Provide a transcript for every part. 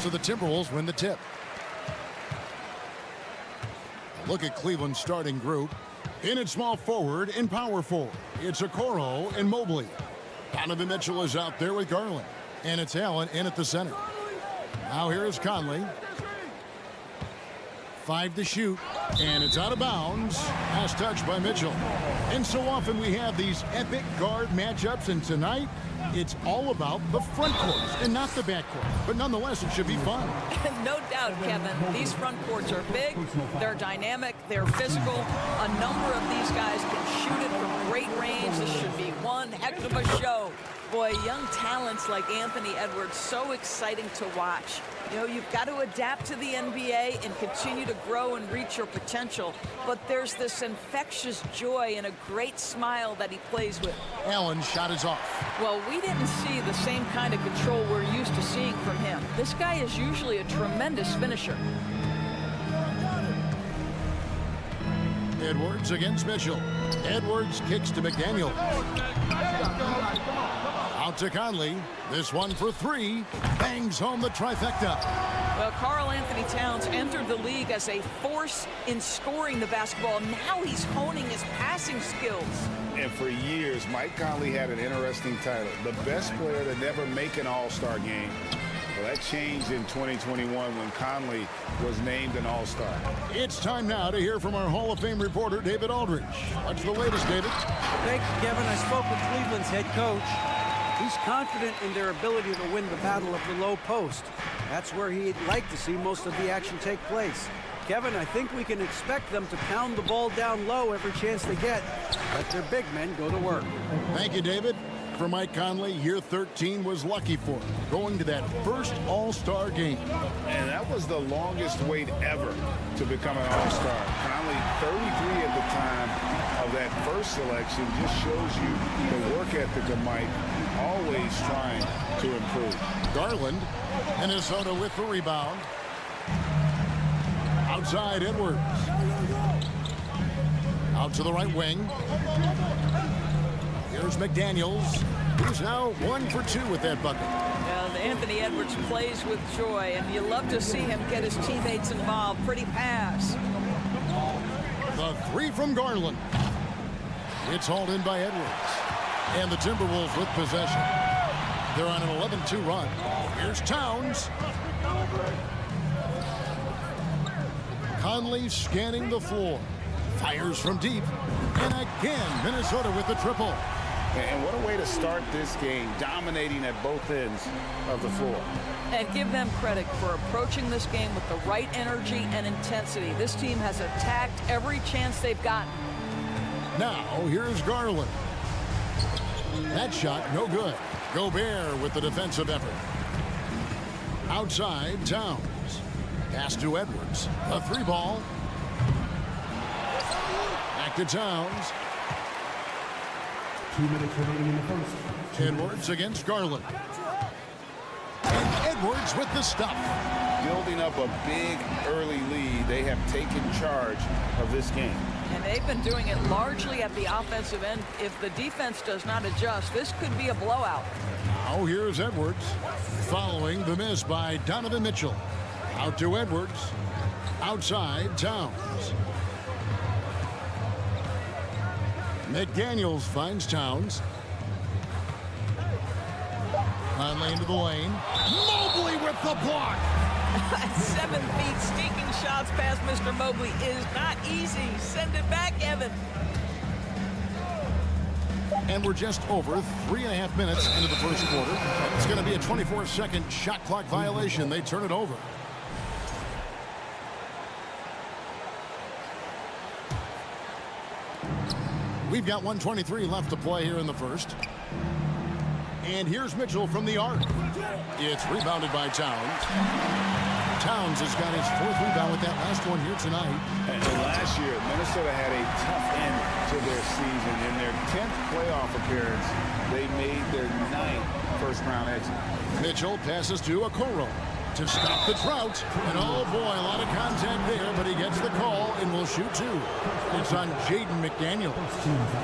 So the Timberwolves win the tip. Look at Cleveland's starting group. In at small forward and power forward, it's Okoro and Mobley. Donovan Mitchell is out there with Garland. And it's Allen in at the center. Now here is Conley. 5 to shoot. And it's out of bounds. Pass touch by Mitchell. And so often we have these epic guard matchups. And tonight, it's all about the front courts and not the back court. But nonetheless, it should be fun. No doubt, Kevin. These front courts are big, they're dynamic, they're physical. A number of these guys can shoot it from great range. This should be one heck of a show. Boy, young talents like Anthony Edwards, so exciting to watch. You know, you've got to adapt to the NBA and continue to grow and reach your potential. But there's this infectious joy and a great smile that he plays with. Allen's shot is off. Well, we didn't see the same kind of control we're used to seeing from him. This guy is usually a tremendous finisher. Edwards against Mitchell. Edwards kicks to McDaniel. Out to Conley. This one for 3. Bangs home the trifecta. Well, Karl Anthony Towns entered the league as a force in scoring the basketball. Now he's honing his passing skills. And for years, Mike Conley had an interesting title. The best player to never make an All-Star game. Well, that changed in 2021 when Conley was named an All-Star. It's time now to hear from our Hall of Fame reporter, David Aldridge. What's the latest, David? Thank you, Kevin. I spoke with Cleveland's head coach. He's confident in their ability to win the battle of the low post. That's where he'd like to see most of the action take place. Kevin, I think we can expect them to pound the ball down low every chance they get. Let their big men go to work. Thank you, David. For Mike Conley, year 13 was lucky for him, going to that first All-Star game. And that was the longest wait ever to become an All-Star. Conley, 33 at the time of that first selection, just shows you the work ethic of Mike, always trying to improve. Garland, Minnesota with the rebound. Outside Edwards. Out to the right wing. Here's McDaniels, who's now 1 for 2 with that bucket. Well, Anthony Edwards plays with joy, and you love to see him get his teammates involved. Pretty pass. The 3 from Garland. It's hauled in by Edwards. And the Timberwolves with possession. They're on an 11-2 run. Here's Towns. Conley scanning the floor. Fires from deep. And again, Minnesota with the triple. And what a way to start this game, dominating at both ends of the floor. And give them credit for approaching this game with the right energy and intensity. This team has attacked every chance they've gotten. Now, here's Garland. That shot, no good. Gobert with the defensive effort. Outside, Towns. Pass to Edwards. A 3-ball. Back to Towns. 2 minutes remaining in the first. Edwards against Garland. And Edwards with the stuff. Building up a big early lead, they have taken charge of this game. And they've been doing it largely at the offensive end. If the defense does not adjust, this could be a blowout. Now here's Edwards. Following the miss by Donovan Mitchell. Out to Edwards. Outside, Towns. McDaniels finds Towns. Conley into the lane. Mobley with the block. 7 feet, sneaking shots past Mr. Mobley is not easy. Send it back, Evan. And we're just over 3.5 minutes into the first quarter. It's going to be a 24-second shot clock violation. They turn it over. We've got 1:23 left to play here in the first. And here's Mitchell from the arc. It's rebounded by Towns. Towns has got his 4th rebound with that last one here tonight. And last year, Minnesota had a tough end to their season. In their 10th playoff appearance, they made their 9th first-round exit. Mitchell passes to Okoro to stop the drought. And oh boy, a lot of contact there, but he gets the call and will shoot 2. It's on Jaden McDaniel.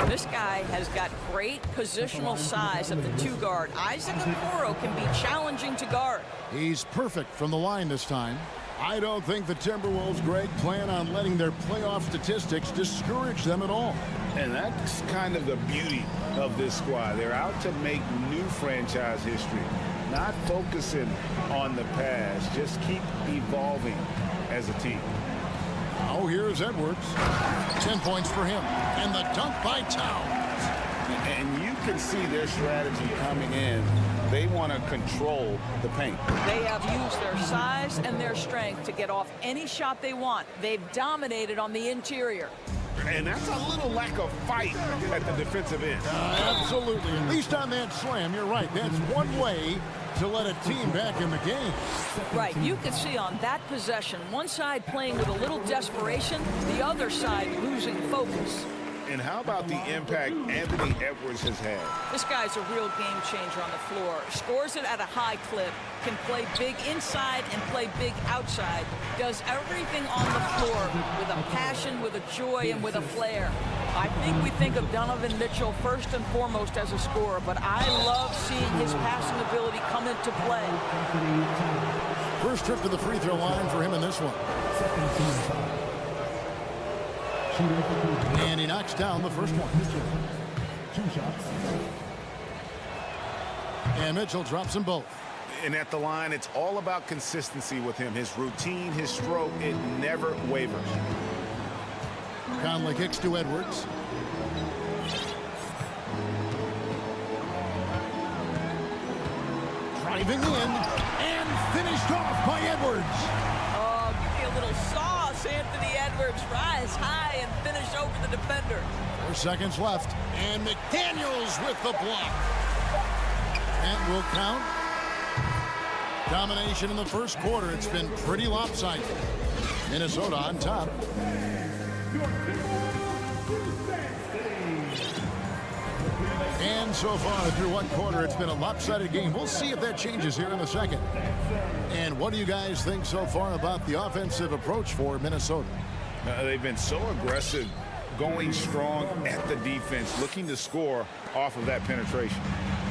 This guy has got great positional size at the 2 guard. Isaac Okoro can be challenging to guard. He's perfect from the line this time. I don't think the Timberwolves, Greg, plan on letting their playoff statistics discourage them at all. And that's kind of the beauty of this squad. They're out to make new franchise history, not focusing on the past. Just keep evolving as a team. Oh, here's Edwards. 10 points for him. And the dunk by Towns. And you can see their strategy coming in. They want to control the paint. They have used their size and their strength to get off any shot they want. They've dominated on the interior. And that's a little lack of fight at the defensive end. Absolutely. At least on that slam, you're right. That's one way to let a team back in the game. Right. You could see on that possession, one side playing with a little desperation, the other side losing focus. And how about the impact Anthony Edwards has had? This guy's a real game changer on the floor. Scores it at a high clip, can play big inside and play big outside. Does everything on the floor with a passion, with a joy, and with a flair. I think we think of Donovan Mitchell first and foremost as a scorer, but I love seeing his passing ability come into play. First trip to the free throw line for him in this one. And he knocks down the first one. 2 shots. And Mitchell drops them both. And at the line, it's all about consistency with him. His routine, his stroke, it never wavers. Conley kicks to Edwards. Driving in and finished off by Edwards. Oh, give me a little sauce, Anthony Edwards. Rise high and finish over the defender. 4 seconds left. And McDaniels with the block. And will count. Domination in the first quarter. It's been pretty lopsided. Minnesota on top. And so far through one quarter, it's been a lopsided game. We'll see if that changes here in a second. And what do you guys think so far about the offensive approach for Minnesota? They've been so aggressive, going strong at the defense, looking to score off of that penetration.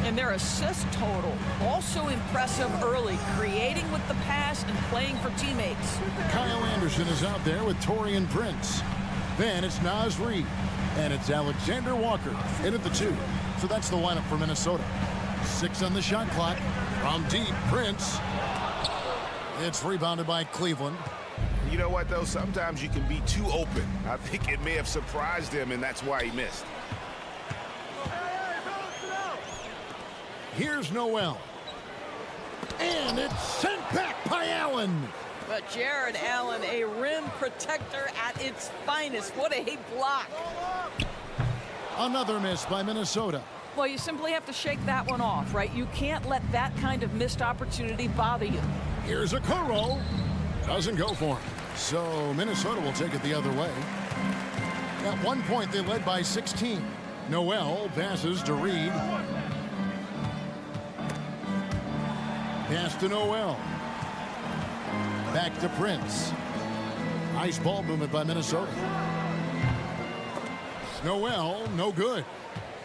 And their assist total, also impressive early, creating with the pass and playing for teammates. Kyle Anderson is out there with Taurean Prince. Then it's Naz Reid. And it's Alexander Walker in at the 2. So that's the lineup for Minnesota. 6 on the shot clock. From deep, Prince. It's rebounded by Cleveland. You know what, though? Sometimes you can be too open. I think it may have surprised him, and that's why he missed. Here's Noel. And it's sent back by Allen. But Jared Allen, a rim protector at its finest. What a block. Another miss by Minnesota. Well, you simply have to shake that one off, right? You can't let that kind of missed opportunity bother you. Here's Okoro. Doesn't go for him. So Minnesota will take it the other way. At one point, they led by 16. Noel passes to Reid. Pass to Noel. Back to Prince. Nice ball movement by Minnesota. Noel, no good.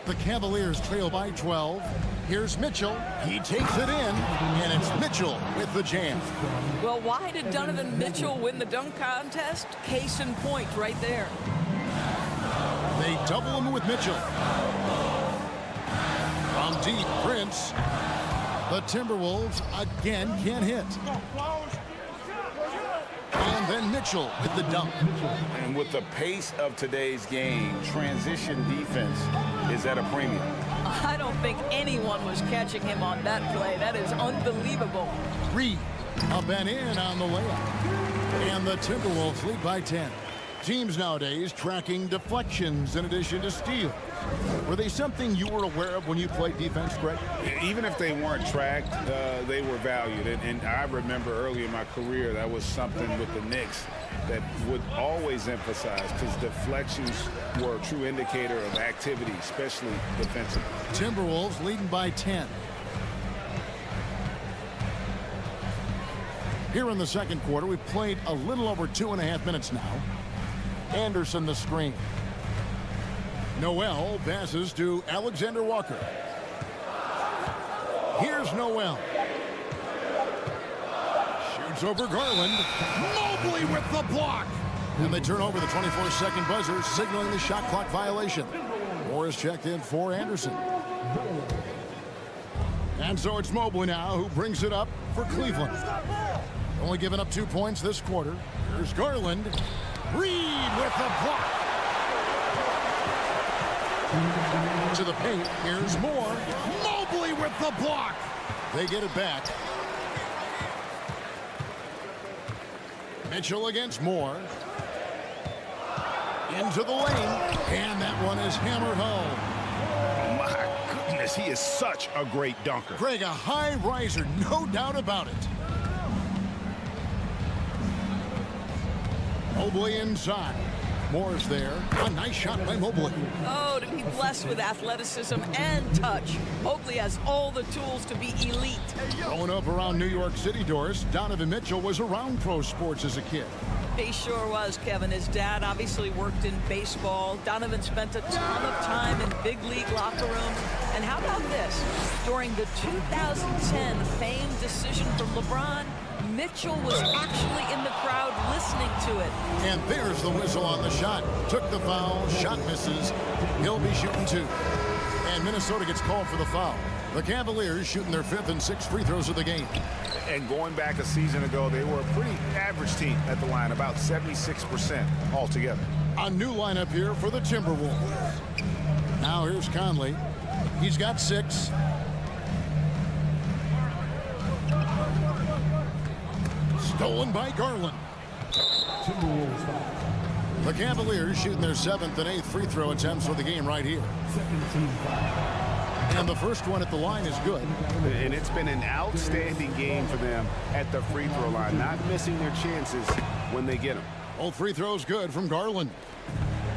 The Cavaliers trail by 12. Here's Mitchell. He takes it in, and it's Mitchell with the jam. Well, why did Donovan Mitchell win the dunk contest? Case in point right there. They double him with Mitchell. From deep, Prince. The Timberwolves again can't hit. And then Mitchell with the dunk. And with the pace of today's game, transition defense is at a premium. I don't think anyone was catching him on that play. That is unbelievable. Reid up and in on the layup. And the Timberwolves lead by 10. Teams nowadays tracking deflections in addition to steals. Were they something you were aware of when you played defense, Greg? Even if they weren't tracked, they were valued. And I remember early in my career, that was something with the Knicks that would always emphasize, because deflections were a true indicator of activity, especially defensively. Timberwolves leading by 10. Here in the second quarter, we've played a little over 2.5 minutes now. Anderson the screen. Noel passes to Alexander Walker. Here's Noel. Shoots over Garland. Mobley with the block. And they turn over the 24-second buzzer, signaling the shot clock violation. Morris checked in for Anderson. And so it's Mobley now who brings it up for Cleveland. Only giving up 2 points this quarter. Here's Garland. Reed with the block. To the paint. Here's Moore. Mobley with the block. They get it back. Mitchell against Moore. Into the lane. And that one is hammered home. My goodness, he is such a great dunker. Greg, a high riser, no doubt about it. Mobley inside. Moore's there. A nice shot by Mobley. Oh, to be blessed with athleticism and touch. Mobley has all the tools to be elite. Growing up around New York City, Doris, Donovan Mitchell was around pro sports as a kid. He sure was, Kevin. His dad obviously worked in baseball. Donovan spent a ton of time in big league locker rooms. And how about this? During the 2010 famed decision from LeBron, Mitchell was actually in the crowd listening to it. And there's the whistle on the shot. Took the foul. Shot misses. He'll be shooting 2. And Minnesota gets called for the foul. The Cavaliers shooting their 5th and 6th free throws of the game. And going back a season ago, they were a pretty average team at the line, about 76% altogether. A new lineup here for the Timberwolves. Now here's Conley. He's got 6. Stolen by Garland. The Cavaliers shooting their 7th and 8th free throw attempts for the game right here. And the first one at the line is good. And it's been an outstanding game for them at the free throw line, not missing their chances when they get them. Both free throws good from Garland.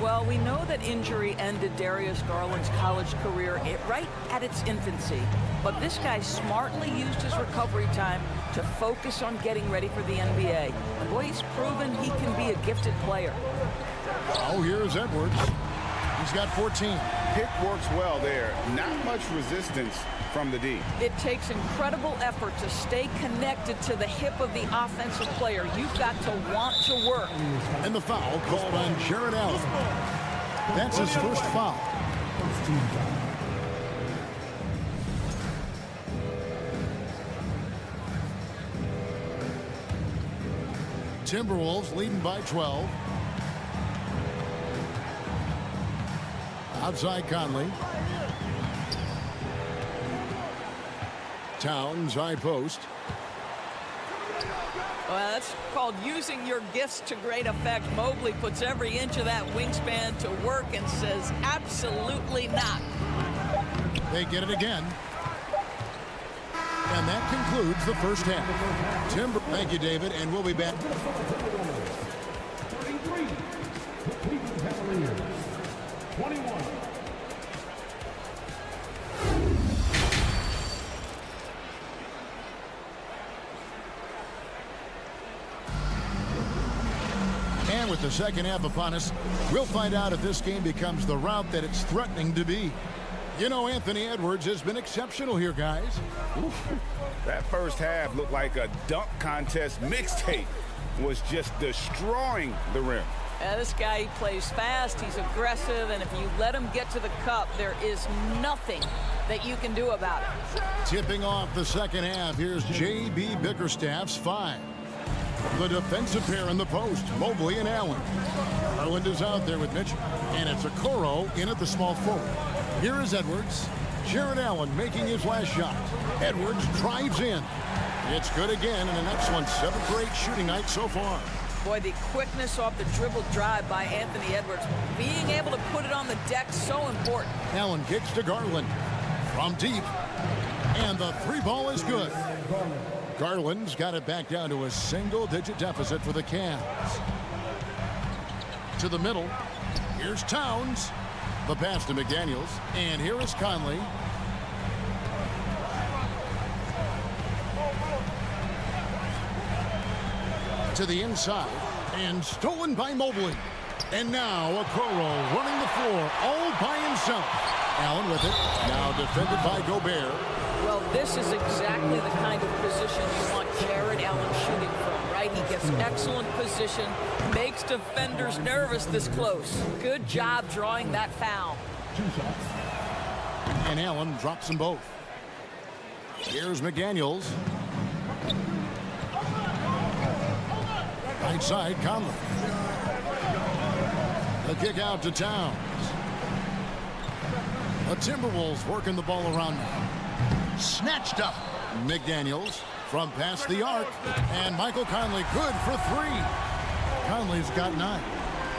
Well, we know that injury ended Darius Garland's college career right at its infancy. But this guy smartly used his recovery time to focus on getting ready for the NBA. And boy, he's proven he can be a gifted player. Oh, here's Edwards. He's got 14. Pick works well there. Not much resistance from the D. It takes incredible effort to stay connected to the hip of the offensive player. You've got to want to work. And the foul called on Jared Allen. That's his first foul. Timberwolves leading by 12. Outside Conley. Towns high post. Well, that's called using your gifts to great effect. Mobley puts every inch of that wingspan to work and says absolutely not. They get it again. And that concludes the first half. Thank you, David, and we'll be back. 33. The Cleveland Cavaliers. 21. And with the second half upon us, we'll find out if this game becomes the route that it's threatening to be. You know, Anthony Edwards has been exceptional here, guys. That first half looked like a dunk contest mixtape. Was just destroying the rim. This guy, he plays fast, he's aggressive, and if you let him get to the cup, there is nothing that you can do about it. Tipping off the second half, here's J.B. Bickerstaff's 5. The defensive pair in the post, Mobley and Allen. Garland is out there with Mitchell, and it's Okoro in at the small forward. Here is Edwards. Jared Allen making his last shot. Edwards drives in. It's good again, and an excellent 7 for 8 shooting night so far. Boy, the quickness off the dribble drive by Anthony Edwards. Being able to put it on the deck, so important. Allen kicks to Garland from deep. And the three ball is good. Garland's got it back down to a single-digit deficit for the Cavs. To the middle. Here's Towns. The pass to McDaniels. And here is Conley. To the inside. And stolen by Mobley. And now Okoro running the floor all by himself. Allen with it. Now defended by Gobert. Well, this is exactly the kind of position you want Jared Allen shooting from, right? He gets excellent position, makes defenders nervous this close. Good job drawing that foul. And Allen drops them both. Here's McDaniels. Right side, Conley. The kick out to Towns. The Timberwolves working the ball around now. Snatched up. McDaniels from past the arc. And Michael Conley good for three. Conley's got 9.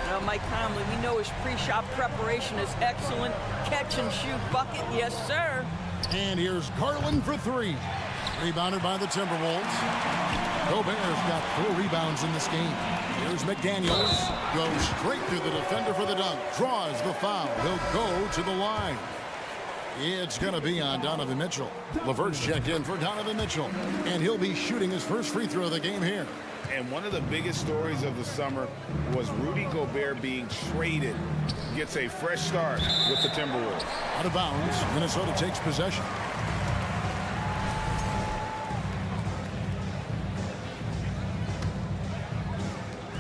Well, Mike Conley, we know his pre-shot preparation is excellent. Catch and shoot bucket, yes, sir. And here's Garland for 3. Rebounded by the Timberwolves. Gobert's got 4 rebounds in this game. Here's McDaniels. Goes straight through the defender for the dunk. Draws the foul. He'll go to the line. It's going to be on Donovan Mitchell. LeVert's checked in for Donovan Mitchell. And he'll be shooting his first free throw of the game here. And one of the biggest stories of the summer was Rudy Gobert being traded. Gets a fresh start with the Timberwolves. Out of bounds. Minnesota takes possession.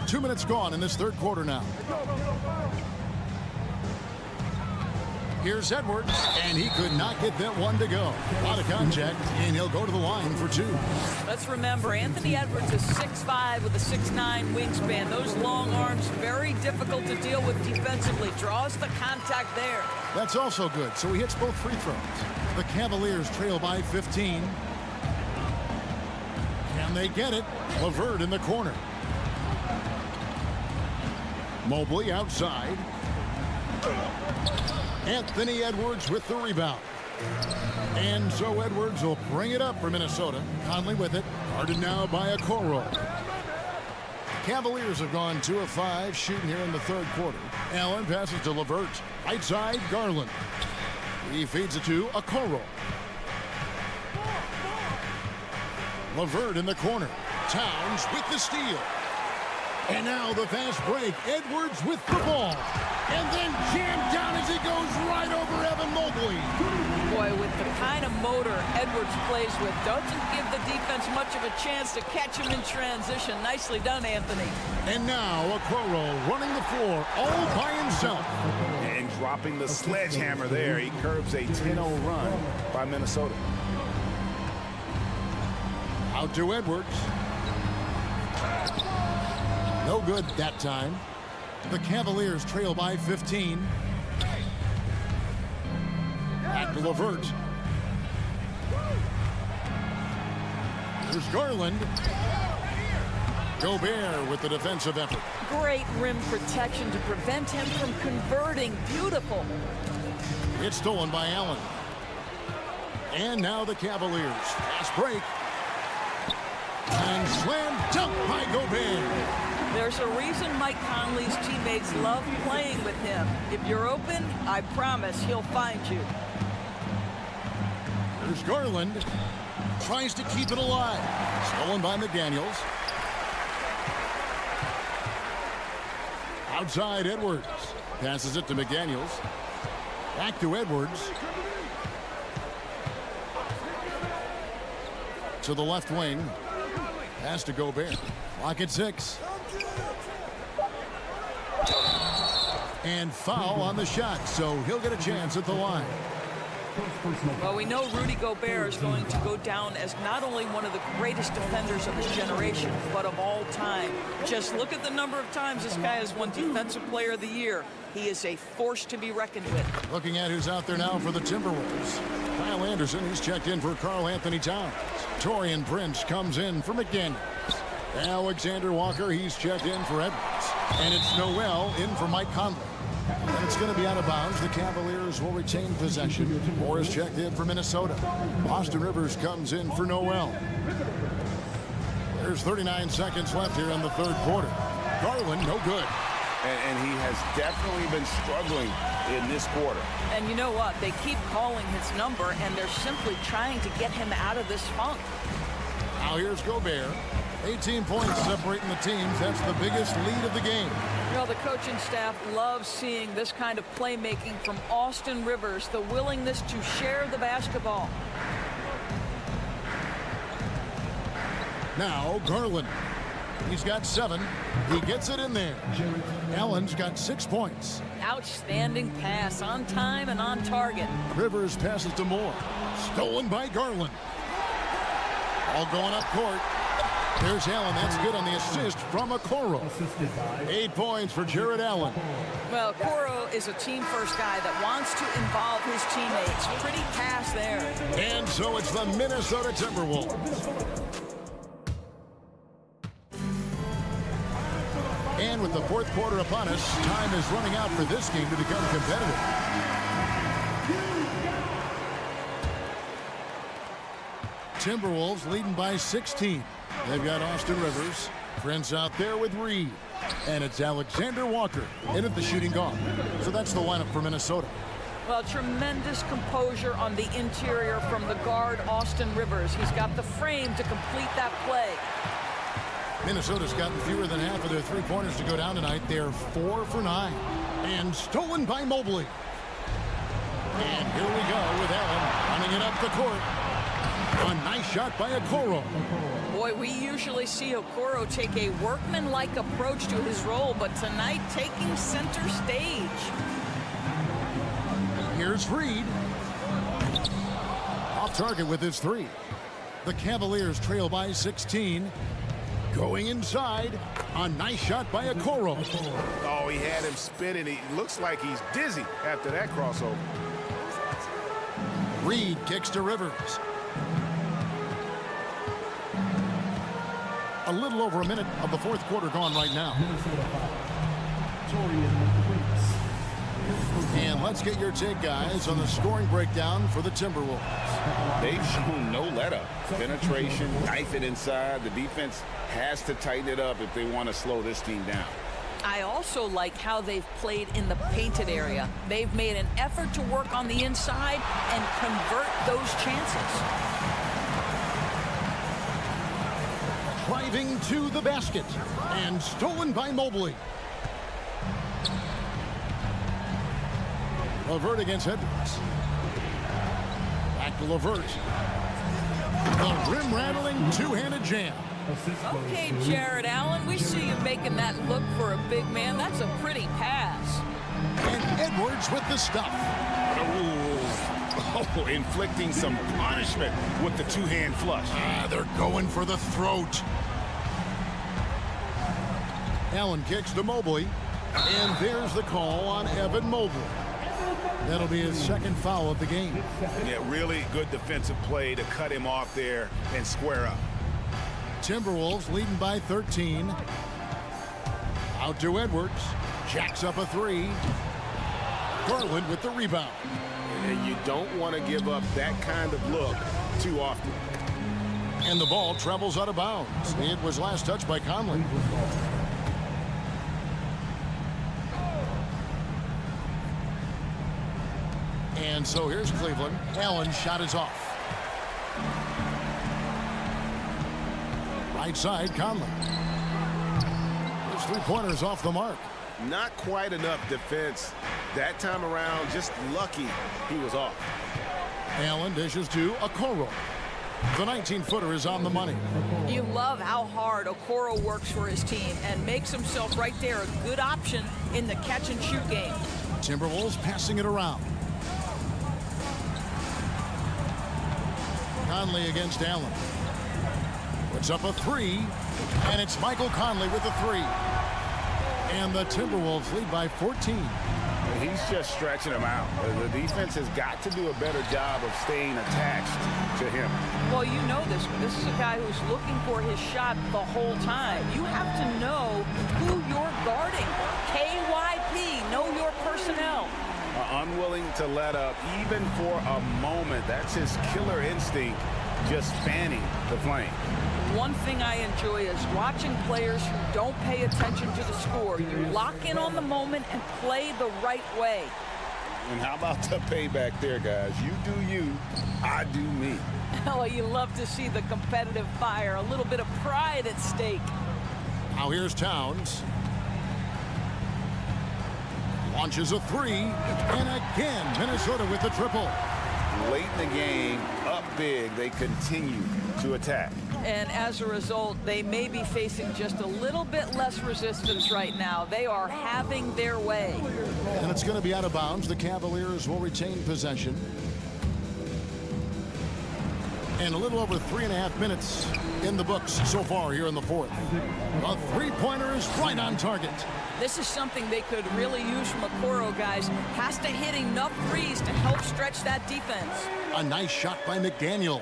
Two minutes gone in this third quarter now. Here's Edwards, and he could not get that one to go. A lot of contact, and he'll go to the line for 2. Let's remember, Anthony Edwards is 6'5" with a 6'9" wingspan. Those long arms, very difficult to deal with defensively. Draws the contact there. That's also good, so he hits both free throws. The Cavaliers trail by 15. Can they get it? LeVert in the corner. Mobley outside. Anthony Edwards with the rebound. And so Edwards will bring it up for Minnesota. Conley with it. Guarded now by Okoro. Cavaliers have gone 2 of 5 shooting here in the third quarter. Allen passes to LeVert. Right side, Garland. He feeds it to Okoro. LeVert in the corner. Towns with the steal. And now the fast break. Edwards with the ball. And then jammed down as he goes right over Evan Mobley. Boy, with the kind of motor Edwards plays with, doesn't give the defense much of a chance to catch him in transition. Nicely done, Anthony. And now Okoro running the floor all by himself. And dropping the sledgehammer there. He curbs a 10-0 run by Minnesota. Out to Edwards. No good that time. The Cavaliers trail by 15. Back to LeVert. There's Garland. Gobert with the defensive effort. Great rim protection to prevent him from converting. Beautiful. It's stolen by Allen. And now the Cavaliers. Fast break. And slam dunk by Gobert. There's a reason Mike Conley's teammates love playing with him. If you're open, I promise he'll find you. There's Garland. Tries to keep it alive. Stolen by McDaniels. Outside Edwards. Passes it to McDaniels. Back to Edwards. To the left wing. Pass to Gobert. Clock at 6. And foul on the shot, so he'll get a chance at the line. Well, we know Rudy Gobert is going to go down as not only one of the greatest defenders of his generation, but of all time. Just look at the number of times this guy has won Defensive Player of the Year. He is a force to be reckoned with. Looking at who's out there now for the Timberwolves. Kyle Anderson, he's checked in for Karl Anthony Towns. Torian Prince comes in for McDaniels. Alexander Walker, he's checked in for Edwards. And it's Noel in for Mike Conley. And it's going to be out of bounds. The Cavaliers will retain possession. Morris checked in for Minnesota. Austin Rivers comes in for Noel. There's 39 seconds left here in the third quarter. Garland, no good. And he has definitely been struggling in this quarter. And you know what? They keep calling his number, and they're simply trying to get him out of this funk. Now here's Gobert. 18 points separating the teams. That's the biggest lead of the game. You know, the coaching staff loves seeing this kind of playmaking from Austin Rivers, the willingness to share the basketball. Now Garland. He's got 7. He gets it in there. Allen's got 6 points. Outstanding pass, on time and on target. Rivers passes to Moore. Stolen by Garland. All going up court. There's Allen. That's good on the assist from Okoro. 8 points for Jared Allen. Well, Okoro is a team-first guy that wants to involve his teammates. Pretty pass there. And so it's the Minnesota Timberwolves. And with the fourth quarter upon us, time is running out for this game to become competitive. Timberwolves leading by 16. They've got Austin Rivers. Prince out there with Reed. And it's Alexander Walker in at the shooting guard. So that's the lineup for Minnesota. Well, tremendous composure on the interior from the guard, Austin Rivers. He's got the frame to complete that play. Minnesota's gotten fewer than half of their three-pointers to go down tonight. They're 4 for 9. And stolen by Mobley. And here we go with Allen running it up the court. A nice shot by Okoro. Boy, we usually see Okoro take a workman-like approach to his role, but tonight taking center stage. Here's Reed. Off target with his 3. The Cavaliers trail by 16. Going inside. A nice shot by Okoro. Oh, he had him spinning. He looks like he's dizzy after that crossover. Reed kicks to Rivers. A little over a minute of the fourth quarter gone right now. And let's get your take, guys, on the scoring breakdown for the Timberwolves. They've shown no let-up. Penetration, knife it inside. The defense has to tighten it up if they want to slow this team down. I also like how they've played in the painted area. They've made an effort to work on the inside and convert those chances. Driving to the basket. And stolen by Mobley. LeVert against Edwards. Back to LeVert. The rim-rattling two-handed jam. Okay, Jared Allen, we see you making that look for a big man. That's a pretty pass. And Edwards with the stuff. Oh, inflicting some punishment with the two-hand flush. They're going for the throat. Allen kicks to Mobley. And there's the call on Evan Mobley. That'll be his second foul of the game. Yeah, really good defensive play to cut him off there and square up. Timberwolves leading by 13. Out to Edwards. Jacks up a 3. Garland with the rebound. And you don't want to give up that kind of look too often. And the ball travels out of bounds. It was last touched by Conley. And so here's Cleveland. Allen's shot is off. Right side, Conley. His three-pointer's off the mark. Not quite enough defense that time around. Just lucky he was off. Allen dishes to Okoro. The 19-footer is on the money. You love how hard Okoro works for his team and makes himself right there a good option in the catch-and-shoot game. Timberwolves passing it around. Conley against Allen. Puts up a 3, and it's Michael Conley with the 3. And the Timberwolves lead by 14. He's just stretching him out. The defense has got to do a better job of staying attached to him. Well, you know this. This is a guy who's looking for his shot the whole time. You have to know who you're guarding. KYP, know your personnel. Unwilling to let up even for a moment. That's his killer instinct, just fanning the flame. One thing I enjoy is watching players who don't pay attention to the score. You lock in on the moment and play the right way. And how about the payback there, guys? You do you, I do me. Oh, you love to see the competitive fire, a little bit of pride at stake. Now here's Towns. Launches a three, and again, Minnesota with the triple. Late in the game, up big, they continue to attack. And as a result, they may be facing just a little bit less resistance right now. They are having their way. And it's going to be out of bounds. The Cavaliers will retain possession. And a little over 3.5 minutes in the books so far here in the fourth. A three-pointer is right on target. This is something they could really use from Okoro, guys. Has to hit enough threes to help stretch that defense. A nice shot by McDaniels.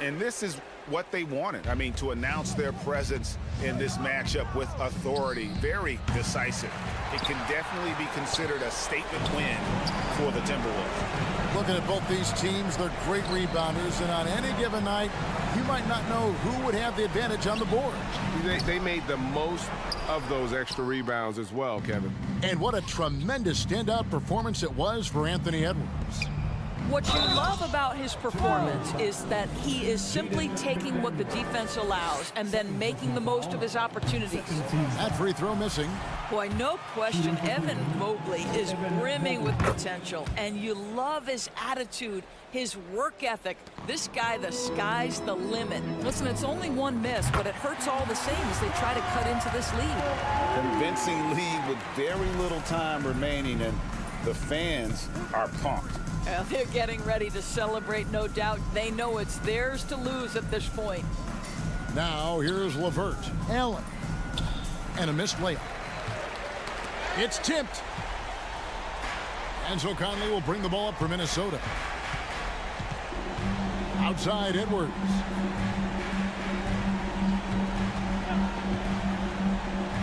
And this is what they wanted. I mean, to announce their presence in this matchup with authority. Very decisive. It can definitely be considered a statement win for the Timberwolves. Looking at both these teams, they're great rebounders, and on any given night, you might not know who would have the advantage on the board. They made the most of those extra rebounds as well, Kevin. And what a tremendous standout performance it was for Anthony Edwards. What you love about his performance is that he is simply taking what the defense allows and then making the most of his opportunities. That free throw missing. Boy, no question, Evan Mobley is brimming with potential, and you love his attitude, his work ethic. This guy, the sky's the limit. Listen, it's only one miss, but it hurts all the same as they try to cut into this lead. Convincing lead with very little time remaining, and the fans are pumped. They're getting ready to celebrate, no doubt. They know it's theirs to lose at this point. Now here's LeVert. Allen. And a missed layup. It's tipped. Enzo Conley will bring the ball up for Minnesota. Outside Edwards.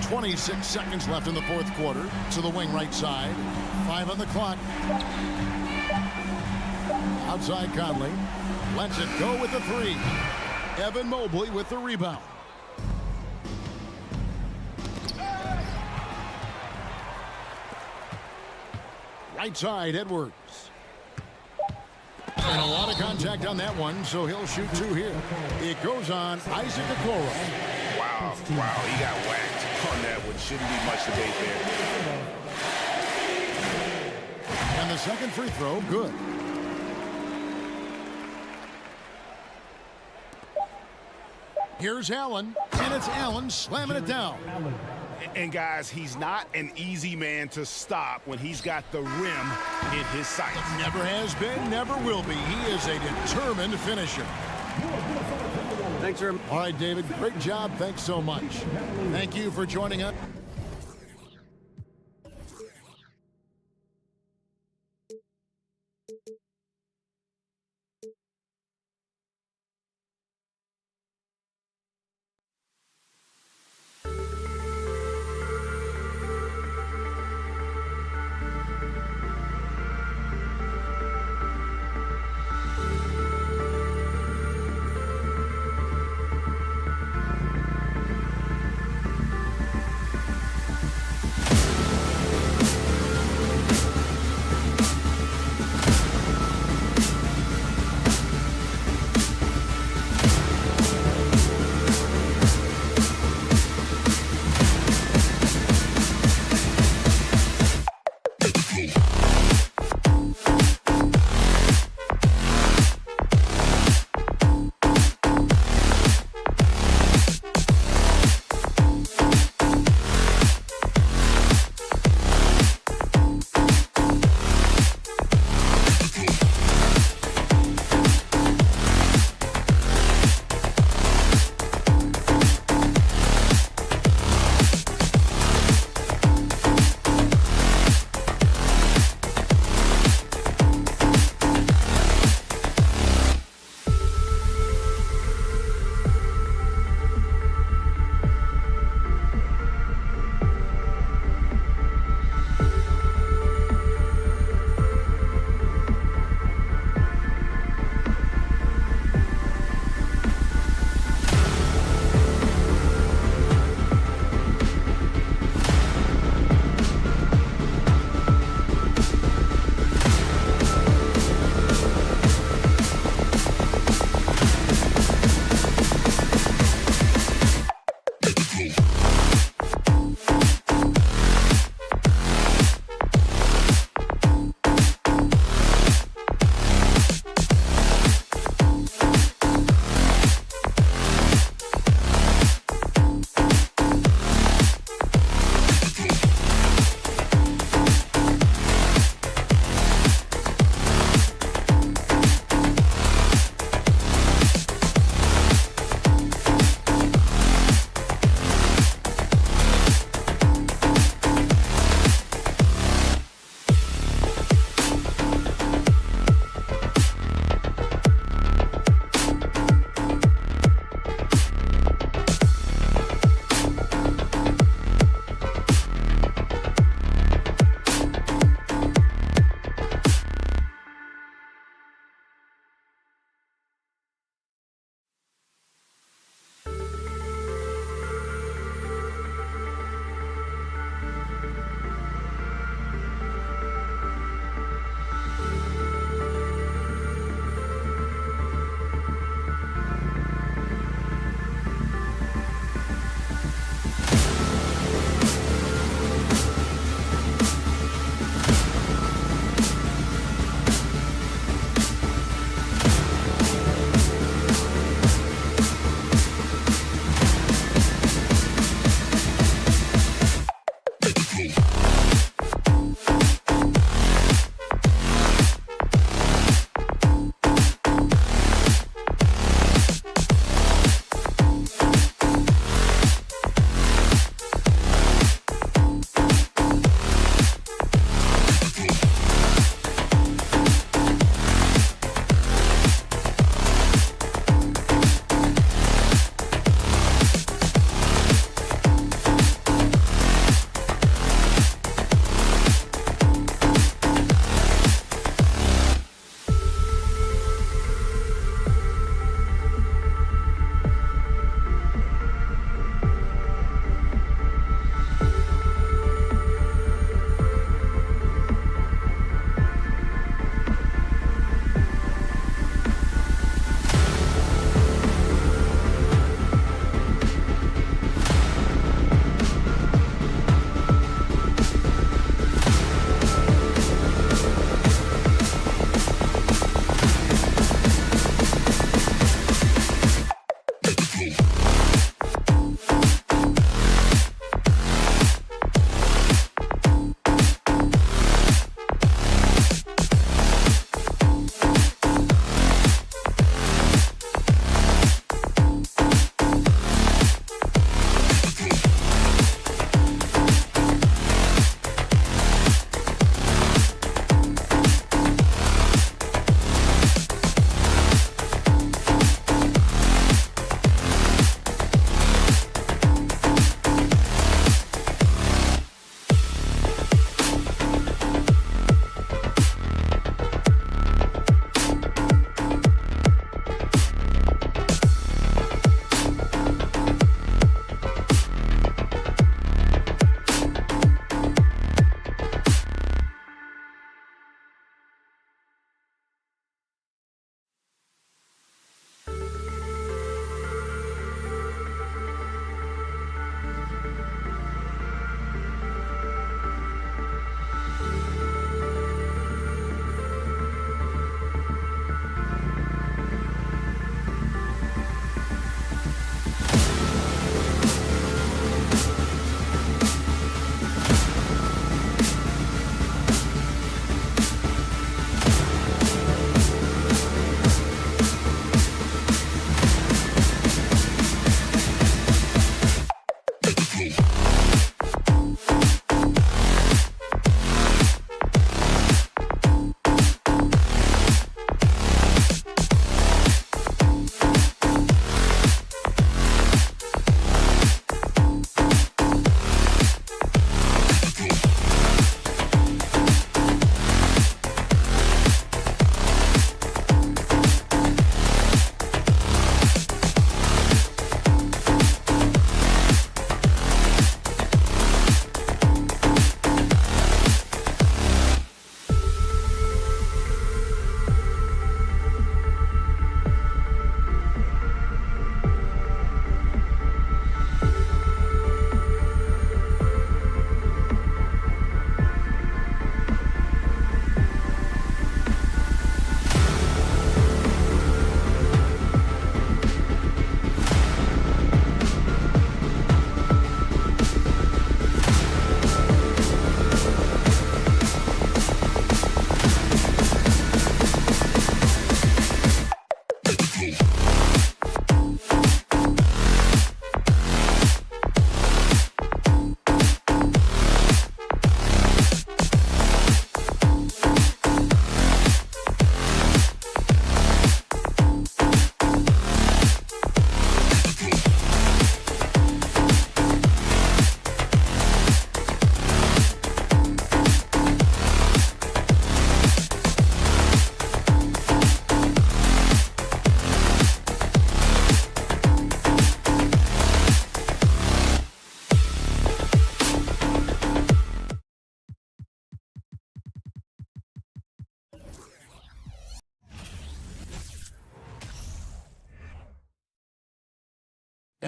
.26 seconds left in the fourth quarter. To the wing right side. 5 on the clock. Outside Conley. Lets it go with the three. Evan Mobley with the rebound. Right side, Edwards. And a lot of contact on that one, so he'll shoot two here. It goes on Isaac Okoro. Wow, he got whacked on that one. Shouldn't be much debate there. And the second free throw, good. Here's Allen, and it's Allen slamming it down. And guys, he's not an easy man to stop when he's got the rim in his sights. Never has been, never will be. He is a determined finisher. Thanks, sir. All right, David, great job. Thanks so much. Thank you for joining us.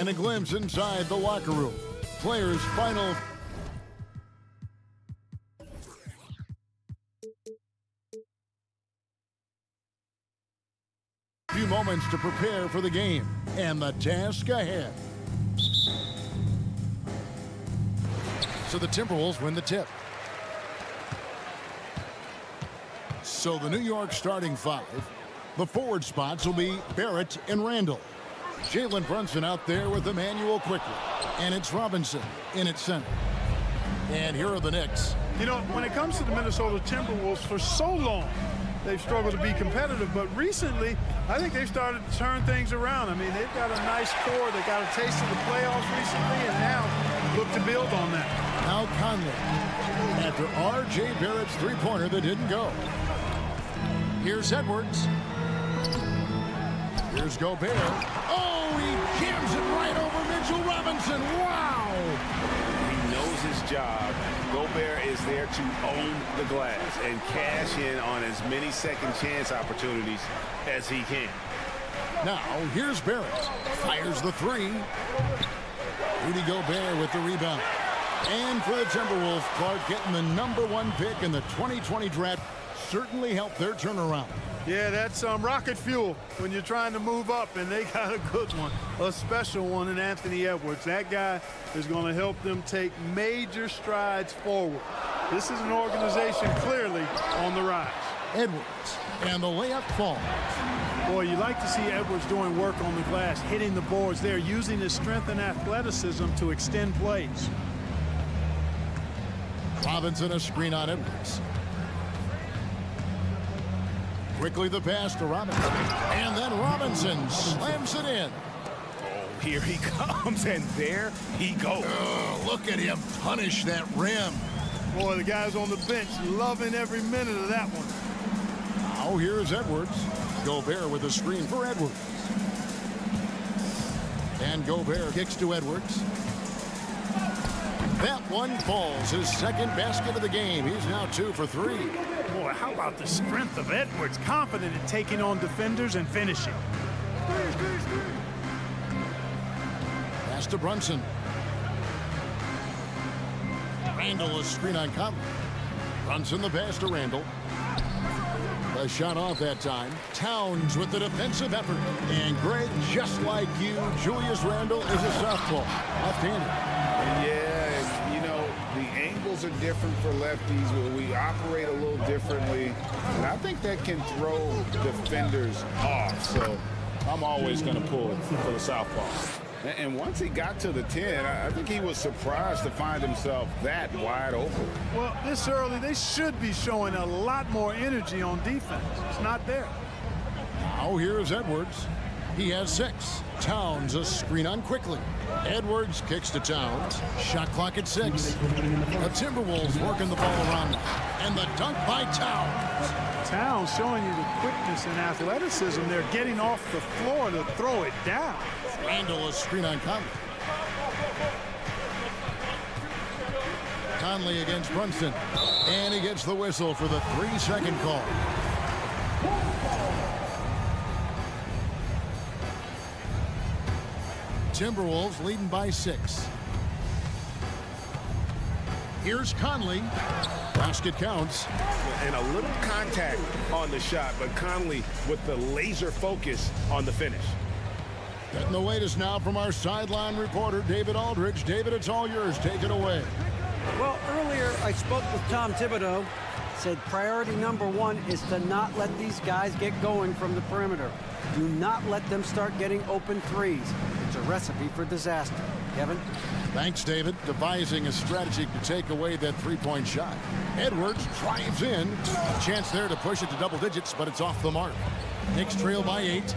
And a glimpse inside the locker room. Players' final. Few moments to prepare for the game and the task ahead. So the Timberwolves win the tip. So the New York starting five. The forward spots will be Barrett and Randall. Jalen Brunson out there with Emmanuel quickly. And it's Robinson in at center. And here are the Knicks. You know, when it comes to the Minnesota Timberwolves, for so long, they've struggled to be competitive. But recently, I think they've started to turn things around. I mean, they've got a nice core. They got a taste of the playoffs recently, and now look to build on that. Now Conley. After R.J. Barrett's three-pointer that didn't go. Here's Edwards. Here's Gobert. Oh, he jams it right over Mitchell Robinson. Wow! He knows his job. Gobert is there to own the glass and cash in on as many second chance opportunities as he can. Now, here's Barrett. Fires the three. Rudy Gobert with the rebound. And for the Timberwolves, Clark getting the #1 pick in the 2020 draft certainly helped their turnaround. Yeah, that's rocket fuel when you're trying to move up, and they got a good one, a special one in Anthony Edwards. That guy is going to help them take major strides forward. This is an organization clearly on the rise. Edwards, and the layup falls. Boy, you like to see Edwards doing work on the glass, hitting the boards there, using his strength and athleticism to extend plays. Robinson a screen on Edwards. Quickly the pass to Robinson. And then Robinson slams it in. Oh, here he comes, and there he goes. Oh, look at him punish that rim. Boy, the guys on the bench loving every minute of that one. Now here's Edwards. Gobert with a screen for Edwards. And Gobert kicks to Edwards. That one falls, his second basket of the game. He's now 2 for 3. Boy, how about the strength of Edwards, confident in taking on defenders and finishing. Pass to Brunson. Randall a screen on Conley. Brunson the pass to Randall. The shot off that time. Towns with the defensive effort. And Greg, just like you, Julius Randle is a southpaw, left-handed. Yeah, you know, the angles are different for lefties. We operate a little differently. And I think that can throw defenders off. So I'm always going to pull for the southpaw. And once he got to the 10, I think he was surprised to find himself that wide open. Well, this early, they should be showing a lot more energy on defense. It's not there. Now here's Edwards. He has 6. Towns a screen on quickly. Edwards kicks to Towns. Shot clock at 6. The Timberwolves working the ball around now. And the dunk by Towns. Towns showing you the quickness and athleticism. They're getting off the floor to throw it down. Randall a screen on Conley. Conley against Brunson. And he gets the whistle for the 3-second call. Timberwolves leading by 6. Here's Conley. Basket counts. And a little contact on the shot, but Conley with the laser focus on the finish. Getting the latest now from our sideline reporter, David Aldridge. David, it's all yours. Take it away. Well, earlier I spoke with Tom Thibodeau. Said priority #1 is to not let these guys get going from the perimeter. Do not let them start getting open threes. It's a recipe for disaster. Kevin? Thanks, David. Devising a strategy to take away that three-point shot. Edwards drives in. A chance there to push it to double digits, but it's off the mark. Knicks trail by 8.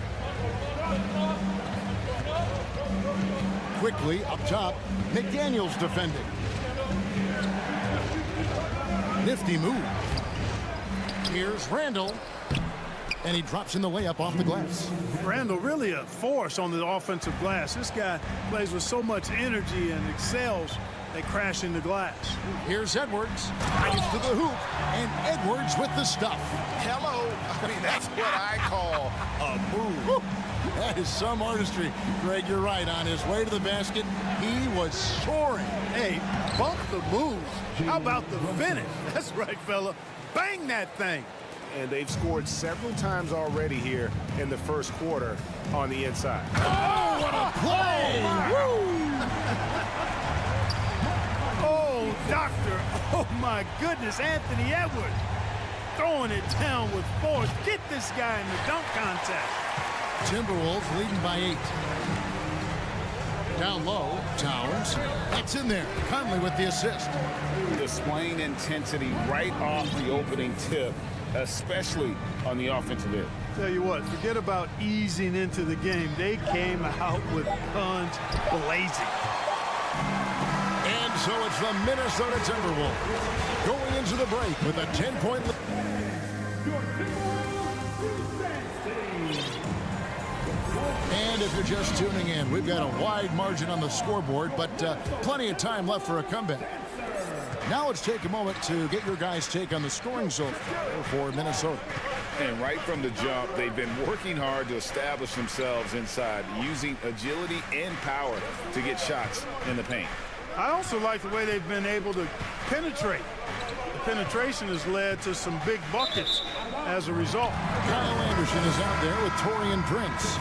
Quickly up top, McDaniels defending. Nifty move. Here's Randall. And he drops in the layup off the glass. Randall really a force on the offensive glass. This guy plays with so much energy and excels. They crash into glass. Here's Edwards. Drives to the hoop. And Edwards with the stuff. Hello. I mean, that's what I call a move. Woo. That is some artistry. Greg, you're right. On his way to the basket, he was soaring. Hey, bump the moves. How about the finish? That's right, fella. Bang that thing. And they've scored several times already here in the first quarter on the inside. Oh, what a play! Woo! Oh, doctor. Oh, my goodness, Anthony Edwards throwing it down with force. Get this guy in the dunk contest. Timberwolves leading by 8. Down low, Towns. That's in there. Conley with the assist. Displaying intensity right off the opening tip, especially on the offensive end. Tell you what, forget about easing into the game. They came out with guns blazing. And so it's the Minnesota Timberwolves going into the break with a 10-point lead. And if you're just tuning in, we've got a wide margin on the scoreboard, but plenty of time left for a comeback. Now let's take a moment to get your guys' take on the scoring so far for Minnesota. And right from the jump, they've been working hard to establish themselves inside, using agility and power to get shots in the paint. I also like the way they've been able to penetrate. The penetration has led to some big buckets as a result. Kyle Anderson is out there with Taurean Prince.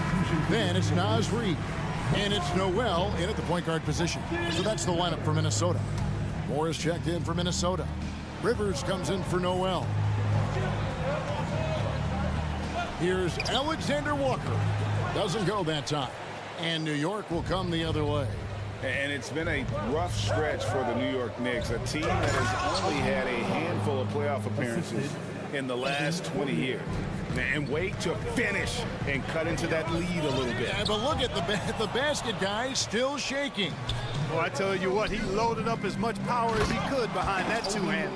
Then it's Naz Reid. And it's Noel in at the point guard position. So that's the lineup for Minnesota. Morris checked in for Minnesota. Rivers comes in for Noel. Here's Alexander Walker. Doesn't go that time. And New York will come the other way. And it's been a rough stretch for the New York Knicks, a team that has only had a handful of playoff appearances in the last 20 years. And wait to finish and cut into that lead a little bit. Yeah, but look at the basket guy still shaking. Well, I tell you what, he loaded up as much power as he could behind that two-hander.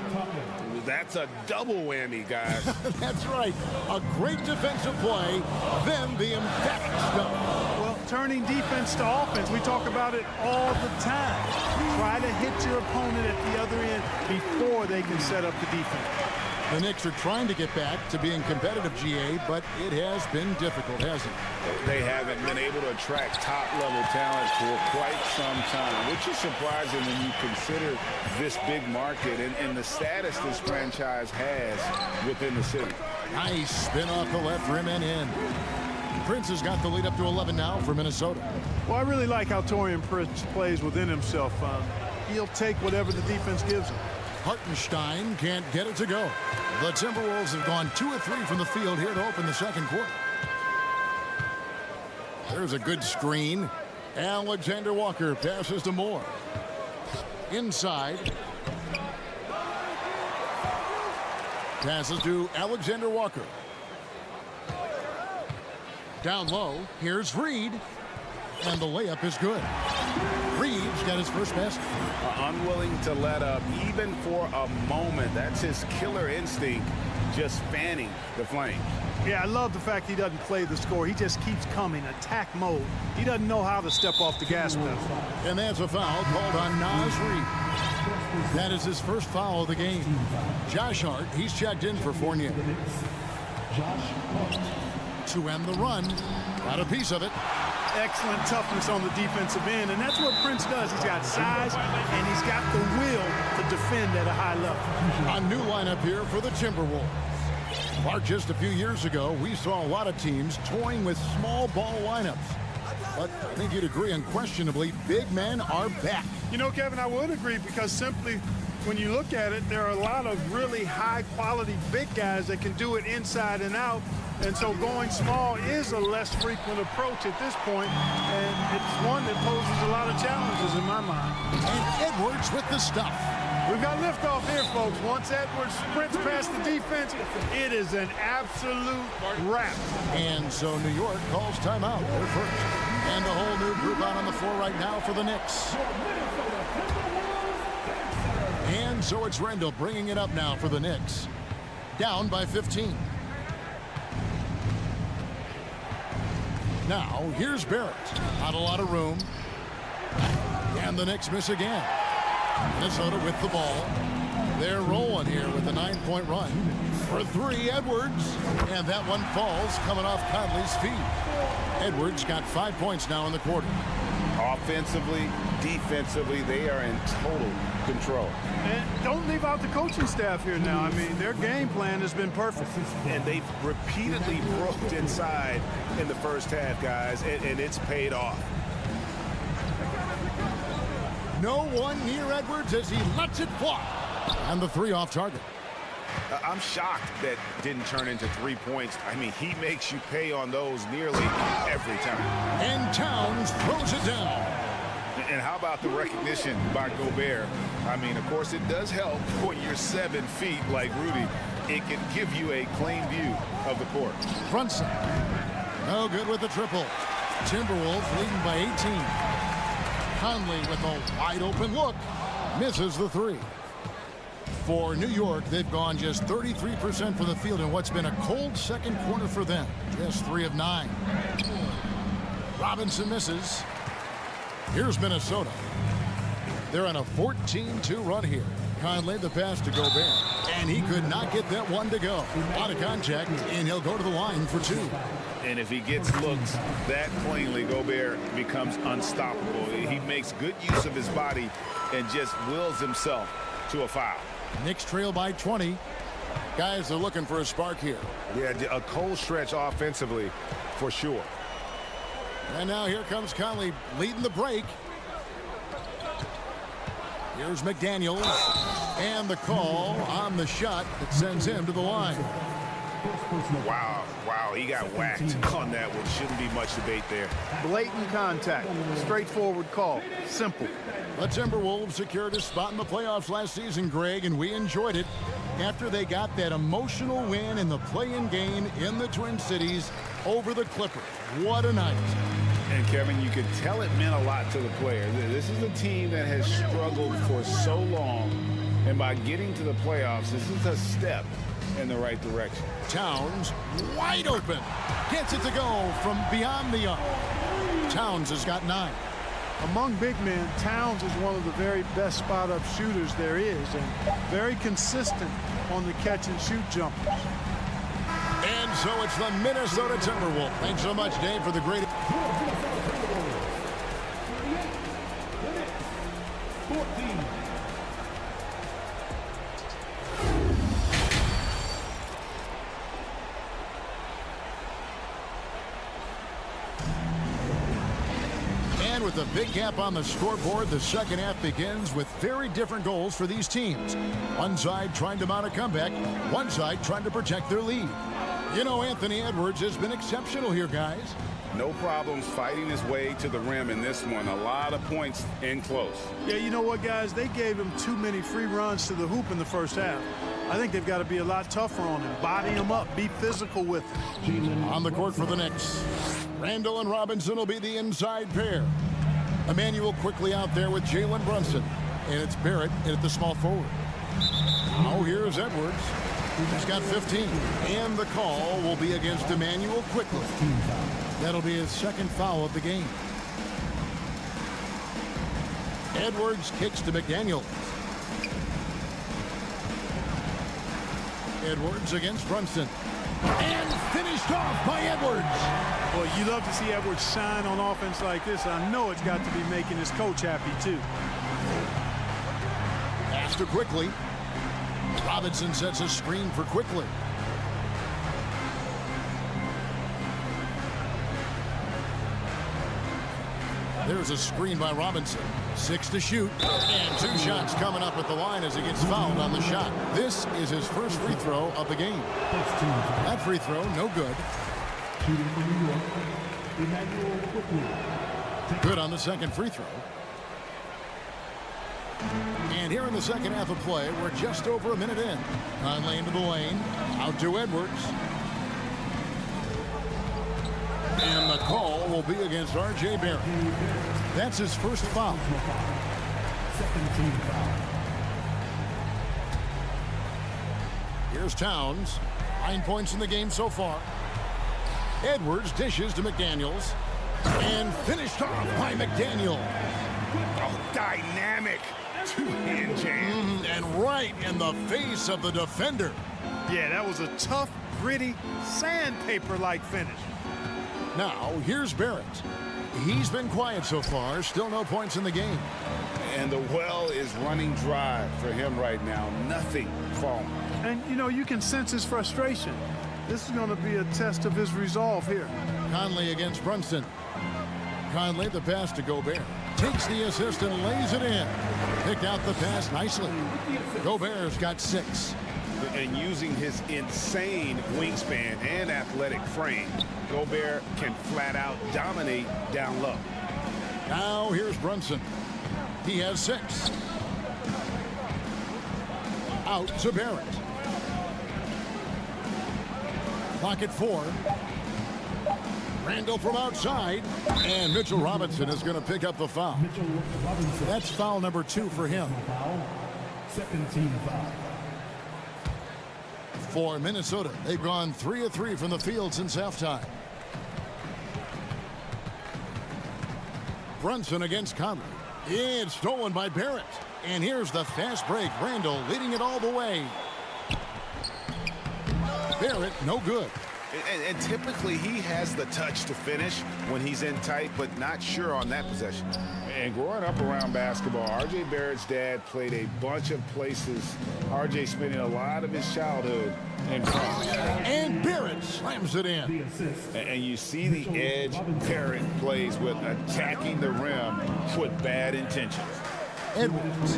That's a double whammy, guys. That's right. A great defensive play, then the emphatic stuff. Well, turning defense to offense, we talk about it all the time. Try to hit your opponent at the other end before they can set up the defense. The Knicks are trying to get back to being competitive, GA, but it has been difficult, hasn't it? They haven't been able to attract top-level talent for quite some time, which is surprising when you consider this big market and the status this franchise has within the city. Nice spin off the left rim and in. Prince has got the lead up to 11 now for Minnesota. Well, I really like how Taurean Prince plays within himself. He'll take whatever the defense gives him. Hartenstein can't get it to go. The Timberwolves have gone 2 of 3 from the field here to open the second quarter. There's a good screen. Alexander Walker passes to Moore. Inside. Passes to Alexander Walker. Down low, here's Reid. And the layup is good. Reid's got his first basket. Unwilling to let up even for a moment. That's his killer instinct, just fanning the flame. Yeah, I love the fact he doesn't play the score. He just keeps coming, attack mode. He doesn't know how to step off the gas pedal. And that's a foul called on Naz Reid. That is his first foul of the game. Josh Hart, he's checked in for Fournier. To end the run, got a piece of it. Excellent toughness on the defensive end, and that's what Prince does. He's got size, and he's got the will to defend at a high level. A new lineup here for the Timberwolves. Mark, just a few years ago, we saw a lot of teams toying with small ball lineups. But I think you'd agree unquestionably, big men are back. You know, Kevin, I would agree because simply when you look at it, there are a lot of really high-quality big guys that can do it inside and out. And so going small is a less frequent approach at this point, and it's one that poses a lot of challenges in my mind. And Edwards with the stuff. We've got liftoff here, folks. Once Edwards sprints past the defense, it is an absolute wrap. And so New York calls timeout. They're first. And a whole new group out on the floor right now for the Knicks. And so it's Rendell bringing it up now for the Knicks. Down by 15. Now, here's Barrett. Not a lot of room. And the Knicks miss again. Minnesota with the ball. They're rolling here with a 9-point run. For 3, Edwards. And that one falls coming off Conley's feet. Edwards got 5 points now in the quarter. Offensively, defensively, they are in total control. And don't leave out the coaching staff here now. I mean, their game plan has been perfect. And they've repeatedly broke inside in the first half, guys, and it's paid off. No one near Edwards as he lets it fly. And the three off target. I'm shocked that didn't turn into 3 points. I mean, he makes you pay on those nearly every time. And Towns throws it down. And how about the recognition by Gobert? I mean, of course, it does help when you're 7 feet like Rudy. It can give you a clean view of the court. Brunson. No good with the triple. Timberwolves leading by 18. Conley with a wide open look. Misses the three. For New York, they've gone just 33% from the field in what's been a cold second quarter for them. Just 3 of 9. Robinson misses. Here's Minnesota. They're on a 14-2 run here. Conley the pass to Gobert. And he could not get that one to go. Out of contact, and he'll go to the line for 2. And if he gets looks that cleanly, Gobert becomes unstoppable. He makes good use of his body and just wills himself to a foul. Knicks trail by 20. Guys are looking for a spark here. Yeah, a cold stretch offensively for sure. And now here comes Conley leading the break. Here's McDaniels. And the call on the shot that sends him to the line. Wow, he got whacked on that one. Shouldn't be much debate there. Blatant contact. Straightforward call. Simple. The Timberwolves secured a spot in the playoffs last season, Greg, and we enjoyed it after they got that emotional win in the play-in game in the Twin Cities over the Clippers. What a night. And Kevin, you could tell it meant a lot to the players. This is a team that has struggled for so long, and by getting to the playoffs, this is a step in the right direction. Towns wide open. Gets it to go from beyond the arc. Towns has got 9. Among big men, Towns is one of the very best spot-up shooters there is, and very consistent on the catch-and-shoot jumpers. And so it's the Minnesota Timberwolves. Thanks so much, Dave, for the great... 14. And with a big gap on the scoreboard, the second half begins with very different goals for these teams. One side trying to mount a comeback, one side trying to protect their lead. You know, Anthony Edwards has been exceptional here, guys. No problems fighting his way to the rim in this one. A lot of points in close. Yeah, you know what, guys? They gave him too many free runs to the hoop in the first half. I think they've got to be a lot tougher on him. Body him up. Be physical with him. On the court for the Knicks, Randall and Robinson will be the inside pair. Emmanuel quickly out there with Jalen Brunson. And it's Barrett in at the small forward. Now here's Edwards. He's got 15. And the call will be against Emmanuel quickly. That'll be his second foul of the game. Edwards kicks to McDaniels. Edwards against Brunson. And finished off by Edwards. Well, you love to see Edwards shine on offense like this. I know it's got to be making his coach happy, too. Pass to Quickly. Robinson sets a screen for Quickly. There's a screen by Robinson. 6 to shoot. And 2 shots coming up at the line as he gets fouled on the shot. This is his first free throw of the game. That free throw, no good. Good on the second free throw. And here in the second half of play, we're just over a minute in. Conley into the lane. Out to Edwards. And the call will be against R.J. Barrett. That's his first foul. Here's Towns. 9 points in the game so far. Edwards dishes to McDaniels. And finished off by McDaniel. Oh, dynamic two-hand jam. And right in the face of the defender. Yeah, that was a tough, gritty, sandpaper-like finish. Now, here's Barrett. He's been quiet so far. Still no points in the game. And the well is running dry for him right now. Nothing falling. And, you know, you can sense his frustration. This is going to be a test of his resolve here. Conley against Brunson. Conley, the pass to Gobert. Takes the assist and lays it in. Picked out the pass nicely. Gobert's got 6. And using his insane wingspan and athletic frame, Gobert can flat out dominate down low. Now here's Brunson. He has 6. Out to Barrett. Clock at 4. Randall from outside. And Mitchell Robinson is going to pick up the foul. That's foul number 2 for him. Second team foul. For Minnesota, they've gone 3 of 3 from the field since halftime. Brunson against Conley. It's stolen by Barrett. And here's the fast break. Randall leading it all the way. Barrett, no good. And typically he has the touch to finish when he's in tight, but not sure on that possession. And growing up around basketball, R.J. Barrett's dad played a bunch of places. R.J. spending a lot of his childhood in front. And Barrett slams it in. And you see the edge Barrett plays with, attacking the rim with bad intentions. Edwards.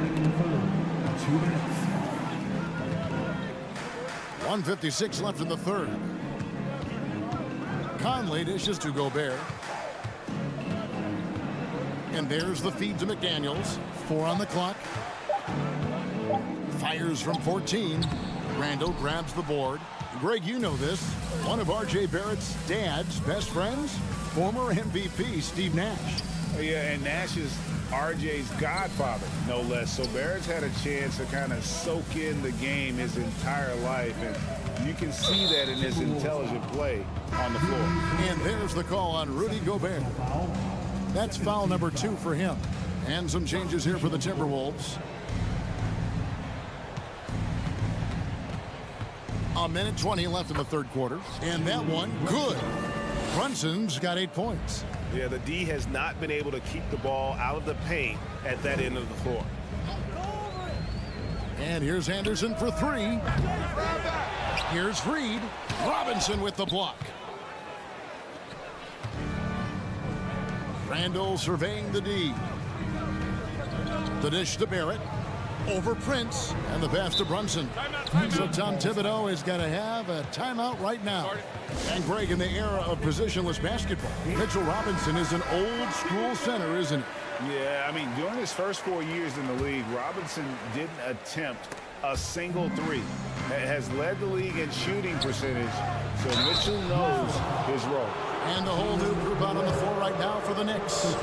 1:56 left in the third. Conley dishes to Gobert. And there's the feed to McDaniels. 4 on the clock. Fires from 14. Randall grabs the board. Greg, you know this. One of R.J. Barrett's dad's best friends, former MVP Steve Nash. Yeah, and Nash is R.J.'s godfather, no less. So Barrett's had a chance to kind of soak in the game his entire life, and you can see that in his intelligent play on the floor. And there's the call on Rudy Gobert. That's foul number 2 for him. And some changes here for the Timberwolves. A minute 20 left in the third quarter. And that one, good. Brunson's got 8 points. Yeah, the D has not been able to keep the ball out of the paint at that end of the floor. And here's Anderson for 3. Here's Reed. Robinson with the block. Randall surveying the D. The dish to Barrett. Over Prince. And the pass to Brunson. So Tom Thibodeau has got to have a timeout right now. And Greg, in the era of positionless basketball, Mitchell Robinson is an old school center, isn't he? Yeah, I mean, during his first 4 years in the league, Robinson didn't attempt a single 3. Has led the league in shooting percentage, so Mitchell knows his role. And the whole new group out on the floor right now for the Knicks.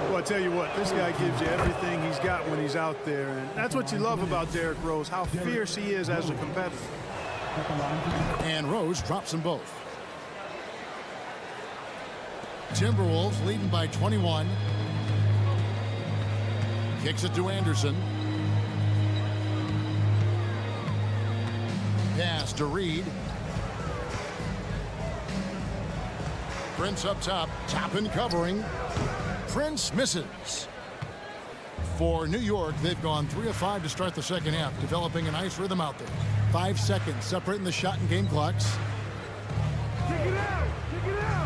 Well, I tell you what, this guy gives you everything he's got when he's out there. And that's what you love about Derrick Rose, how fierce he is as a competitor. And Rose drops them both. Timberwolves leading by 21. Kicks it to Anderson. Pass to Reed. Prince up top. Top and covering. Prince misses. For New York, they've gone 3 of 5 to start the second half, developing a nice rhythm out there. 5 seconds separating the shot and game clocks.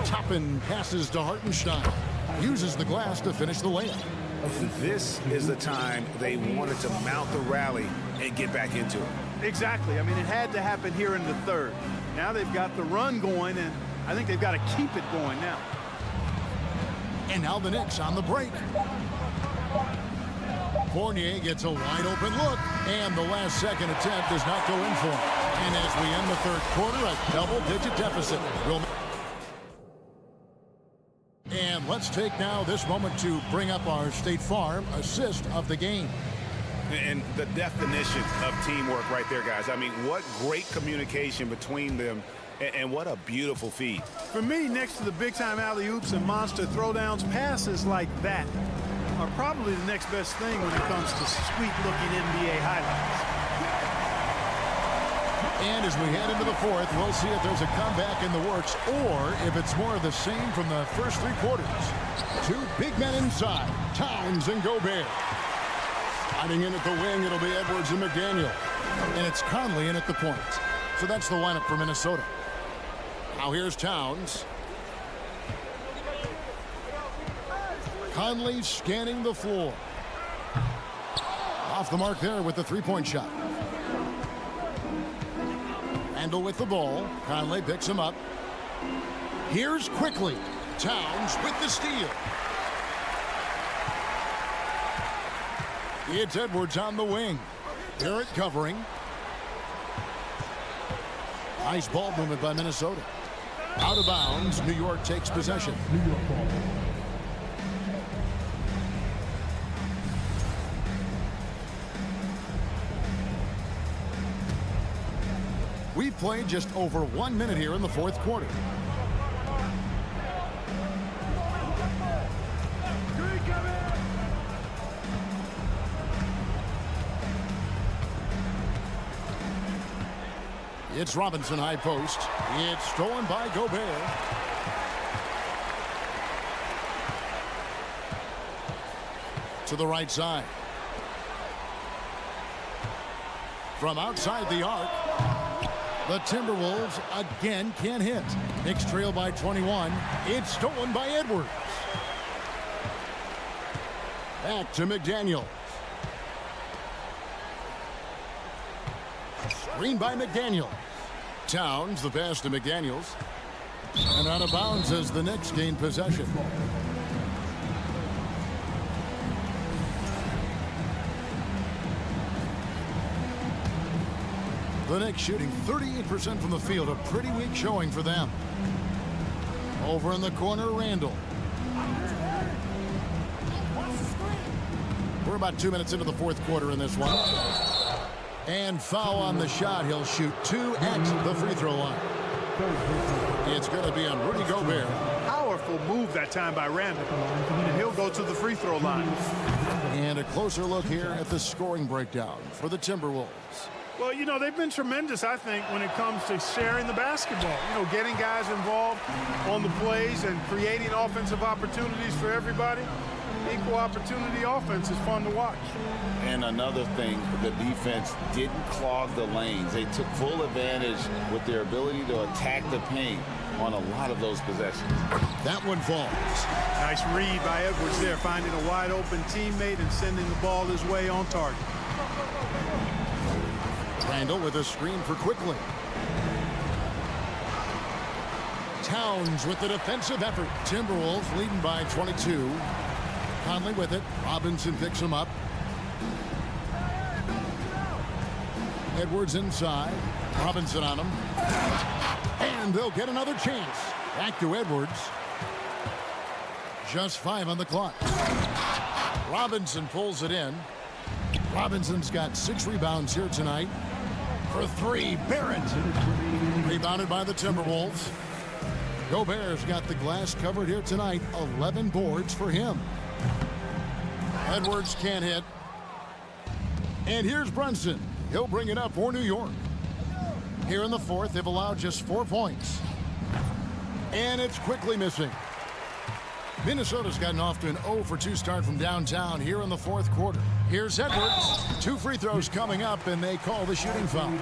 Toppin passes to Hartenstein. Uses the glass to finish the layup. This is the time they wanted to mount the rally and get back into it. Exactly. I mean, it had to happen here in the third. Now they've got the run going, and I think they've got to keep it going now. And now the Knicks on the break. Fournier gets a wide open look, and the last second attempt does not go in for him. And as we end the third quarter, a double-digit deficit. And let's take now this moment to bring up our State Farm assist of the game. And the definition of teamwork right there, guys. I mean, what great communication between them, and what a beautiful feed. For me, next to the big-time alley-oops and monster throwdowns, passes like that are probably the next best thing when it comes to sweet-looking NBA highlights. And as we head into the fourth, we'll see if there's a comeback in the works or if it's more of the same from the first 3 quarters. 2 big men inside, Towns and Gobert. Sliding in at the wing, it'll be Edwards and McDaniel. And it's Conley in at the point. So that's the lineup for Minnesota. Now here's Towns. Conley scanning the floor. Off the mark there with the three-point shot. Randall with the ball. Conley picks him up. Here's quickly. Towns with the steal. It's Edwards on the wing. Barrett covering. Nice ball movement by Minnesota. Out of bounds. New York takes possession. New York ball. We've played just over 1 minute here in the fourth quarter. It's Robinson high post. It's stolen by Gobert. To the right side. From outside the arc. The Timberwolves again can't hit. Knicks trail by 21. It's stolen by Edwards. Back to McDaniels. Screen by McDaniels. Towns, the pass to McDaniels. And out of bounds as the Knicks gain possession. The Knicks shooting 38% from the field, a pretty weak showing for them. Over in the corner, Randall. We're about 2 minutes into the fourth quarter in this one. And foul on the shot. He'll shoot 2 at the free throw line. It's going to be on Rudy Gobert. Powerful move that time by Randall. And he'll go to the free throw line. And a closer look here at the scoring breakdown for the Timberwolves. Well, you know, they've been tremendous, I think, when it comes to sharing the basketball. You know, getting guys involved on the plays and creating offensive opportunities for everybody. Equal opportunity offense is fun to watch. And another thing, the defense didn't clog the lanes. They took full advantage with their ability to attack the paint on a lot of those possessions. That one falls. Nice read by Edwards there, finding a wide open teammate and sending the ball his way on target. Randall with a screen for Quickly. Towns with the defensive effort. Timberwolves leading by 22. Conley with it. Robinson picks him up. Edwards inside. Robinson on him. And they'll get another chance. Back to Edwards. Just 5 on the clock. Robinson pulls it in. Robinson's got 6 rebounds here tonight. For 3, Barrett. Rebounded by the Timberwolves. Gobert's got the glass covered here tonight. 11 boards for him. Edwards can't hit. And here's Brunson. He'll bring it up for New York. Here in the fourth, they've allowed just 4 points. And it's quickly missing. Minnesota's gotten off to an 0-for-2 start from downtown here in the fourth quarter. Here's Edwards. 2 free throws coming up, and they call the shooting foul.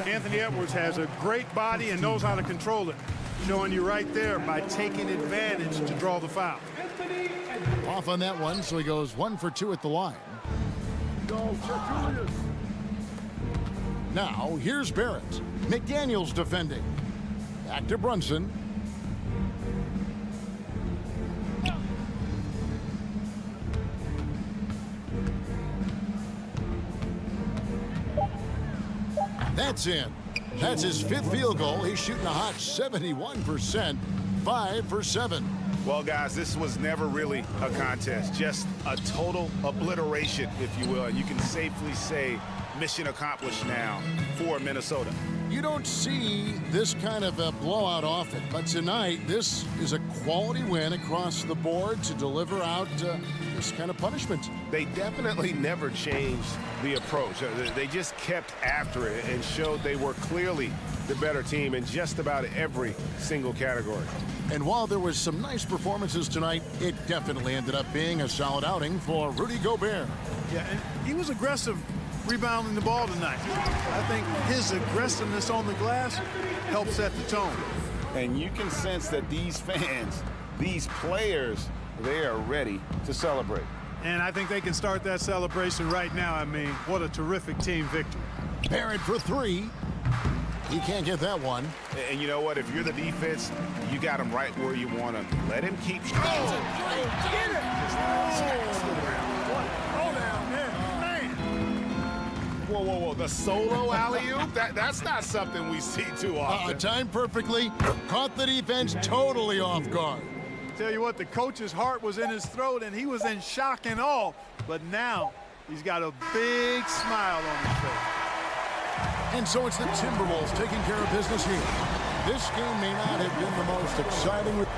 Anthony Edwards has a great body and knows how to control it. Showing you right there by taking advantage to draw the foul. Off on that one, so he goes 1 for 2 at the line. Now, here's Barrett. McDaniels defending. Back to Brunson. That's in. That's his 5th field goal. He's shooting a hot 71%, 5 for 7. Well, guys, this was never really a contest, just a total obliteration, if you will. And you can safely say mission accomplished now for Minnesota. You don't see this kind of a blowout often, but tonight this is a quality win across the board to deliver out this kind of punishment. They definitely never changed the approach. They just kept after it and showed they were clearly the better team in just about every single category. And while there was some nice performances tonight, it definitely ended up being a solid outing for Rudy Gobert. Yeah, and he was aggressive rebounding the ball tonight. I think his aggressiveness on the glass helped set the tone. And you can sense that these fans, these players, they are ready to celebrate. And I think they can start that celebration right now. I mean, what a terrific team victory. Parrott for three. He can't get that one. And you know what? If you're the defense, you got him right where you want him. Let him keep. Get it! Whoa, whoa, whoa. The solo alley-oop? That's not something we see too often. Timed perfectly. Caught the defense totally off guard. Tell you what, the coach's heart was in his throat, and he was in shock and awe. But now he's got a big smile on his face. And so it's the Timberwolves taking care of business here. This game may not have been the most exciting with...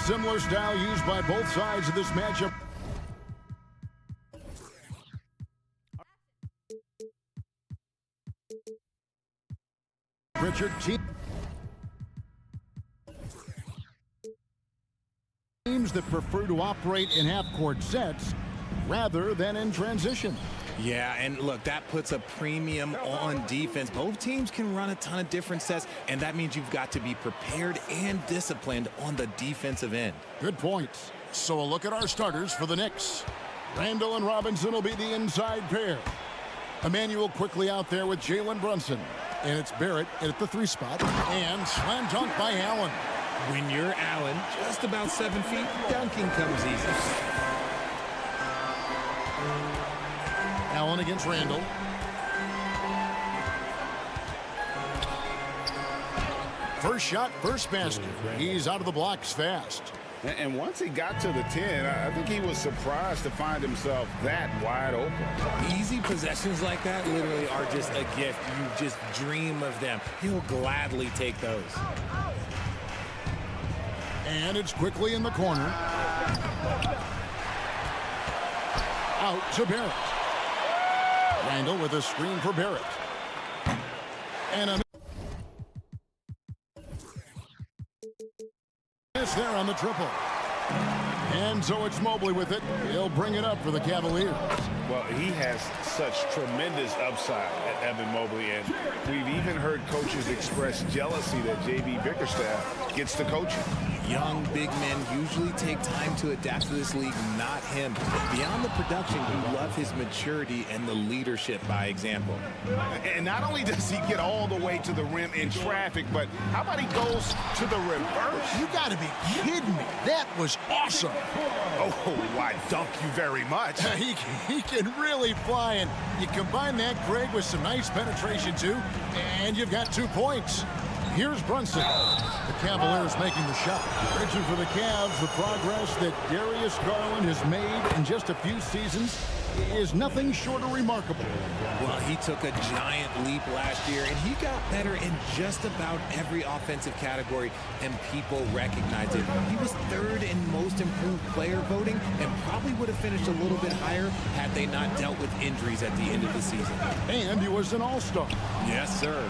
Similar style used by both sides of this matchup. Richard, teams that prefer to operate in half-court sets rather than in transition. Yeah, and look, that puts a premium on defense. Both teams can run a ton of different sets, and that means you've got to be prepared and disciplined on the defensive end. Good points. So a look at our starters for the Knicks. Randall and Robinson will be the inside pair. Emmanuel quickly out there with Jalen Brunson. And it's Barrett at the 3 spot. And slam dunk by Allen. When you're Allen, just about 7 feet, dunking comes easy. Allen against Randall. First shot, first basket. He's out of the blocks fast. And once he got to the 10, I think he was surprised to find himself that wide open. Easy possessions like that literally are just a gift. You just dream of them. He'll gladly take those. And it's quickly in the corner. Out to Barrett. Randall with a screen for Barrett. And a miss there on the triple. And so it's Mobley with it. He'll bring it up for the Cavaliers. Well, he has such tremendous upside, Evan Mobley, and we've even heard coaches express jealousy that J.B. Bickerstaff gets to coaching. Young big men usually take time to adapt to this league, not him. Beyond the production, you love his maturity and the leadership by example. And not only does he get all the way to the rim in traffic, but how about he goes to the reverse? You got to be kidding me. That was awesome. Oh, why, thank you very much. He can really fly, and you combine that, Greg, with some nice penetration, too, and you've got 2 points. Here's Brunson. The Cavaliers making the shot. Reaching for the Cavs, the progress that Darius Garland has made in just a few seasons is nothing short of remarkable. Well, he took a giant leap last year, and he got better in just about every offensive category, and people recognize it. He was third in most improved player voting and probably would have finished a little bit higher had they not dealt with injuries at the end of the season. And he was an all-star. Yes, sir.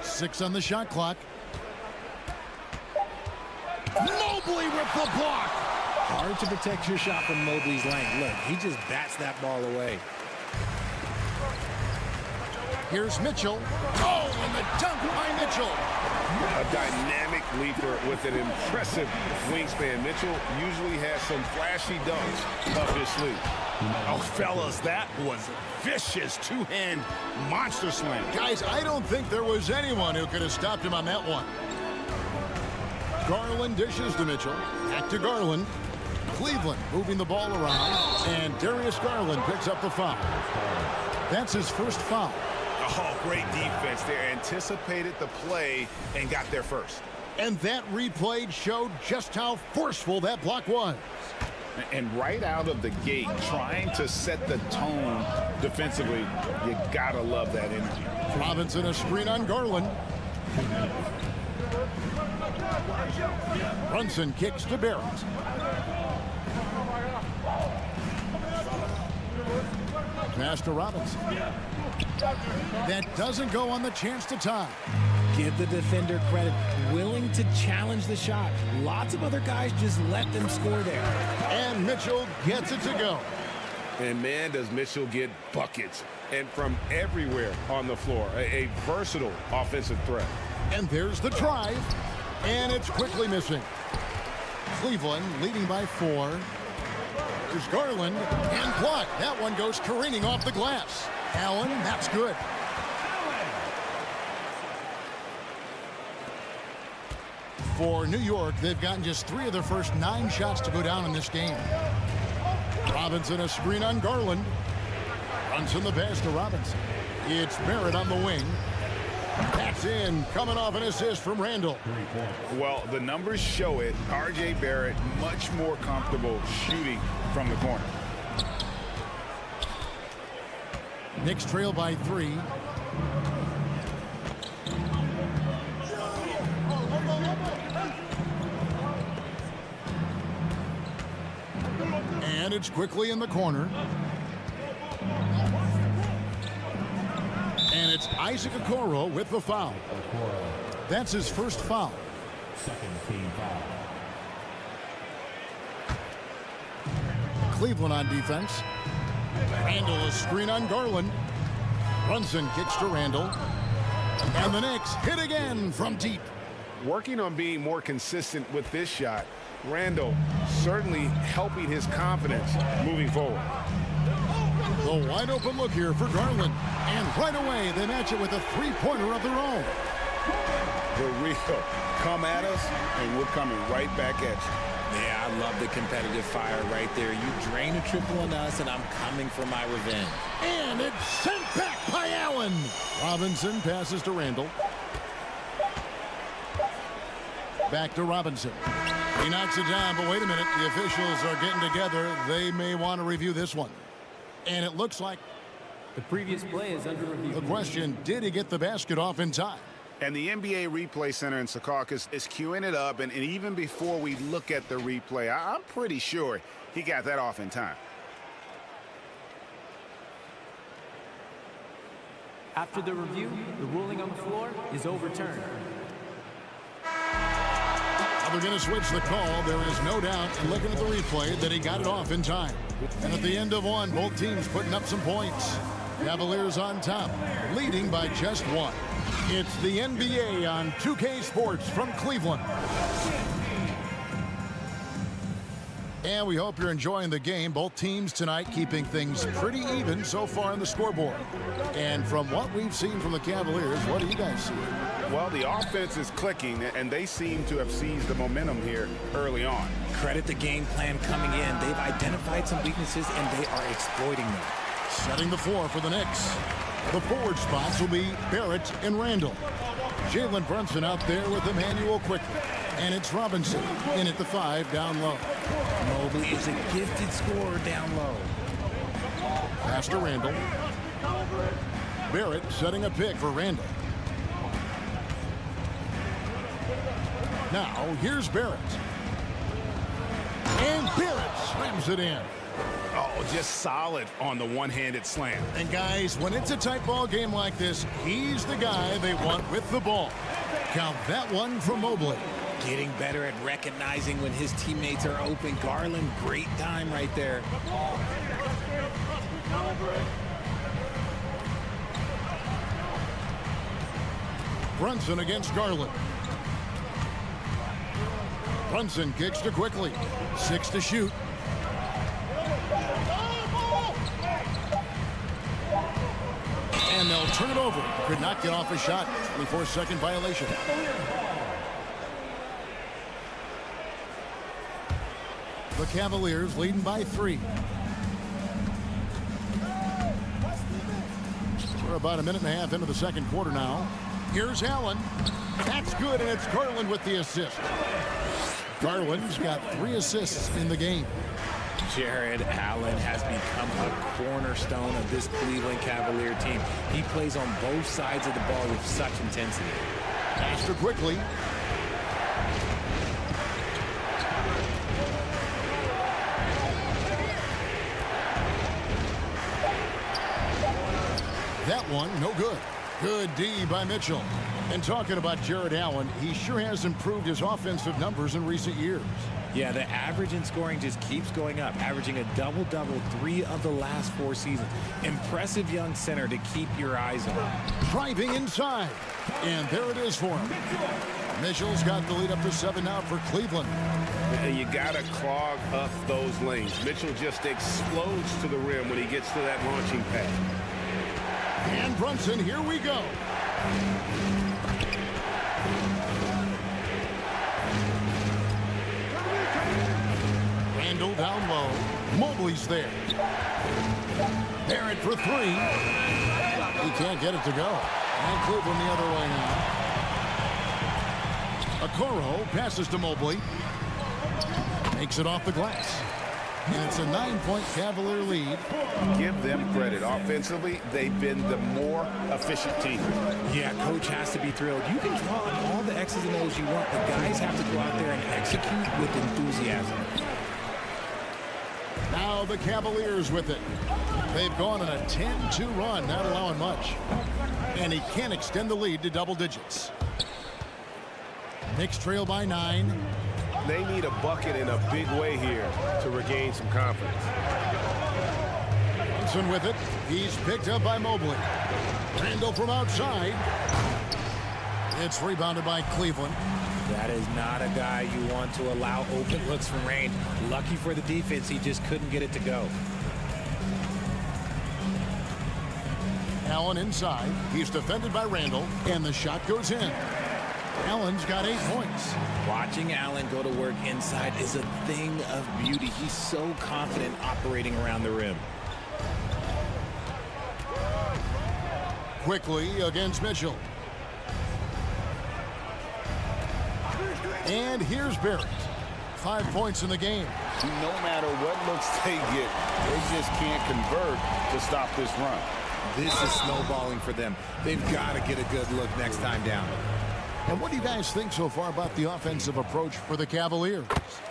Six on the shot clock. Mobley with the block. Hard to protect your shot from Mobley's length. Look, he just bats that ball away. Here's Mitchell. Oh, and the dunk by Mitchell. A dynamic leaper with an impressive wingspan. Mitchell usually has some flashy dunks up his sleeve. Oh, fellas, that was vicious two-hand monster slam. Guys, I don't think there was anyone who could have stopped him on that one. Garland dishes to Mitchell. Back to Garland. Cleveland moving the ball around. And Darius Garland picks up the foul. That's his first foul. Oh, great defense there. Anticipated the play and got there first. And that replay showed just how forceful that block was. And right out of the gate, trying to set the tone defensively, you gotta love that energy. Robinson a screen on Garland. Brunson kicks to Barrett. Pass to Robinson. That doesn't go on the chance to tie. Give the defender credit. Willing to challenge the shot. Lots of other guys just let them score there. And Mitchell gets it to go. And man, does Mitchell get buckets. And from everywhere on the floor. A versatile offensive threat. And there's the drive. And it's quickly missing. Cleveland leading by 4. There's Garland. And blocked. That one goes careening off the glass. Allen, that's good. For New York, they've gotten just 3 of their first 9 shots to go down in this game. Robinson a screen on Garland. Brunson the pass to Robinson. It's Barrett on the wing. That's in, coming off an assist from Randall. Well, the numbers show it. R.J. Barrett much more comfortable shooting from the corner. Knicks trail by 3. And it's quickly in the corner. And it's Isaac Okoro with the foul. That's his first foul. Second team foul. Cleveland on defense. Randall a screen on Garland. Brunson kicks to Randall. And the Knicks hit again from deep. Working on being more consistent with this shot. Randall certainly helping his confidence moving forward. The wide open look here for Garland. And right away, they match it with a three-pointer of their own. The real come at us, and we're coming right back at you. Yeah, I love the competitive fire right there. You drain a triple on us, and I'm coming for my revenge. And it's sent back by Allen. Robinson passes to Randall. Back to Robinson. He knocks it down, but wait a minute. The officials are getting together. They may want to review this one. And it looks like the previous play is under review. The question, did he get the basket off in time? And the NBA Replay Center in Secaucus is queuing it up, and even before we look at the replay, I'm pretty sure he got that off in time. After the review, the ruling on the floor is overturned. They're going to switch the call. There is no doubt in looking at the replay that he got it off in time. And at the end of one, both teams putting up some points. Cavaliers on top, leading by just 1. It's the NBA on 2K Sports from Cleveland. And we hope you're enjoying the game. Both teams tonight keeping things pretty even so far on the scoreboard. And from what we've seen from the Cavaliers, what do you guys see? Well, the offense is clicking, and they seem to have seized the momentum here early on. Credit the game plan coming in. They've identified some weaknesses, and they are exploiting them. Setting the floor for the Knicks. The forward spots will be Barrett and Randall. Jalen Brunson out there with Emmanuel quickly. And it's Robinson in at the 5 down low. Mobley is a gifted scorer down low. Pass to Randall. Barrett setting a pick for Randall. Now, here's Barrett. And Barrett slams it in. Oh, just solid on the one-handed slam. And guys, when it's a tight ball game like this, he's the guy they want with the ball. Count that one for Mobley. Getting better at recognizing when his teammates are open. Garland, great time right there. Brunson against Garland. Brunson kicks to quickly. 6 to shoot. And they'll turn it over. Could not get off a shot. 24-second violation. The Cavaliers leading by 3. We're about a minute and a half into the second quarter now. Here's Allen. That's good, and it's Garland with the assist. Garland's got 3 assists in the game. Jared Allen has become a cornerstone of this Cleveland Cavalier team. He plays on both sides of the ball with such intensity. Faster quickly. That one, no good. Good D by Mitchell. And talking about Jared Allen, he sure has improved his offensive numbers in recent years. Yeah, the average in scoring just keeps going up, averaging a double-double 3 of the last 4 seasons. Impressive young center to keep your eyes on. Driving inside. And there it is for him. Mitchell's got the lead up to 7 now for Cleveland. And you got to clog up those lanes. Mitchell just explodes to the rim when he gets to that launching pad. And Brunson, here we go. Randall down low. Mobley's there. Barrett for 3. He can't get it to go. And Cleveland the other way now. Okoro passes to Mobley. Makes it off the glass. And it's a 9-point Cavalier lead. Give them credit. Offensively, they've been the more efficient team. Yeah, coach has to be thrilled. You can draw on all the X's and O's you want, but guys have to go out there and execute with enthusiasm. Now the Cavaliers with it. They've gone on a 10-2 run, not allowing much. And he can extend the lead to double digits. Knicks trail by 9. They need a bucket in a big way here to regain some confidence. Brunson with it. He's picked up by Mobley. Randall from outside. It's rebounded by Cleveland. That is not a guy you want to allow open looks from range. Lucky for the defense, he just couldn't get it to go. Allen inside. He's defended by Randall, and the shot goes in. Allen's got 8 points. Watching Allen go to work inside is a thing of beauty. He's so confident operating around the rim. Quickly against Mitchell. And here's Barrett. 5 points in the game. No matter what looks they get, they just can't convert to stop this run. This is snowballing for them. They've got to get a good look next time down. And what do you guys think so far about the offensive approach for the Cavaliers?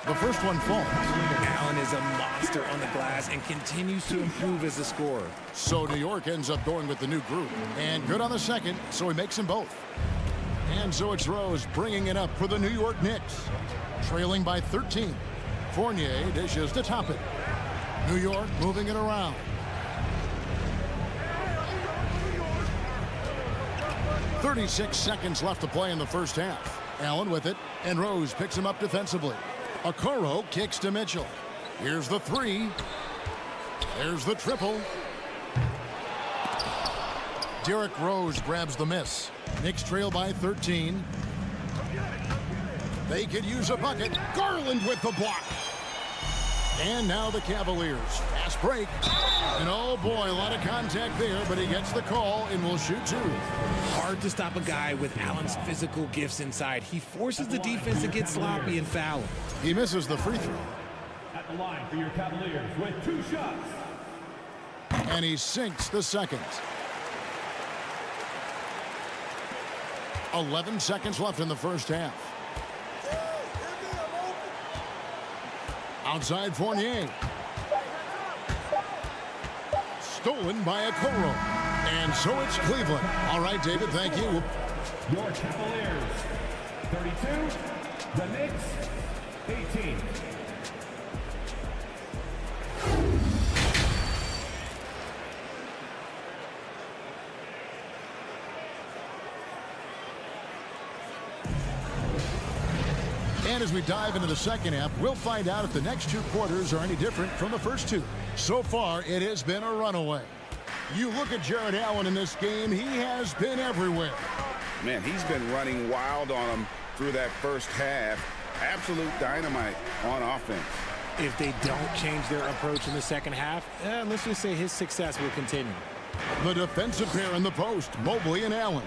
The first one falls. Allen is a monster on the glass and continues to improve as a scorer. So New York ends up going with the new group. And good on the second, so he makes them both. And so it's Rose bringing it up for the New York Knicks. Trailing by 13. Fournier dishes to top it. New York moving it around. 36 seconds left to play in the first half. Allen with it, and Rose picks him up defensively. Okoro kicks to Mitchell. Here's the three. There's the triple. Derrick Rose grabs the miss. Knicks trail by 13. They could use a bucket. Garland with the block. And now the Cavaliers. Fast break. And oh boy, a lot of contact there, but he gets the call and will shoot two. Hard to stop a guy with Allen's physical gifts inside. He forces the defense to get sloppy and foul him. He misses the free throw. At the line for your Cavaliers with 2 shots. And he sinks the second. 11 seconds left in the first half. Outside Fournier. Stolen by Okoro. And so it's Cleveland. All right, David, thank you. Your Cavaliers 32, the Knicks 18. And as we dive into the second half, we'll find out if the next 2 quarters are any different from the first 2. So far, it has been a runaway. You look at Jared Allen in this game, he has been everywhere. Man, he's been running wild on them through that first half. Absolute dynamite on offense. If they don't change their approach in the second half, let's just say his success will continue. The defensive pair in the post, Mobley and Allen.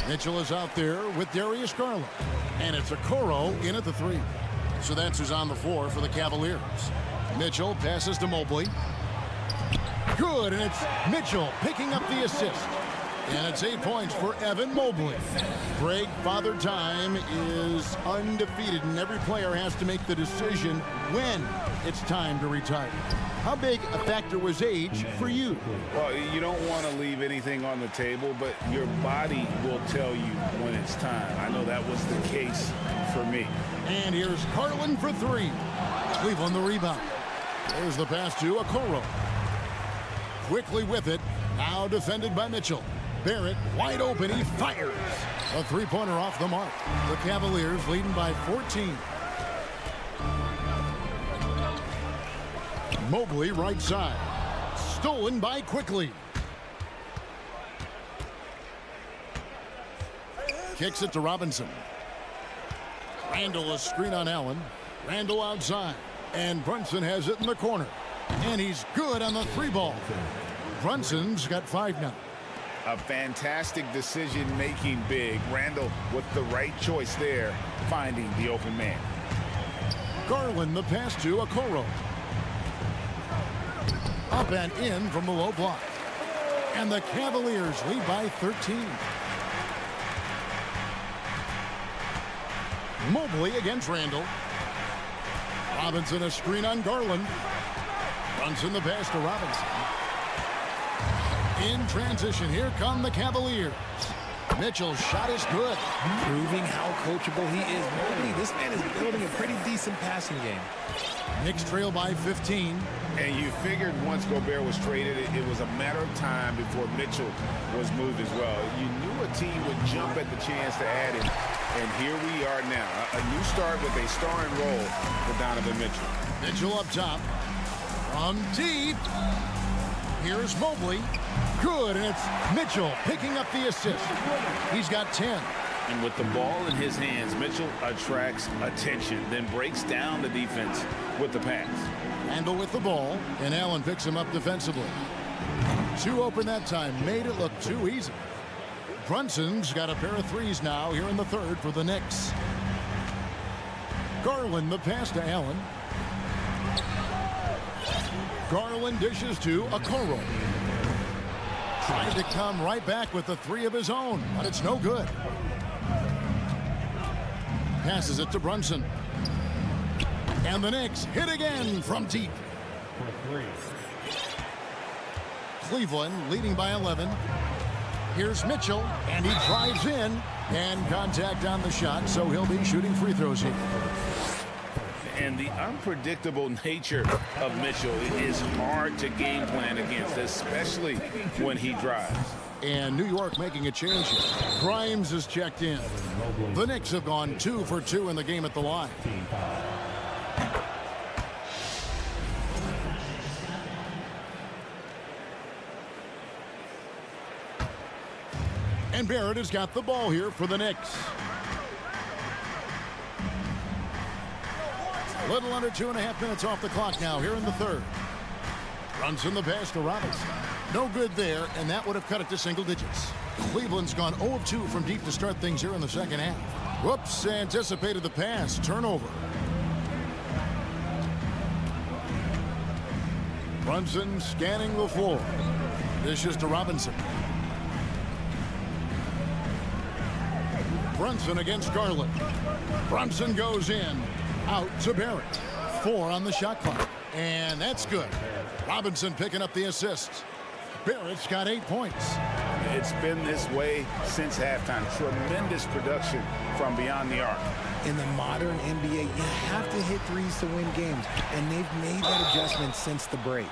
Mitchell is out there with Darius Garland. And it's Okoro in at the 3. So that's who's on the floor for the Cavaliers. Mitchell passes to Mobley. Good, and it's Mitchell picking up the assist. And it's 8 points for Evan Mobley. Greg, Father Time is undefeated, and every player has to make the decision when it's time to retire. How big a factor was age for you? Well, you don't want to leave anything on the table, but your body will tell you when it's time. I know that was the case for me. And here's Garland for 3. Cleveland the rebound. There's the pass to Okoro. Quickly with it. Now defended by Mitchell. Barrett wide open. He fires. A 3-pointer off the mark. The Cavaliers leading by 14. Mobley right side. Stolen by Quickly. Kicks it to Robinson. Randall a screen on Allen. Randall outside. And Brunson has it in the corner. And he's good on the 3-ball. Brunson's got 5 now. A fantastic decision-making big. Randall with the right choice there, finding the open man. Garland the pass to Okoro. Up and in from the low block. And the Cavaliers lead by 13. Mobley against Randall. Robinson a screen on Garland. Brunson the pass to Robinson. In transition, here come the Cavaliers. Mitchell's shot is good. Proving how coachable he is. Mobley, this man is building a pretty decent passing game. Knicks trail by 15. And you figured once Gobert was traded, it was a matter of time before Mitchell was moved as well. You knew a team would jump at the chance to add him. And here we are now. A new start with a starring role for Donovan Mitchell. Mitchell up top. From deep. Here's Mobley. Good, and it's Mitchell picking up the assist. He's got 10. And with the ball in his hands, Mitchell attracts attention, then breaks down the defense with the pass. Randall with the ball, and Allen picks him up defensively. 2 open that time, made it look too easy. Brunson's got a pair of 3s now here in the 3rd for the Knicks. Garland the pass to Allen. Garland dishes to Okoro. Trying to come right back with the 3 of his own, but it's no good. Passes it to Brunson. And the Knicks hit again from deep. Cleveland leading by 11. Here's Mitchell, and he drives in. And contact on the shot, so he'll be shooting free throws here. And the unpredictable nature of Mitchell is hard to game plan against, especially when he drives. And New York making a change here. Grimes is checked in. The Knicks have gone 2 for 2 in the game at the line. And Barrett has got the ball here for the Knicks. A little under 2.5 minutes off the clock now here in the third. Brunson the pass to Robinson. No good there, and that would have cut it to single digits. Cleveland's gone 0 of 2 from deep to start things here in the second half. Whoops, anticipated the pass. Turnover. Brunson scanning the floor. Dishes to Robinson. Brunson against Garland. Brunson goes in. Out to Barrett. 4 on the shot clock. And that's good. Robinson picking up the assist. Barrett's got 8 points. It's been this way since halftime. Tremendous production from beyond the arc. In the modern NBA, you have to hit threes to win games, and they've made that adjustment since the break.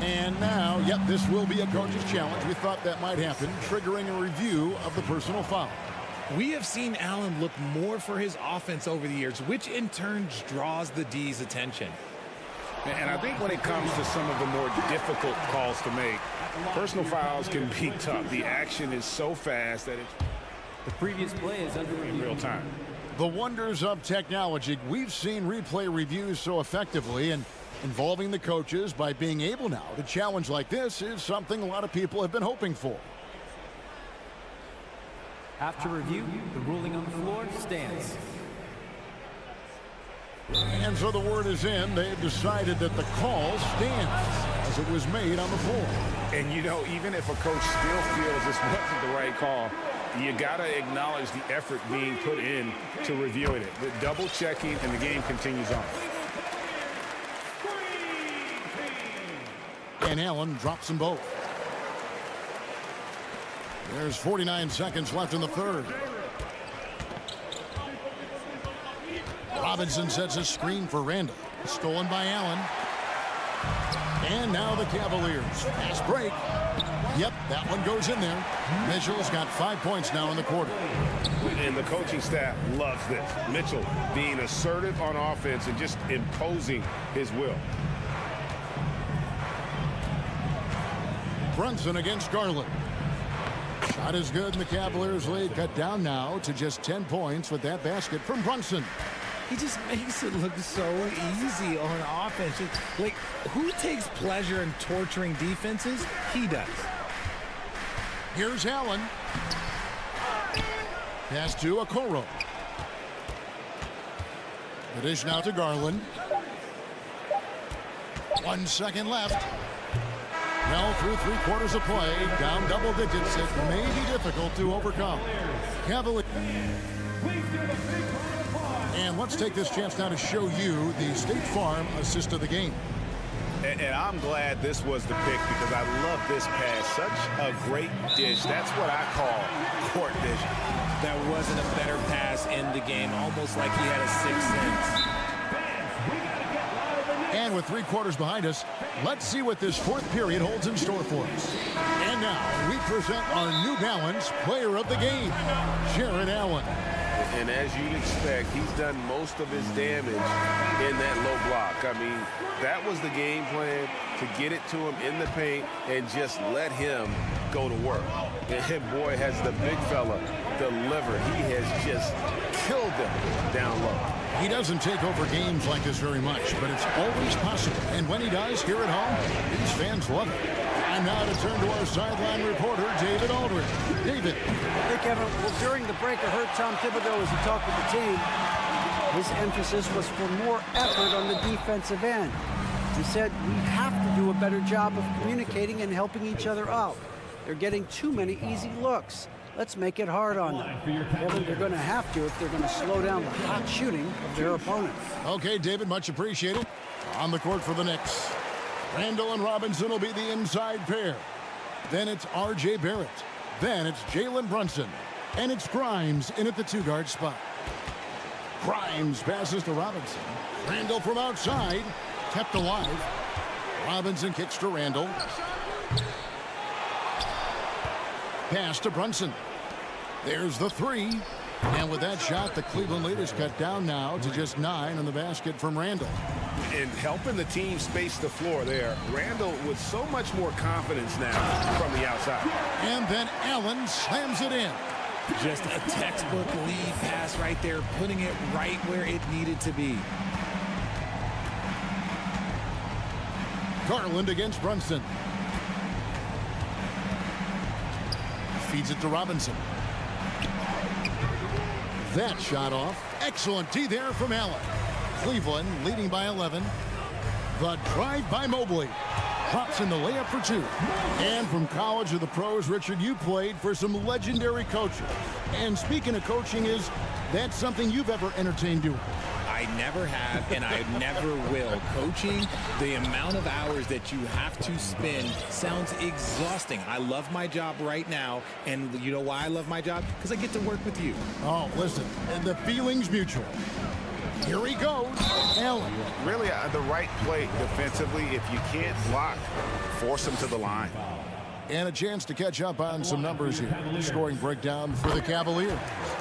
And now, yep, this will be a coach's challenge. We thought that might happen, triggering a review of the personal foul. We have seen Allen look more for his offense over the years, which in turn draws the D's attention. And I think when it comes to some of the more difficult calls to make, personal fouls can be tough. The action is so fast that it's The previous play is under in review. real time. The wonders of technology. We've seen replay reviews so effectively, and involving the coaches by being able now to challenge like this is something a lot of people have been hoping for. After review, the ruling on the floor stands. And so the word is in. They've decided that the call stands as it was made on the floor. And, you know, even if a coach still feels this wasn't the right call, you got to acknowledge the effort being put in to reviewing it. The double checking, and the game continues on. And Allen drops them both. There's 49 seconds left in the third. Robinson sets a screen for Randall. Stolen by Allen. And now the Cavaliers. Fast break. Yep, that one goes in there. Mitchell's got 5 points now in the quarter. And the coaching staff loves this. Mitchell being assertive on offense and just imposing his will. Brunson against Garland. Shot is good, and the Cavaliers lead cut down now to just 10 points with that basket from Brunson. He just makes it look so easy on offense. Like, who takes pleasure in torturing defenses? He does. Here's Allen. Pass to Okoro. The dish now to Garland. 1 second left. Well, through 3 quarters of play, down double digits, it may be difficult to overcome. Cavaliers. And let's take this chance now to show you the State Farm assist of the game. And I'm glad this was the pick because I love this pass. Such a great dish. That's what I call court vision. There wasn't a better pass in the game, almost like he had a sixth sense. And with 3 quarters behind us, let's see what this fourth period holds in store for us. And now we present our New Balance Player of the Game, Jared Allen. And as you'd expect, he's done most of his damage in that low block. I mean, that was the game plan, to get it to him in the paint and just let him go to work. And boy, has the big fella delivered. He has just killed them down low. He doesn't take over games like this very much, but it's always possible. And when he does, here at home, these fans love it. And now to turn to our sideline reporter, David Aldridge. David. Hey, Kevin. Well, during the break, I heard Tom Thibodeau as he talked with the team. His emphasis was for more effort on the defensive end. He said we have to do a better job of communicating and helping each other out. They're getting too many easy looks. Let's make it hard on them. Kevin, they're going to have to if they're going to slow down the hot shooting of their opponent. Okay, David, much appreciated. On the court for the Knicks. Randall and Robinson will be the inside pair. Then it's R.J. Barrett. Then it's Jalen Brunson. And it's Grimes in at the 2-guard spot. Grimes passes to Robinson. Randall from outside. Kept alive. Robinson kicks to Randall. Pass to Brunson. There's the 3. And with that shot, the Cleveland lead is cut down now to just 9 on the basket from Randall. And helping the team space the floor there. Randall with so much more confidence now from the outside. And then Allen slams it in. Just a textbook lead pass right there, putting it right where it needed to be. Garland against Brunson. Feeds it to Robinson. That shot off. Excellent D there from Allen. Cleveland leading by 11. The drive by Mobley. Drops in the layup for 2. And from college to the pros, Richard, you played for some legendary coaches. And speaking of coaching, is that something you've ever entertained doing? I never have, and I never will. Coaching, the amount of hours that you have to spend sounds exhausting. I love my job right now, and you know why I love my job? Because I get to work with you. Oh, listen, and the feeling's mutual. Here he goes, Allen. Really the right play defensively. If you can't block, force him to the line. And a chance to catch up on some numbers here. Scoring breakdown for the Cavaliers.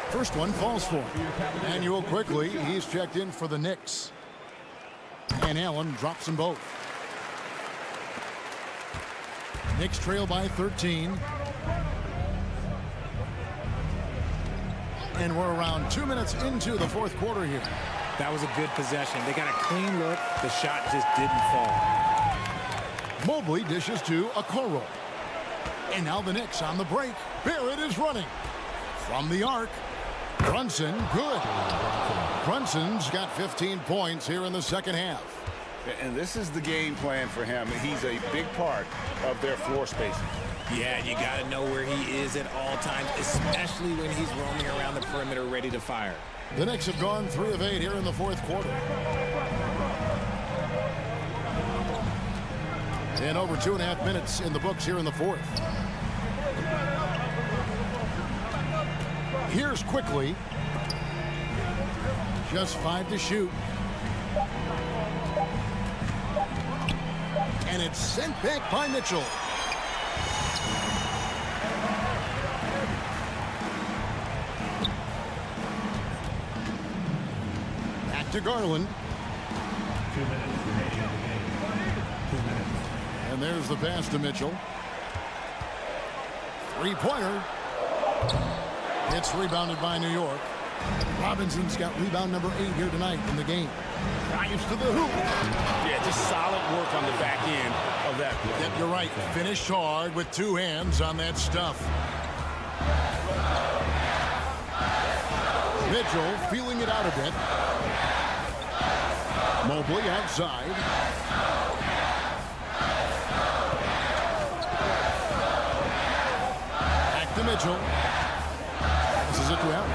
First one falls for him. Manuel quickly, he's checked in for the Knicks. And Allen drops them both. Knicks trail by 13. And we're around 2 minutes into the fourth quarter here. That was a good possession. They got a clean look. The shot just didn't fall. Mobley dishes to Okoro. And now the Knicks on the break. Barrett is running. From the arc. Brunson, good. Brunson's got 15 points here in the second half. And this is the game plan for him. He's a big part of their floor spacing. Yeah, you got to know where he is at all times, especially when he's roaming around the perimeter ready to fire. The Knicks have gone 3 of 8 here in the fourth quarter. And over 2.5 minutes in the books here in the fourth. Here's quickly. Just 5 to shoot. And it's sent back by Mitchell. Back to Garland. 2 minutes remaining in the game. 2 minutes. And there's the pass to Mitchell. Three-pointer. It's rebounded by New York. Robinson's got rebound number 8 here tonight in the game. Drives to the hoop. Yeah, just solid work on the back end of that. Yep, you're right. Finished hard with 2 hands on that stuff. Mitchell feeling it out a bit. Mobley outside. Back to Mitchell. This is it to Allen.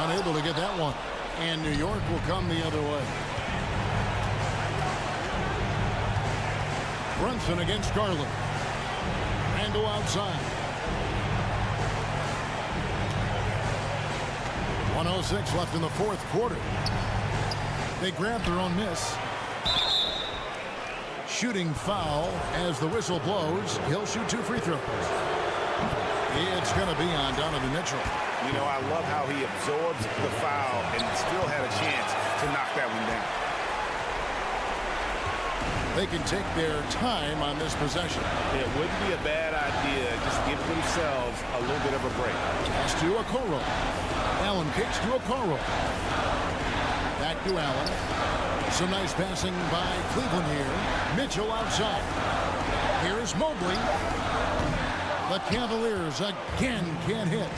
Unable to get that one. And New York will come the other way. Brunson against Garland. Randall outside. 1:06 left in the fourth quarter. They grab their own miss. Shooting foul as the whistle blows. He'll shoot 2 free throws. It's going to be on Donovan Mitchell. You know, I love how he absorbs the foul and still had a chance to knock that one down. They can take their time on this possession. It wouldn't be a bad idea. Just give themselves a little bit of a break. Pass to Okoro. Allen kicks to Okoro. Back to Allen. Some nice passing by Cleveland here. Mitchell outside. Here's Mobley. The Cavaliers again can't hit.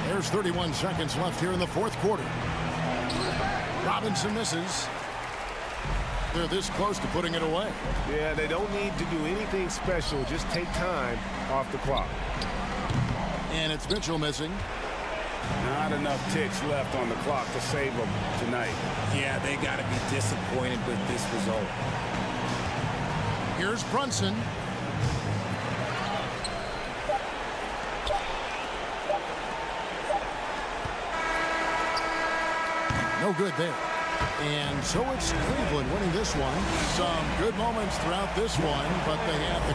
There's 31 seconds left here in the fourth quarter. Robinson misses. They're this close to putting it away. Yeah, they don't need to do anything special. Just take time off the clock. And it's Mitchell missing. Not enough ticks left on the clock to save them tonight. Yeah, they got to be disappointed with this result. Here's Brunson. No good there. And so it's Cleveland winning this one. Some good moments throughout this one, but they have the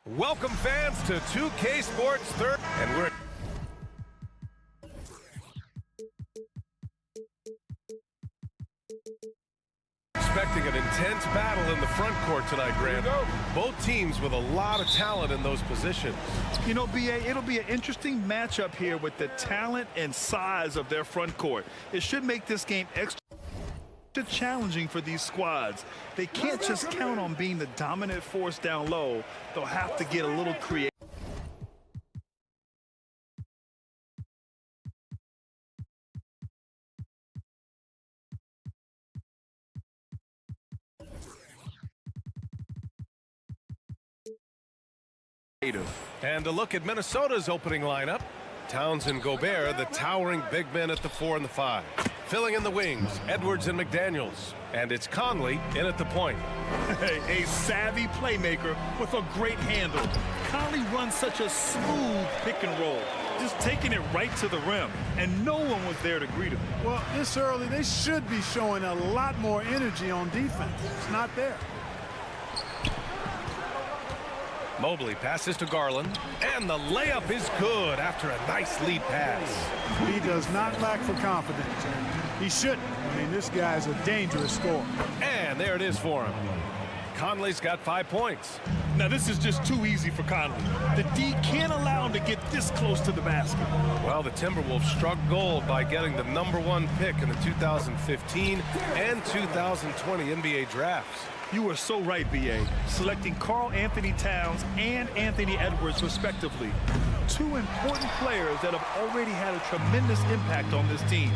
Welcome fans to 2K Sports Third, and we're expecting an intense battle in the front court tonight, Grant. Both teams with a lot of talent in those positions. You know, BA, it'll be an interesting matchup here with the talent and size of their front court. It should make this game extra challenging for these squads. They can't just count on being the dominant force down low. They'll have to get a little creative. And a look at Minnesota's opening lineup. Towns and Gobert, the towering big men at the 4 and the 5. Filling in the wings, Edwards and McDaniels. And it's Conley in at the point. A savvy playmaker with a great handle. Conley runs such a smooth pick and roll, just taking it right to the rim, and no one was there to greet him. Well, this early, they should be showing a lot more energy on defense. It's not there. Mobley passes to Garland, and the layup is good after a nice lead pass. He does not lack for confidence. He shouldn't. I mean, this guy's a dangerous scorer. And there it is for him. Conley's got 5 points. Now, this is just too easy for Conley. The D can't allow him to get this close to the basket. Well, the Timberwolves struck gold by getting the #1 pick in the 2015 and 2020 NBA drafts. You are so right, BA. Selecting Karl Anthony Towns and Anthony Edwards, respectively. Two important players that have already had a tremendous impact on this team.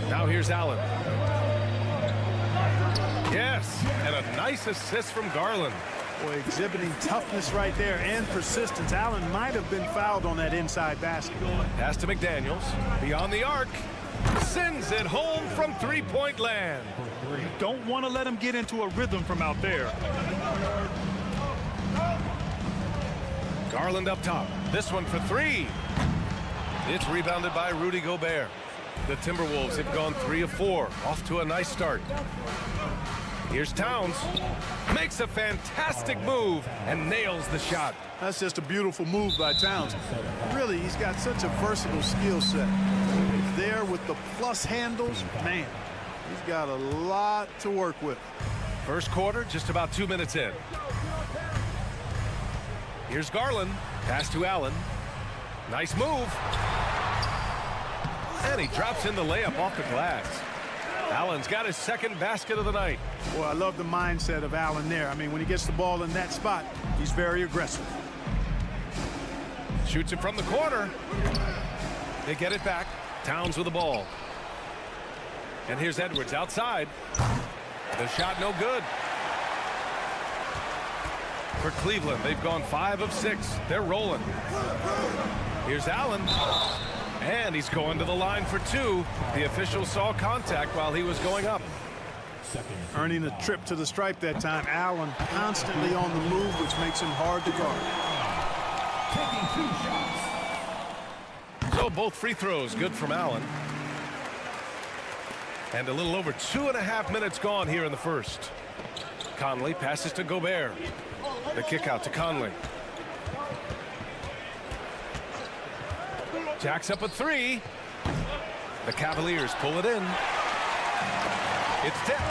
Now here's Allen. Yes, and a nice assist from Garland. Boy, exhibiting toughness right there and persistence. Allen might have been fouled on that inside basket. Pass to McDaniels. Beyond the arc. Sends it home from three-point land. You don't want to let him get into a rhythm from out there. Garland up top. This one for 3. It's rebounded by Rudy Gobert. The Timberwolves have gone 3 of 4. Off to a nice start. Here's Towns. Makes a fantastic move and nails the shot. That's just a beautiful move by Towns. Really, he's got such a versatile skill set. There with the plus handles, man, he's got a lot to work with. First quarter, just about 2 minutes in. Here's Garland. Pass to Allen. Nice move. And he drops in the layup off the glass. Allen's got his second basket of the night. Well, I love the mindset of Allen there. I mean, when he gets the ball in that spot, he's very aggressive. Shoots it from the corner. They get it back. Towns with the ball. And here's Edwards outside. The shot no good. For Cleveland, they've gone 5 of 6. They're rolling. Here's Allen. And he's going to the line for 2. The official saw contact while he was going up. Earning a trip to the stripe that time. Allen constantly on the move, which makes him hard to guard. So both free throws good from Allen. And a little over 2.5 minutes gone here in the first. Conley passes to Gobert. The kick out to Conley. Jacks up a 3. The Cavaliers pull it in. It's tipped.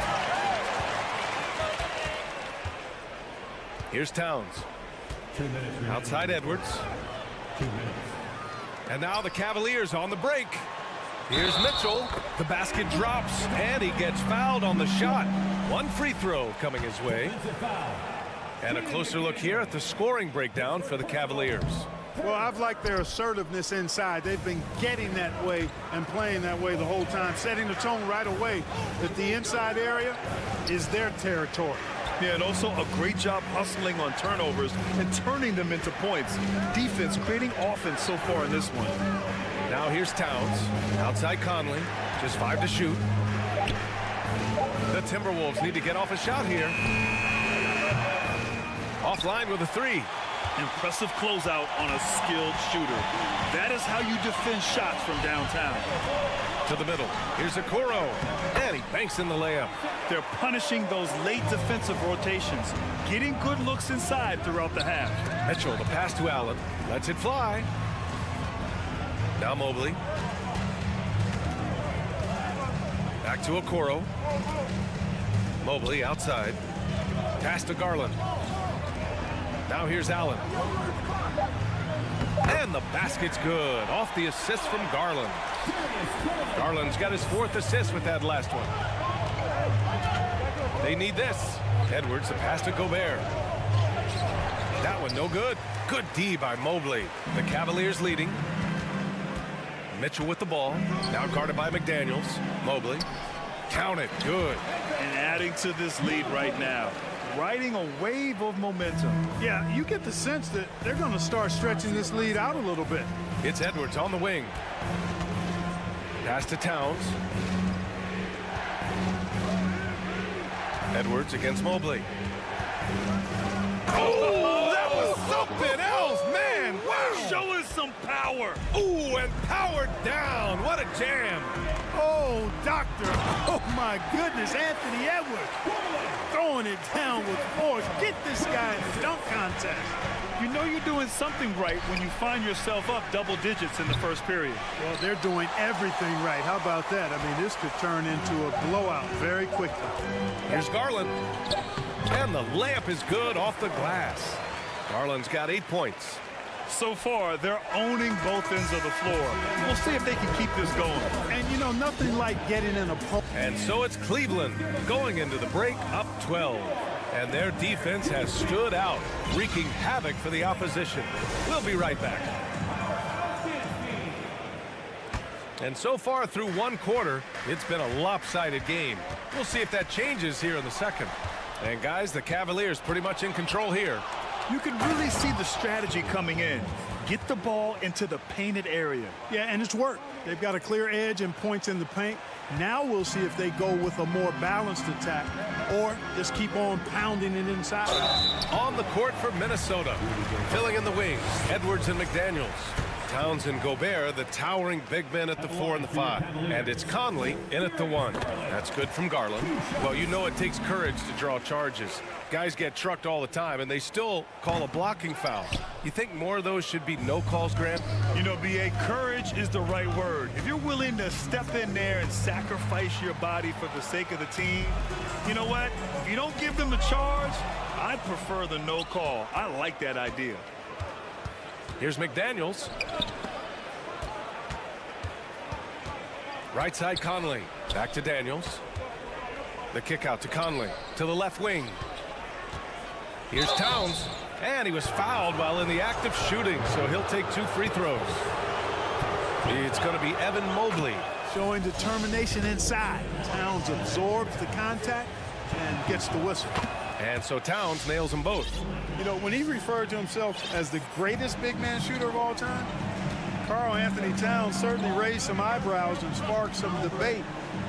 Here's Towns. Outside Edwards. 2 minutes. And now the Cavaliers on the break. Here's Mitchell. The basket drops, and he gets fouled on the shot. 1 free throw coming his way. And a closer look here at the scoring breakdown for the Cavaliers. Well, I've liked their assertiveness inside. They've been getting that way and playing that way the whole time, setting the tone right away that the inside area is their territory. Yeah, and also a great job hustling on turnovers and turning them into points. Defense creating offense so far in this one. Now here's Towns. Outside Conley. Just 5 to shoot. The Timberwolves need to get off a shot here. Offline with a 3. Impressive closeout on a skilled shooter. That is how you defend shots from downtown. To the middle. Here's Okoro. And he banks in the layup. They're punishing those late defensive rotations, getting good looks inside throughout the half. Mitchell, the pass to Allen. Lets it fly. Now Mobley. Back to Okoro. Mobley outside. Pass to Garland. Now here's Allen. And the basket's good. Off the assist from Garland. Garland's got his 4th assist with that last one. They need this. Edwards, the pass to Gobert. That one no good. Good D by Mobley. The Cavaliers leading. Mitchell with the ball. Now guarded by McDaniels. Mobley. Count it. Good. And adding to this lead right now, riding a wave of momentum. Yeah, you get the sense that they're going to start stretching this lead out a little bit. It's Edwards on the wing. Pass to Towns. Edwards against Mobley. Oh, that was something else, man. Wow. Showing some power. Ooh, and power down. What a jam. Oh, doctor. Oh, my goodness. Anthony Edwards throwing it down with force. Get this guy in the dunk contest. You know you're doing something right when you find yourself up double digits in the first period. Well, they're doing everything right. How about that? I mean, this could turn into a blowout very quickly. Here's Garland. And the layup is good off the glass. Garland's got 8 points. So far, they're owning both ends of the floor. We'll see if they can keep this going. And, you know, nothing like getting in a post. And so it's Cleveland going into the break up 12. And their defense has stood out, wreaking havoc for the opposition. We'll be right back. And so far through 1 quarter, it's been a lopsided game. We'll see if that changes here in the second. And guys, the Cavaliers pretty much in control here. You can really see the strategy coming in. Get the ball into the painted area. Yeah, and it's worked. They've got a clear edge and points in the paint. Now we'll see if they go with a more balanced attack or just keep on pounding it inside. On the court for Minnesota. Filling in the wings, Edwards and McDaniels. Towns and Gobert, the towering big men at the 4 and the 5. And it's Conley in at the 1. That's good from Garland. Well, you know it takes courage to draw charges. Guys get trucked all the time, and they still call a blocking foul. You think more of those should be no calls, Grant? You know, B.A., courage is the right word. If you're willing to step in there and sacrifice your body for the sake of the team, you know what? If you don't give them the charge, I prefer the no call. I like that idea. Here's McDaniels. Right side Conley. Back to Daniels. The kick out to Conley. To the left wing. Here's Towns. And he was fouled while in the act of shooting, so he'll take 2 free throws. It's going to be Evan Mobley. Showing determination inside. Towns absorbs the contact and gets the whistle. And so Towns nails them both. You know, when he referred to himself as the greatest big man shooter of all time, Karl Anthony Towns certainly raised some eyebrows and sparked some debate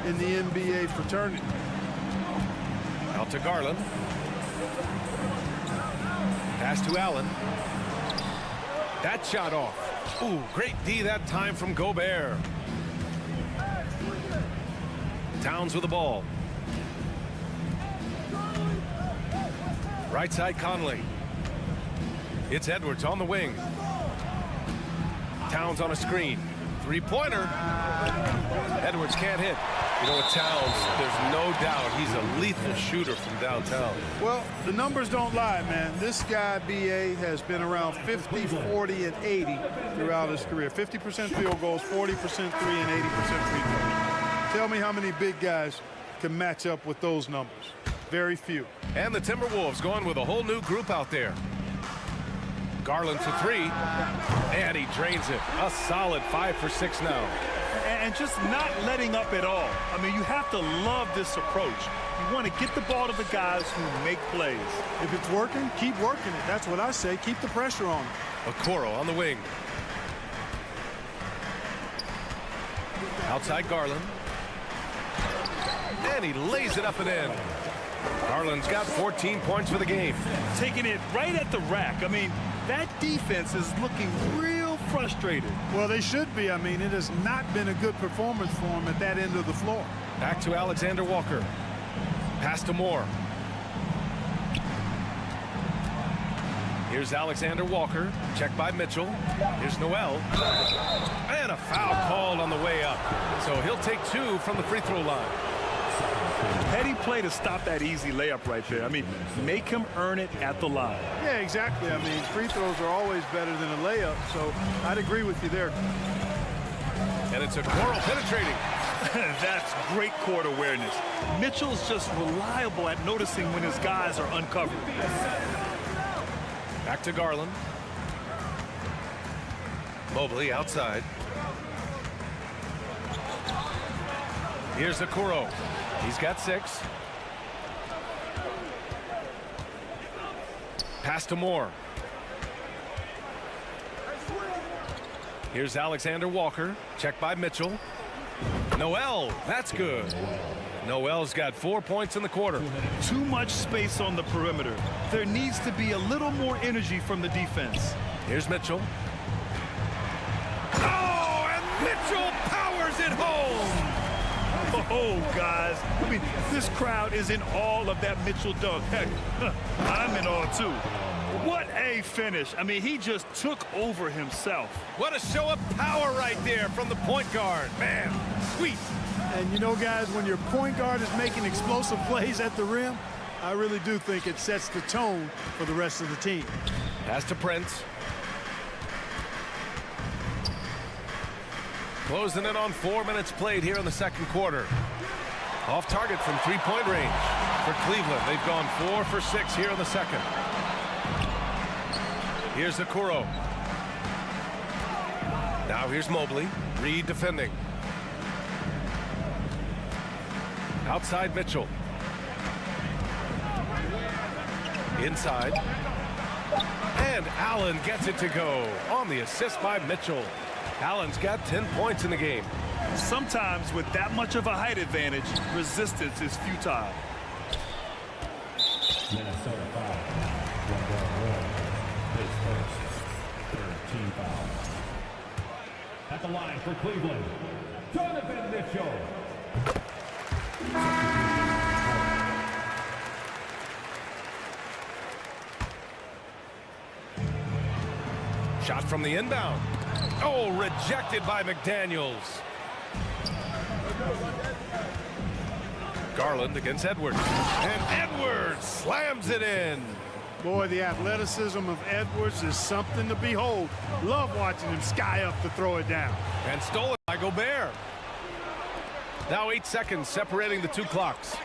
in the NBA fraternity. Out to Garland. Pass to Allen. That shot off. Ooh, great D that time from Gobert. Towns with the ball. Right side Conley. It's Edwards on the wing. Towns on a screen. 3-pointer. Edwards can't hit. You know, with Towns, there's no doubt he's a lethal shooter from downtown. Well, the numbers don't lie, man. This guy, B.A., has been around 50, 40, and 80 throughout his career. 50% field goals, 40% 3, and 80% free throws. Tell me how many big guys can match up with those numbers. Very few. And the Timberwolves going with a whole new group out there. Garland for 3, and he drains it. A solid 5 for 6 now. And just not letting up at all. I mean, you have to love this approach. You want to get the ball to the guys who make plays. If it's working, keep working it. That's what I say. Keep the pressure on. Okoro on the wing. Outside Garland. And he lays it up and in. Garland's got 14 points for the game. Taking it right at the rack. I mean, that defense is looking real frustrated. Well, they should be. I mean, it has not been a good performance for him at that end of the floor. Back to Alexander Walker. Pass to Moore. Here's Alexander Walker. Checked by Mitchell. Here's Noel. And a foul called on the way up. So he'll take 2 from the free throw line. Heady play to stop that easy layup right there. I mean, make him earn it at the line. Yeah, exactly. I mean, free throws are always better than a layup, so I'd agree with you there. And it's Okoro penetrating. That's great court awareness. Mitchell's just reliable at noticing when his guys are uncovered. Back to Garland. Mobley outside. Here's Okoro. He's got 6. Pass to Moore. Here's Alexander Walker. Checked by Mitchell. Noel, that's good. Noel's got 4 points in the quarter. Too much space on the perimeter. There needs to be a little more energy from the defense. Here's Mitchell. Oh, and Mitchell powers it home. Oh, guys. I mean, this crowd is in awe of that Mitchell dunk. Heck, I'm in awe, too. What a finish. I mean, he just took over himself. What a show of power right there from the point guard. Man, sweet. And you know, guys, when your point guard is making explosive plays at the rim, I really do think it sets the tone for the rest of the team. Pass to Prince. Closing in on 4 minutes played here in the second quarter. Off target from three-point range for Cleveland. They've gone 4 for 6 here in the second. Here's Okoro. Now here's Mobley. Reed defending. Outside Mitchell. Inside. And Allen gets it to go on the assist by Mitchell. Allen's got 10 points in the game. Sometimes with that much of a height advantage, resistance is futile. Minnesota foul. One guard, his first, 13 foul. At the line for Cleveland, Donovan Mitchell. Shot from the inbound. Oh, rejected by McDaniels. Garland against Edwards. And Edwards slams it in. Boy, the athleticism of Edwards is something to behold. Love watching him sky up to throw it down. And stolen by Gobert. Now 8 seconds separating the 2 clocks.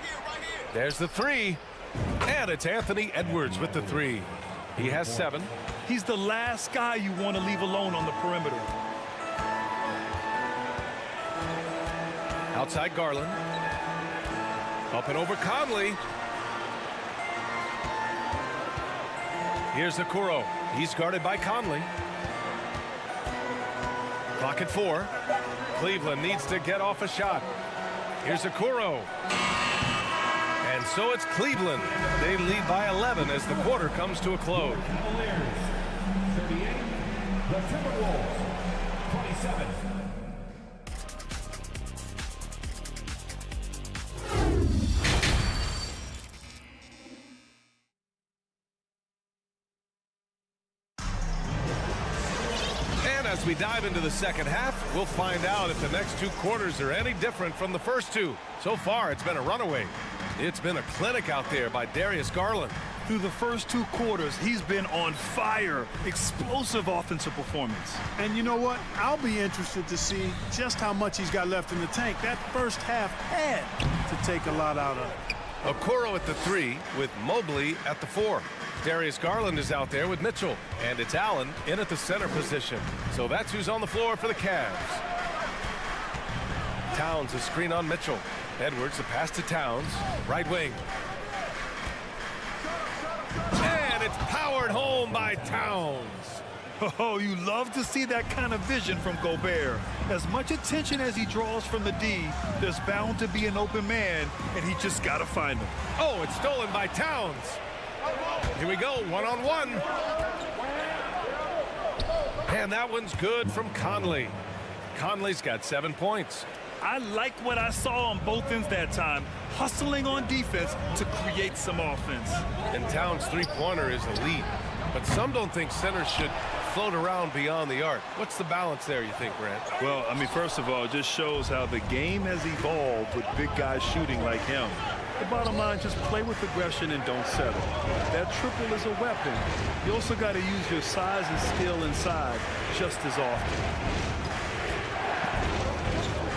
There's the 3. And it's Anthony Edwards with the 3. He has 7. He's the last guy you want to leave alone on the perimeter. Outside Garland. Up and over Conley. Here's Okoro. He's guarded by Conley. Clock at 4. Cleveland needs to get off a shot. Here's Okoro. And so it's Cleveland. They lead by 11 as the quarter comes to a close. Cavaliers, 38. The Timberwolves, 27. As we dive into the second half, we'll find out if the next 2 quarters are any different from the first 2. So far, it's been a runaway. It's been a clinic out there by Darius Garland. Through the first 2 quarters, he's been on fire. Explosive offensive performance. And you know what? I'll be interested to see just how much he's got left in the tank. That first half had to take a lot out of it. Okoro at the 3 with Mobley at the 4. Darius Garland is out there with Mitchell. And it's Allen in at the center position. So that's who's on the floor for the Cavs. Towns a screen on Mitchell. Edwards a pass to Towns. Right wing. And it's powered home by Towns. Oh, you love to see that kind of vision from Gobert. As much attention as he draws from the D, there's bound to be an open man, and he just got to find him. Oh, it's stolen by Towns. Here we go, one-on-one. And that one's good from Conley. Conley's got 7 points. I like what I saw on both ends that time, hustling on defense to create some offense. And Towns' three-pointer is elite, but some don't think centers should float around beyond the arc. What's the balance there, you think, Grant? Well, I mean, first of all, it just shows how the game has evolved with big guys shooting like him. The bottom line, just play with aggression and don't settle. That triple is a weapon. You also got to use your size and skill inside just as often.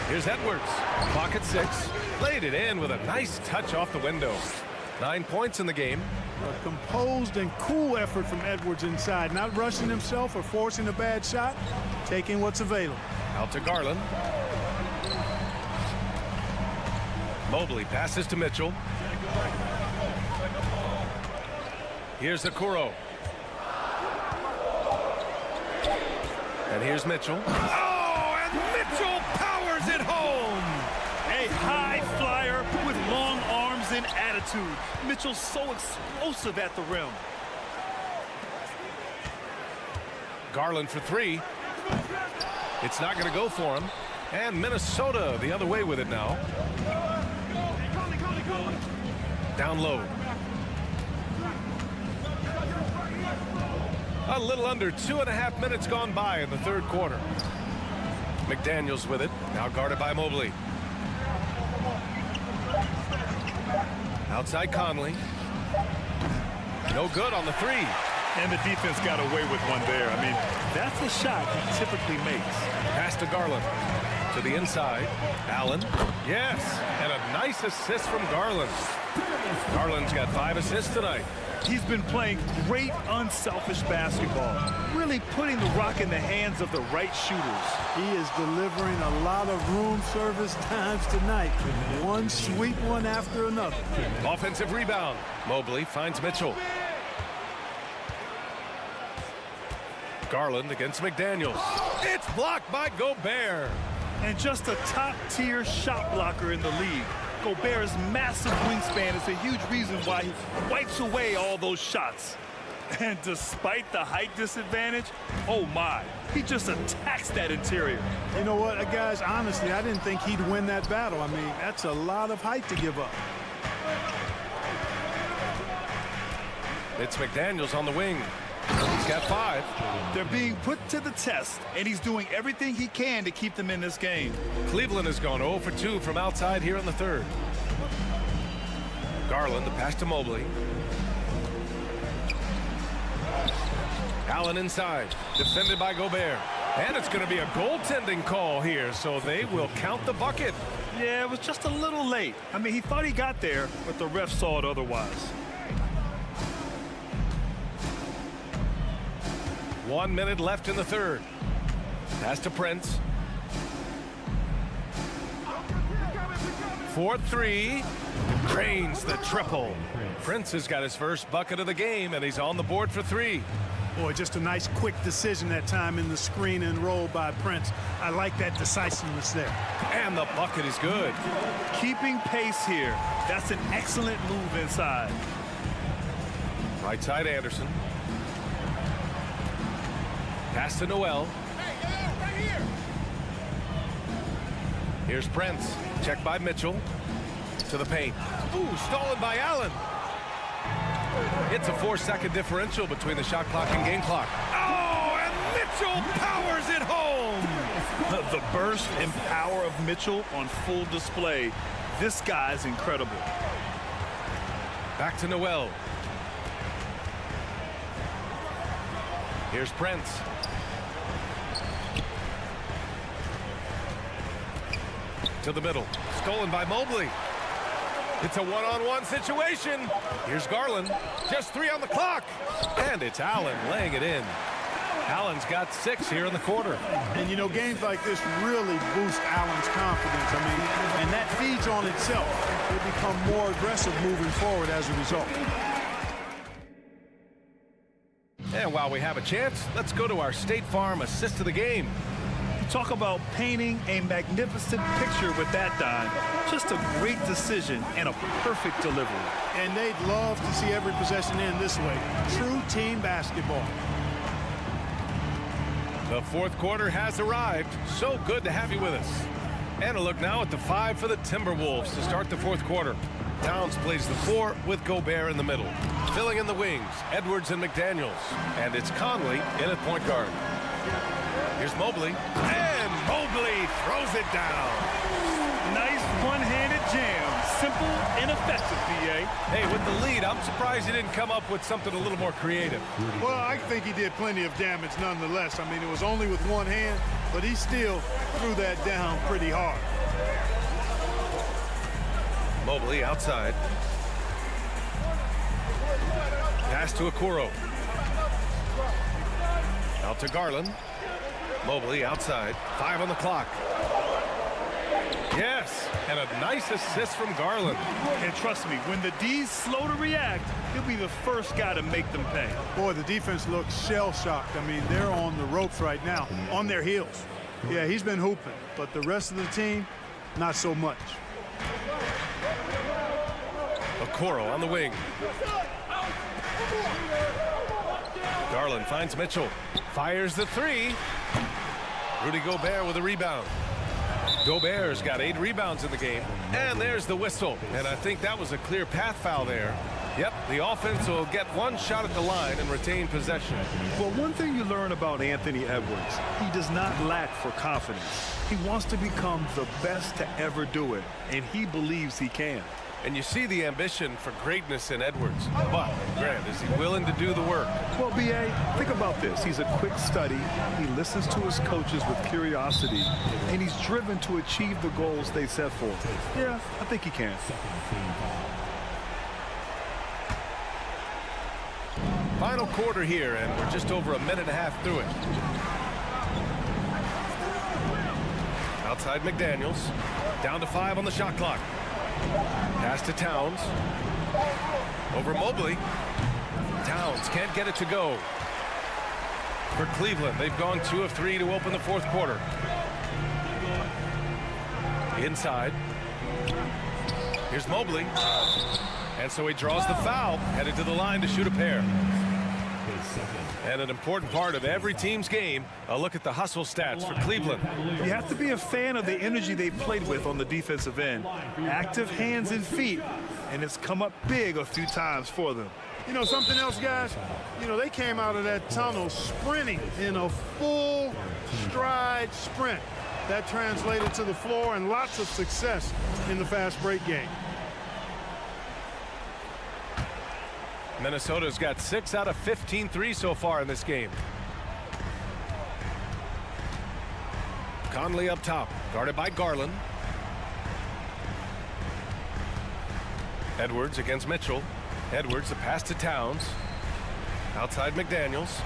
Here's Edwards. Clock at 6. Laid it in with a nice touch off the window. 9 points in the game. A composed and cool effort from Edwards inside, not rushing himself or forcing a bad shot, taking what's available. Out to Garland. Mobley passes to Mitchell. Here's Okoro. And here's Mitchell. Oh, and Mitchell powers it home. A high flyer with long arms and attitude. Mitchell's so explosive at the rim. Garland for 3. It's not going to go for him. And Minnesota the other way with it now. Down low. A little under 2.5 minutes gone by in the third quarter. McDaniels with it, now guarded by Mobley. Outside Conley. No good on the 3. And the defense got away with one there. I mean, that's a shot he typically makes. Pass to Garland. To the inside. Allen. Yes. And a nice assist from Garland. Garland's got 5 assists tonight. He's been playing great unselfish basketball, really putting the rock in the hands of the right shooters. He is delivering a lot of room service times tonight. One sweet one after another. Offensive rebound. Mobley finds Mitchell. Garland against McDaniels. It's blocked by Gobert. And just a top-tier shot blocker in the league. Gobert's massive wingspan is a huge reason why he wipes away all those shots. And despite the height disadvantage, oh my, he just attacks that interior. You know what, guys, honestly, I didn't think he'd win that battle. I mean, that's a lot of height to give up. It's McDaniels on the wing. He's got 5. They're being put to the test, and he's doing everything he can to keep them in this game. Cleveland has gone 0 for 2 from outside here in the third. Garland, the pass to Mobley. Allen inside, defended by Gobert. And it's going to be a goaltending call here, so they will count the bucket. Yeah, it was just a little late. I mean, he thought he got there, but the ref saw it otherwise. 1 minute left in the third. Pass to Prince. 4-3. Drains the triple. Prince has got his first bucket of the game, and he's on the board for 3. Boy, just a nice quick decision that time in the screen and roll by Prince. I like that decisiveness there. And the bucket is good. Keeping pace here. That's an excellent move inside. Right side Anderson. Pass to Noel. Right here. Here's Prince. Checked by Mitchell. To the paint. Ooh, stolen by Allen. It's a 4-second differential between the shot clock and game clock. Oh, and Mitchell powers it home. The burst and power of Mitchell on full display. This guy's incredible. Back to Noel. Here's Prince. To the middle. Stolen by Mobley. It's a one-on-one situation. Here's Garland. Just 3 on the clock. And it's Allen laying it in. Allen's got 6 here in the quarter. And, you know, games like this really boost Allen's confidence. I mean, and that feeds on itself. They become more aggressive moving forward as a result. And while we have a chance, let's go to our State Farm assist of the game. Talk about painting a magnificent picture with that dime. Just a great decision and a perfect delivery. And they'd love to see every possession end this way. True team basketball. The fourth quarter has arrived. So good to have you with us. And a look now at the 5 for the Timberwolves to start the fourth quarter. Towns plays the 4 with Gobert in the middle. Filling in the wings, Edwards and McDaniels. And it's Conley in at point guard. Here's Mobley. And Mobley throws it down. Nice one-handed jam. Simple and effective, B.A. Hey, with the lead, I'm surprised he didn't come up with something a little more creative. Well, I think he did plenty of damage nonetheless. I mean, it was only with one hand, but he still threw that down pretty hard. Mobley outside. Pass to Okoro. Out to Garland. Mobley outside. 5 on the clock. Yes, and a nice assist from Garland. And trust me, when the D's slow to react, he'll be the first guy to make them pay. Boy, the defense looks shell-shocked. I mean, they're on the ropes right now, on their heels. Yeah, he's been hooping, but the rest of the team, not so much. Okoro on the wing. Garland finds Mitchell. Fires the 3. Rudy Gobert with a rebound. Gobert's got 8 rebounds in the game. And there's the whistle. And I think that was a clear path foul there. Yep, the offense will get one shot at the line and retain possession. Well, one thing you learn about Anthony Edwards, he does not lack for confidence. He wants to become the best to ever do it, and he believes he can. And you see the ambition for greatness in Edwards. But, Grant, is he willing to do the work? Well, B.A., think about this. He's a quick study. He listens to his coaches with curiosity, and he's driven to achieve the goals they set for him. Yeah, I think he can. Final quarter here, and we're just over a minute and a half through it. Outside McDaniels. Down to 5 on the shot clock. Pass to Towns. Over Mobley. Towns can't get it to go. For Cleveland, they've gone 2 of 3 to open the fourth quarter. Inside. Here's Mobley. And so he draws the foul, headed to the line to shoot a pair. And an important part of every team's game, a look at the hustle stats for Cleveland. You have to be a fan of the energy they've played with on the defensive end. Active hands and feet, and it's come up big a few times for them. You know something else, guys? You know, they came out of that tunnel sprinting in a full stride sprint. That translated to the floor and lots of success in the fast break game. Minnesota's got 6 out of 15 threes so far in this game. Conley up top, guarded by Garland. Edwards against Mitchell. Edwards, the pass to Towns. Outside McDaniels.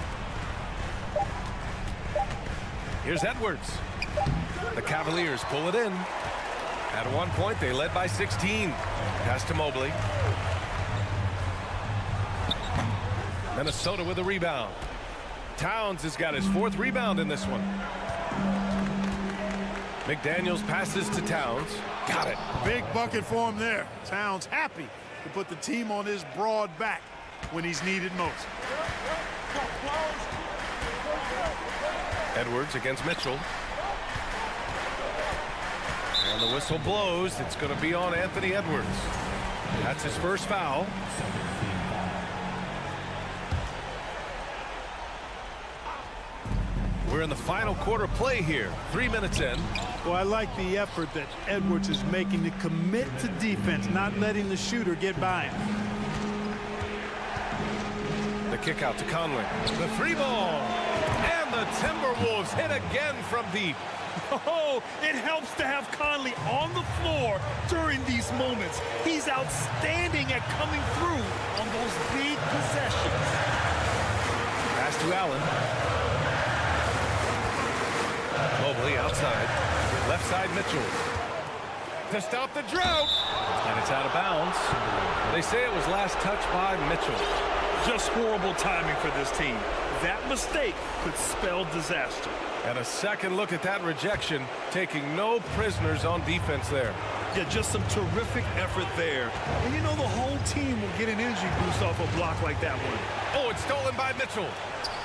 Here's Edwards. The Cavaliers pull it in. At one point, they led by 16. Pass to Mobley. Minnesota with a rebound. Towns has got his 4th rebound in this one. McDaniels passes to Towns. Got it. Big bucket for him there. Towns happy to put the team on his broad back when he's needed most. Edwards against Mitchell. And the whistle blows. It's going to be on Anthony Edwards. That's his first foul. We're in the final quarter play here. 3 minutes in. Well, I like the effort that Edwards is making to commit to defense, not letting the shooter get by him. The kick out to Conley. The 3 ball. And the Timberwolves hit again from deep. Oh, it helps to have Conley on the floor during these moments. He's outstanding at coming through on those big possessions. Pass to Allen. Mobley outside. Left side Mitchell. To stop the drought. And it's out of bounds. They say it was last touched by Mitchell. Just horrible timing for this team. That mistake could spell disaster. And a second look at that rejection, taking no prisoners on defense there. Yeah, just some terrific effort there. And you know the whole team will get an energy boost off a block like that one. Oh, it's stolen by Mitchell.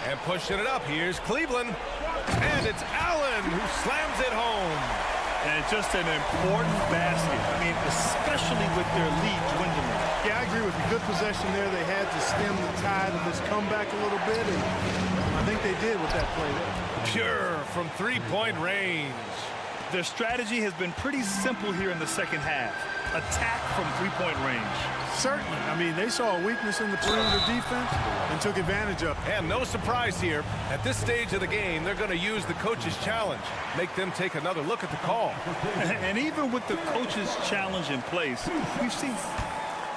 And pushing it up, here's Cleveland. And it's Allen who slams it home. And just an important basket. I mean, especially with their lead dwindling. Yeah, I agree with you. Good possession there. They had to stem the tide of this comeback a little bit, and I think they did with that play there. Pure from three-point range. Their strategy has been pretty simple here in the second half. Attack from three-point range. Certainly. I mean, they saw a weakness in the perimeter defense and took advantage of it. And no surprise here. At this stage of the game, they're going to use the coach's challenge. Make them take another look at the call. And even with the coach's challenge in place, we've seen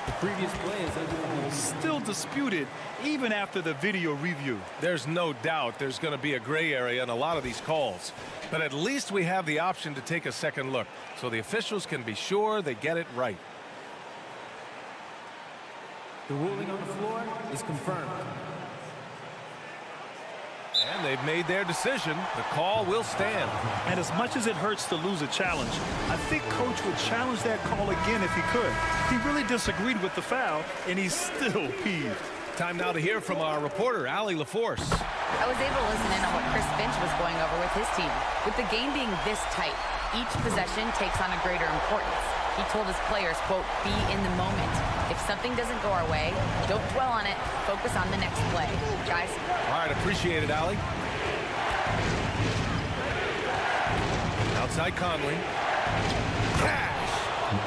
The previous play is still disputed even after the video review. There's no doubt there's going to be a gray area in a lot of these calls. But at least we have the option to take a second look, so the officials can be sure they get it right. The ruling on the floor is confirmed. And they've made their decision. The call will stand. And as much as it hurts to lose a challenge, I think Coach would challenge that call again if he could. He really disagreed with the foul, and he's still peeved. Time now to hear from our reporter, Allie LaForce. I was able to listen in on what Chris Finch was going over with his team. With the game being this tight, each possession takes on a greater importance. He told his players, quote, be in the moment. If something doesn't go our way, don't dwell on it. Focus on the next play. Guys. All right, appreciate it, Allie. Outside Conley. Cash.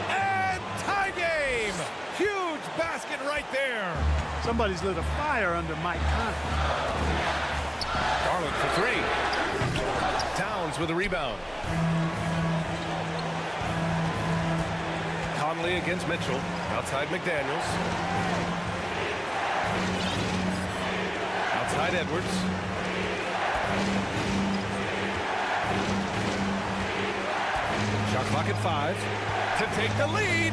And tie game. Huge basket right there. Somebody's lit a fire under Mike Conley. Garland for three. Towns with a rebound. Conley against Mitchell. Outside McDaniels. Outside Edwards. Shot clock at 5. To take the lead.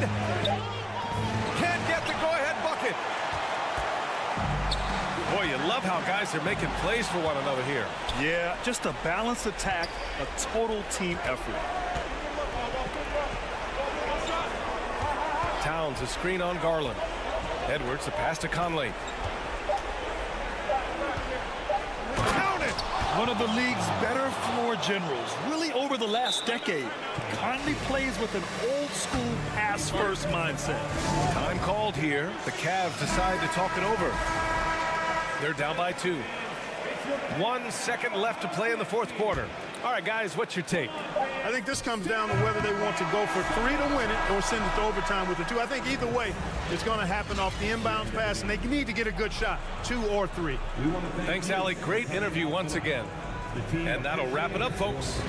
Can't get the go-ahead bucket. Boy, you love how guys are making plays for one another here. Yeah, just a balanced attack, a total team effort. Towns a screen on Garland. Edwards a pass to Conley. Count it! One of the league's better floor generals, really over the last decade. Conley plays with an old-school pass-first mindset. Time called here. The Cavs decide to talk it over. They're down by 2. 1 second left to play in the fourth quarter. All right, guys, what's your take? I think this comes down to whether they want to go for 3 to win it or send it to overtime with the 2. I think either way, it's going to happen off the inbounds pass, and they need to get a good shot, 2 or 3. Thanks, Allie. Great interview once again. And that'll wrap it up, folks.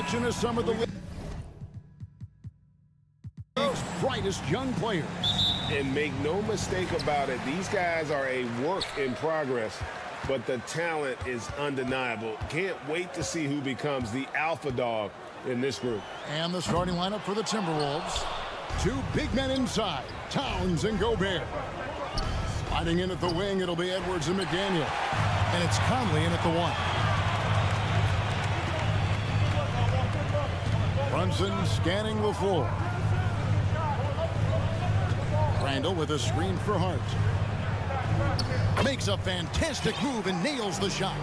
watching as some of the league's brightest young players. And make no mistake about it, these guys are a work in progress, but the talent is undeniable. Can't wait to see who becomes the alpha dog in this group. And the starting lineup for the Timberwolves. Two big men inside, Towns and Gobert. Sliding in at the wing, it'll be Edwards and McDaniel. And it's Conley in at the 1. Brunson scanning the floor. Randall with a screen for Hart. Makes a fantastic move and nails the shot.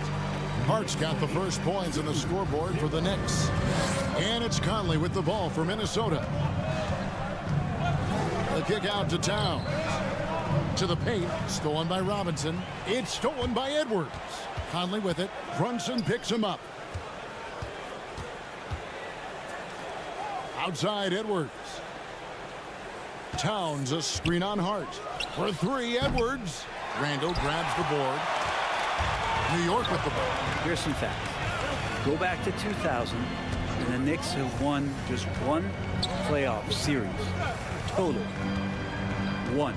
Hart's got the first points in the scoreboard for the Knicks. And it's Conley with the ball for Minnesota. The kick out to Towns. To the paint, stolen by Robinson. It's stolen by Edwards. Conley with it. Brunson picks him up. Outside Edwards. Towns a screen on Hart. For 3, Edwards. Randall grabs the board. New York with the ball. Here's some facts. Go back to 2000, and the Knicks have won just one playoff series. Total. 1.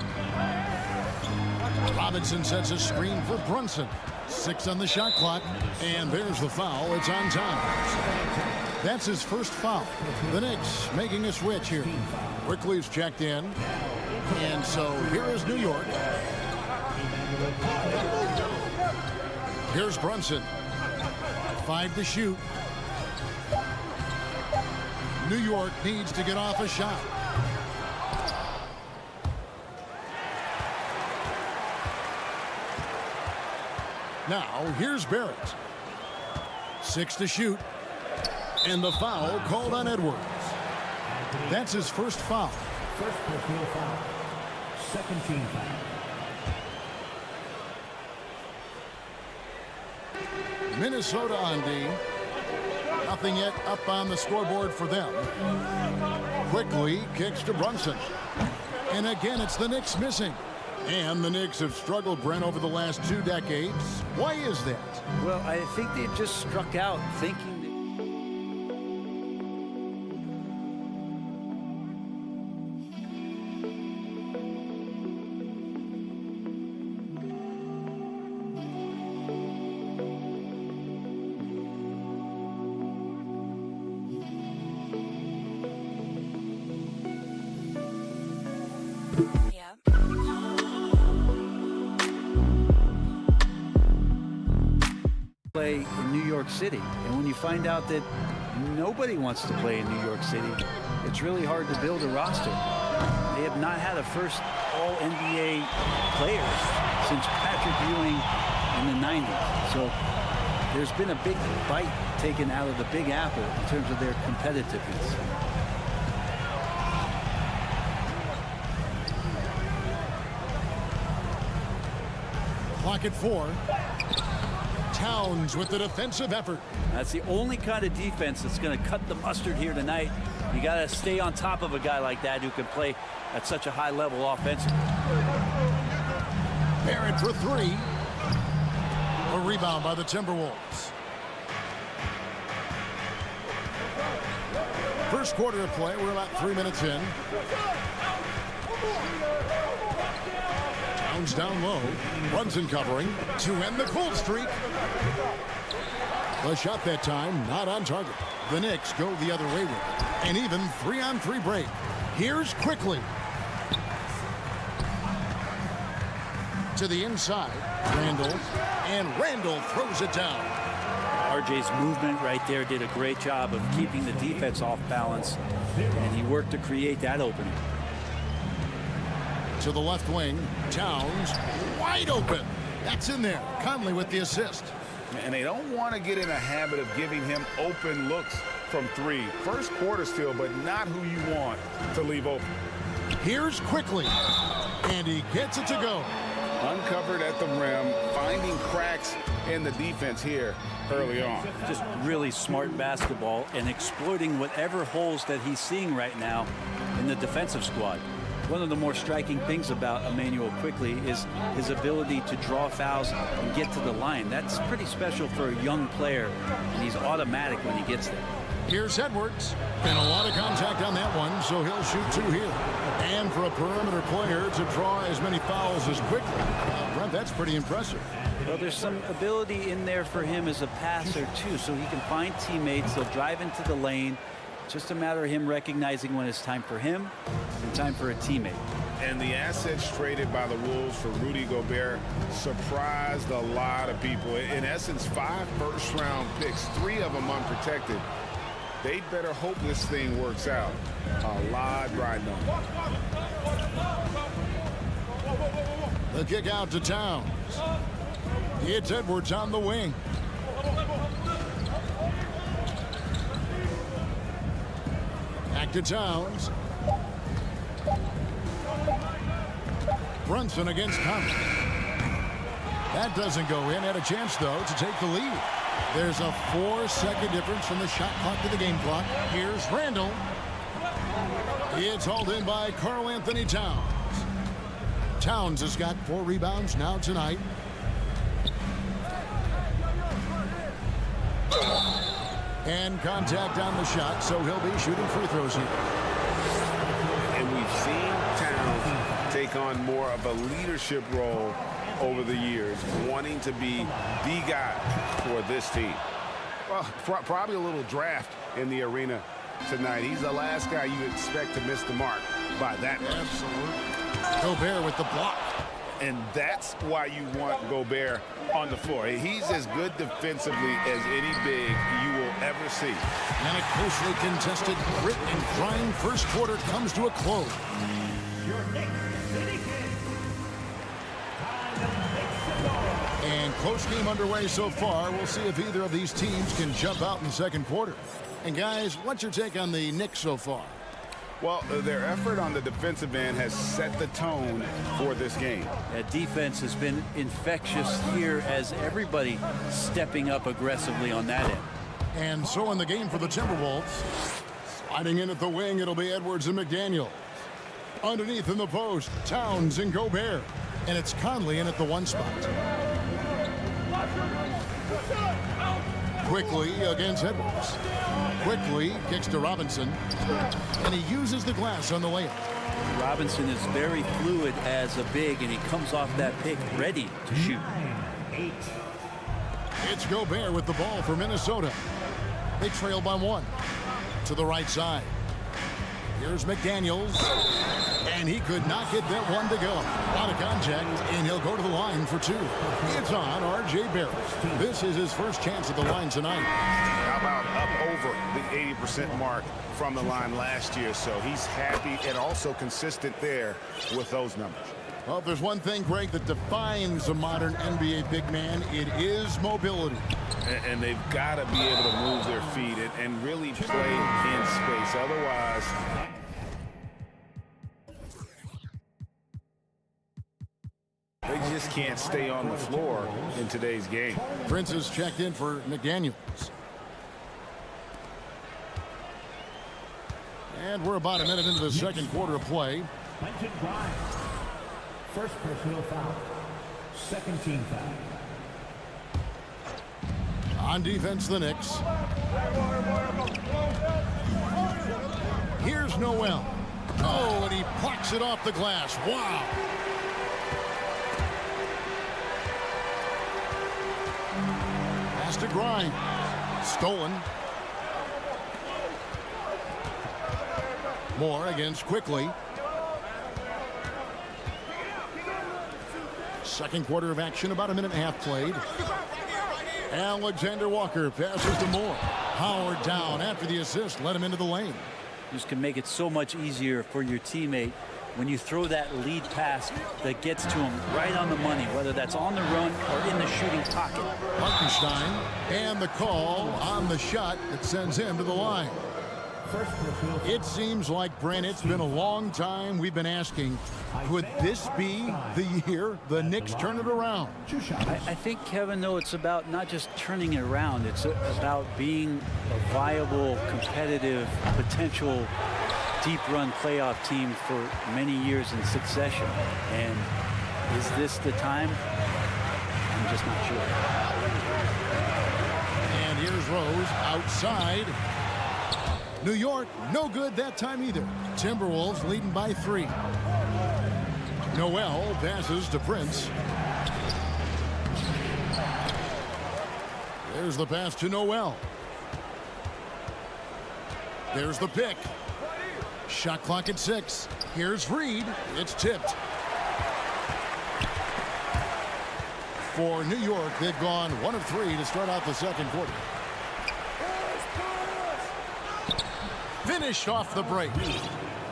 Robinson sets a screen for Brunson. 6 on the shot clock. And there's the foul. It's on Towns. That's his first foul. The Knicks making a switch here. Quickly's checked in. And so here is New York. Here's Brunson. 5 to shoot. New York needs to get off a shot. Now, here's Barrett. 6 to shoot. And the foul called on Edwards. That's his first foul. First personal foul. Second team foul. Minnesota on D. Nothing yet up on the scoreboard for them. Quickly kicks to Brunson. And again, it's the Knicks missing. And the Knicks have struggled, Brent, over the last 2 decades. Why is that? Well, I think they just struck out thinking play in New York City. And when you find out that nobody wants to play in New York City, it's really hard to build a roster. They have not had a first All-NBA player since Patrick Ewing in the 90s. So there's been a big bite taken out of the Big Apple in terms of their competitiveness. Clock at 4. Towns with the defensive effort. That's the only kind of defense that's going to cut the mustard here tonight. You got to stay on top of a guy like that who can play at such a high level offensively. Barrett for 3. A rebound by the Timberwolves. First quarter of play. We're about 3 minutes in. Towns down low. Brunson covering to end the cold streak. The shot that time not on target. The Knicks go the other way with it. An even 3-on-3 break. Here's Quickly. To the inside. Randall. And Randall throws it down. RJ's movement right there did a great job of keeping the defense off balance. And he worked to create that opening. To the left wing. Towns wide open. That's in there. Conley with the assist. And they don't want to get in a habit of giving him open looks from 3. First quarter still, but not who you want to leave open. Here's Quickly. And he gets it to go. Uncovered at the rim, finding cracks in the defense here early on. Just really smart basketball and exploiting whatever holes that he's seeing right now in the defensive squad. One of the more striking things about Emmanuel Quickly is his ability to draw fouls and get to the line. That's pretty special for a young player, and he's automatic when he gets there. Here's Edwards. And a lot of contact on that one, so he'll shoot 2 here. And for a perimeter player to draw as many fouls as quickly, Brent, that's pretty impressive. Well, there's some ability in there for him as a passer, too, so he can find teammates. He'll drive into the lane. Just a matter of him recognizing when it's time for him and time for a teammate. And the assets traded by the Wolves for Rudy Gobert surprised a lot of people. In essence, 5 first-round picks, 3 of them unprotected. They'd better hope this thing works out. A lot riding on it. The kick out to Towns. It's Edwards on the wing. Back to Towns. Brunson against Conley. That doesn't go in. Had a chance, though, to take the lead. There's a 4-second difference from the shot clock to the game clock. Here's Randall. It's hauled in by Karl Anthony Towns. Towns has got 4 rebounds now tonight. And contact on the shot, so he'll be shooting free throws here. And we've seen Towns take on more of a leadership role over the years, wanting to be the guy for this team. Well, probably a little draft in the arena tonight. He's the last guy you expect to miss the mark by that much. Absolutely. Gobert with the block. And that's why you want Gobert on the floor. He's as good defensively as any big you will ever see. And a closely contested, grit and grind first quarter comes to a close. And close game underway so far. We'll see if either of these teams can jump out in the second quarter. And guys, what's your take on the Knicks so far? Well, their effort on the defensive end has set the tone for this game. That defense has been infectious here as everybody stepping up aggressively on that end. And so in the game for the Timberwolves, sliding in at the wing, it'll be Edwards and McDaniel. Underneath in the post, Towns and Gobert. And it's Conley in at the 1 spot. Quickly against Edwards. Quickly kicks to Robinson. And he uses the glass on the layup. Robinson is very fluid as a big, and he comes off that pick ready to shoot. It's Gobert with the ball for Minnesota. They trail by 1. To the right side. Here's McDaniels. And he could not get that one to go. Out of contact, and he'll go to the line for 2. It's on R.J. Barrett. This is his first chance at the line tonight. How about up over the 80% mark from the line last year? So he's happy and also consistent there with those numbers. Well, if there's one thing, Greg, that defines a modern NBA big man, it is mobility. And they've got to be able to move their feet and really play in space. Otherwise, they just can't stay on the floor in today's game. Prince is checked in for McDaniels. And we're about a minute into the second quarter of play. First personal foul. Second team foul. On defense, the Knicks. Here's Noel. Oh, and he plucks it off the glass. Wow. Has to grind. Stolen. Moore against Quickly. Second quarter of action, about a minute and a half played. Alexander Walker passes to Moore. Howard down after the assist, let him into the lane. This can make it so much easier for your teammate when you throw that lead pass that gets to him right on the money, whether that's on the run or in the shooting pocket. Hartenstein, and the call on the shot that sends him to the line. It seems like, Brent, it's been a long time we've been asking, could this be the year the Knicks turn it around? I think, Kevin, though, it's about not just turning it around. It's about being a viable, competitive, potential deep-run playoff team for many years in succession. And is this the time? I'm just not sure. And here's Rose outside. New York, no good that time either. Timberwolves leading by 3. Noel passes to Prince. There's the pass to Noel. There's the pick. Shot clock at 6. Here's Reed. It's tipped. For New York, they've gone 1 of 3 to start out the second quarter. Finished off the break.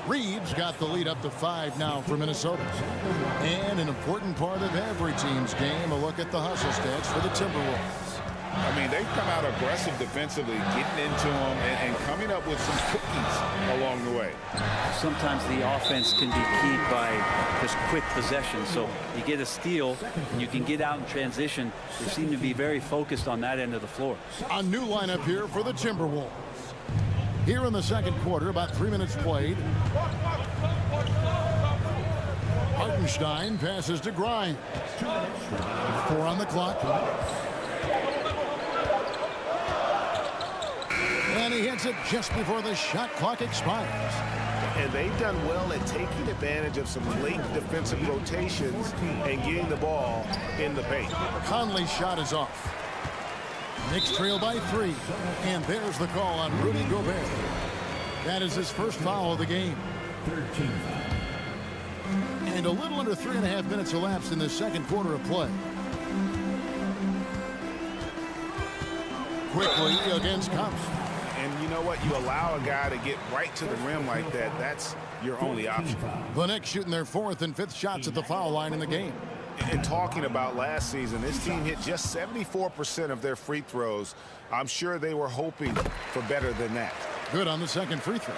Reed's got the lead up to 5 now for Minnesota. And an important part of every team's game, a look at the hustle stats for the Timberwolves. I mean, they've come out aggressive defensively, getting into them and coming up with some cookies along the way. Sometimes the offense can be keyed by just quick possession. So you get a steal, and you can get out in transition. They seem to be very focused on that end of the floor. A new lineup here for the Timberwolves. Here in the second quarter, about 3 minutes played. Hartenstein passes to Grimes. 4 on the clock. And he hits it just before the shot clock expires. And they've done well at taking advantage of some late defensive rotations and getting the ball in the paint. Conley's shot is off. Knicks trail by 3. And there's the call on Rudy Gobert. That is his first foul of the game. 13. And a little under 3.5 minutes elapsed in the second quarter of play. Quickly against Cups. And you know what? You allow a guy to get right to the rim like that. That's your only option. The Knicks shooting their 4th and 5th shots at the foul line in the game. And talking about last season, this team hit just 74% of their free throws. I'm sure they were hoping for better than that. Good on the second free throw.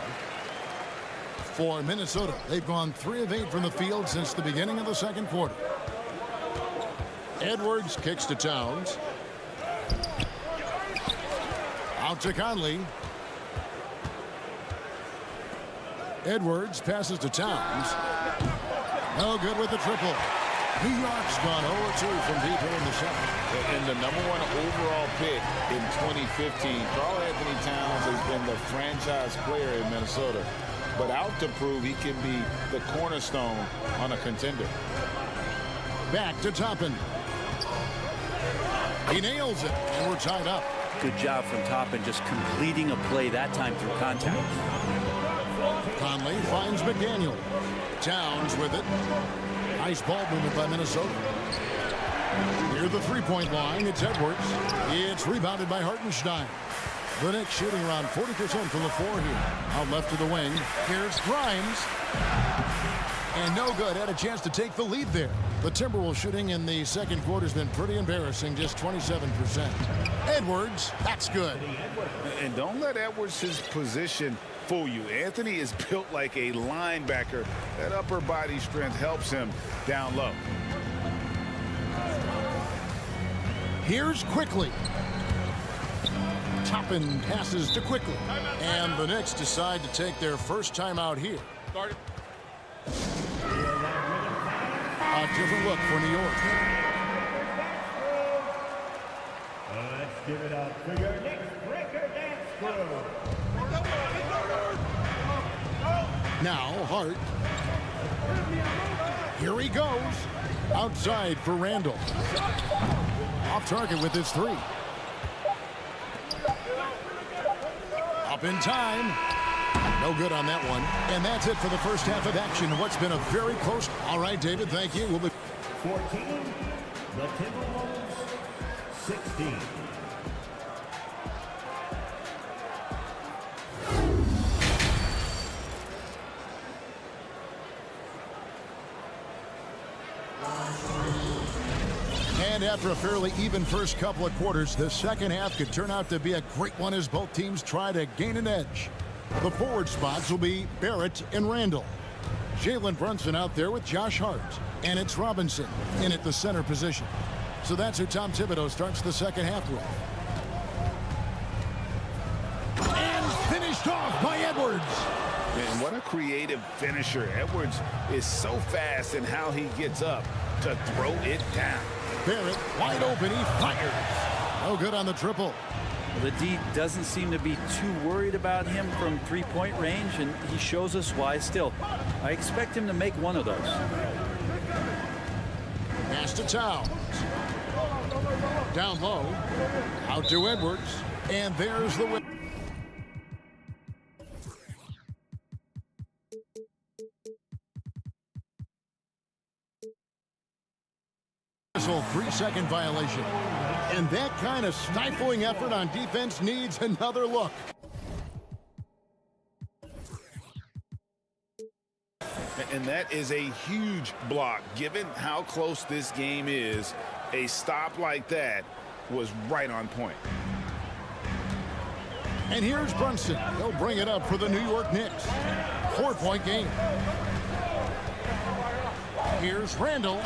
For Minnesota, they've gone 3 of 8 from the field since the beginning of the second quarter. Edwards kicks to Towns. Out to Conley. Edwards passes to Towns. No good with the triple. New York's gone 0-2 from deep here in the second. And the #1 overall pick in 2015, Karl Anthony Towns has been the franchise player in Minnesota, but out to prove he can be the cornerstone on a contender. Back to Toppin. He nails it, and we're tied up. Good job from Toppin, just completing a play that time through contact. Conley finds McDaniel. Towns with it. Nice ball movement by Minnesota. Near the three-point line, it's Edwards. It's rebounded by Hartenstein. The Knicks shooting around 40% from the floor here. Out left to the wing. Here's Grimes. And no good. Had a chance to take the lead there. The Timberwolves shooting in the second quarter has been pretty embarrassing, just 27%. Edwards, that's good. And don't let Edwards' position fool you. Anthony is built like a linebacker. That upper body strength helps him down low. Here's Quickly. Toppin passes to Quickly. And the Knicks decide to take their first time out here. A different look for New York. Let's give it up for your Knicks Breaker Dance Crew. Now Hart. Here he goes. Outside for Randall. Off target with his 3. Up in time. No good on that one. And that's it for the first half of action. What's been a very close. All right, David, thank you. We'll be 14, the Timberwolves, 16. And after a fairly even first couple of quarters, the second half could turn out to be a great one as both teams try to gain an edge. The forward spots will be Barrett and Randall. Jalen Brunson out there with Josh Hart. And it's Robinson in at the center position. So that's who Tom Thibodeau starts the second half with. And finished off by Edwards. And what a creative finisher. Edwards is so fast in how he gets up to throw it down. Barrett wide open. He fires. No good on the triple. The D doesn't seem to be too worried about him from three-point range, and he shows us why still. I expect him to make one of those. Pass to Towns. Down low. Out to Edwards. And there's the win. Whistle, 3-second violation. And that kind of stifling effort on defense needs another look. And that is a huge block. Given how close this game is, a stop like that was right on point. And here's Brunson. He'll bring it up for the New York Knicks. 4-point game. Here's Randall.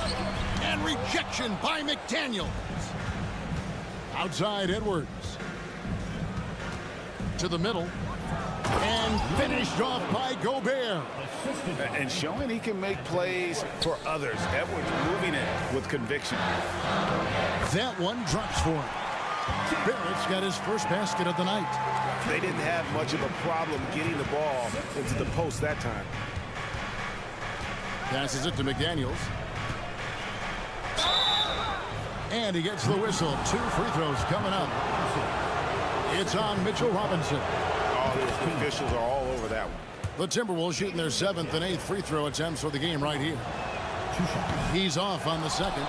And rejection by McDaniels. Outside Edwards. To the middle. And finished off by Gobert. And showing he can make plays for others. Edwards moving it with conviction. That one drops for him. Barrett's got his first basket of the night. They didn't have much of a problem getting the ball into the post that time. Passes it to McDaniels. And he gets the whistle. 2 free throws coming up. It's on Mitchell Robinson. Oh, the officials are all over that one. The Timberwolves shooting their 7th and 8th free throw attempts for the game right here. He's off on the second.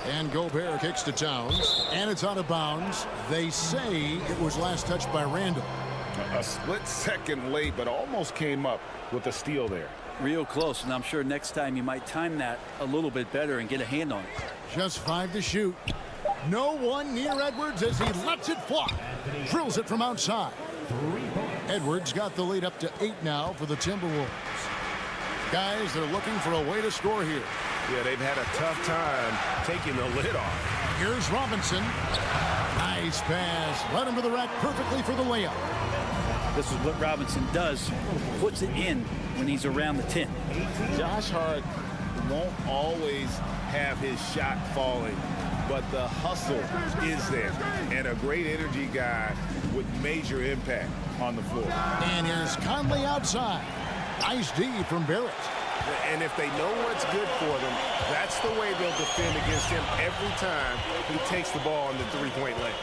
And Gobert kicks to Towns. And it's out of bounds. They say it was last touched by Randall. A split second late, but almost came up with a steal there. Real close, and I'm sure next time you might time that a little bit better and get a hand on it. Just 5 to shoot. No one near Edwards as he lets it fly. Drills it from outside. Edwards got the lead up to 8 now for the Timberwolves. Guys, they're looking for a way to score here. Yeah, they've had a tough time taking the lid off. Here's Robinson. Nice pass. Led him to the rack perfectly for the layup. This is what Robinson does. Puts it in when he's around the 10. Josh Hart won't always have his shot falling, but the hustle is there. And a great energy guy with major impact on the floor. And here's Conley outside. Nice D from Barrett. And if they know what's good for them, that's the way they'll defend against him every time he takes the ball on the three-point lane.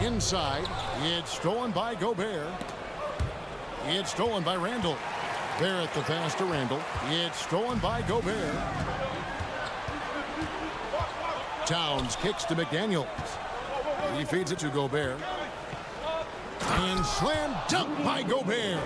Inside, it's stolen by Gobert. It's stolen by Randall. Barrett the pass to Randall. It's stolen by Gobert. Towns kicks to McDaniels. He feeds it to Gobert. And slam dunk by Gobert.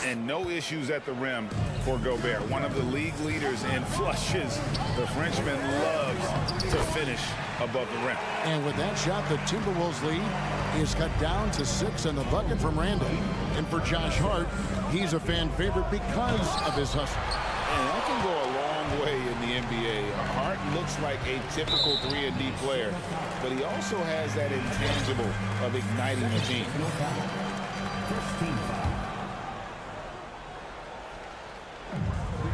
And no issues at the rim for Gobert. One of the league leaders in flushes. The Frenchman loves to finish above the rim. And with that shot, the Timberwolves lead is cut down to 6 and the bucket from Randall. And for Josh Hart, he's a fan favorite because of his hustle. And that can go a long way in the NBA. Hart looks like a typical 3-and-D player, but he also has that intangible of igniting the team.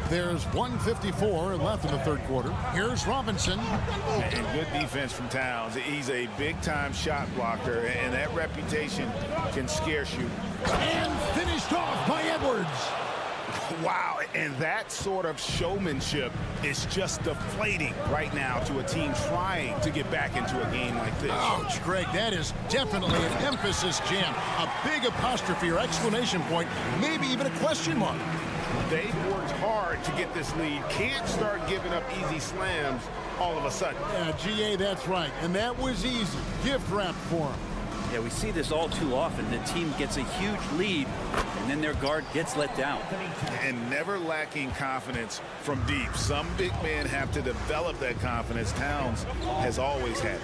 There's 1:54 left in the third quarter. Here's Robinson. And good defense from Towns. He's a big-time shot blocker, and that reputation can scare you. And finished off by Edwards. Wow, and that sort of showmanship is just deflating right now to a team trying to get back into a game like this. Ouch, Greg, that is definitely an emphasis jam. A big apostrophe or exclamation point, maybe even a question mark. They've worked hard to get this lead. Can't start giving up easy slams all of a sudden. Yeah, GA, that's right. And that was easy. Gift wrap for him. Yeah, we see this all too often. The team gets a huge lead, and then their guard gets let down. And never lacking confidence from deep. Some big men have to develop that confidence. Towns has always had it.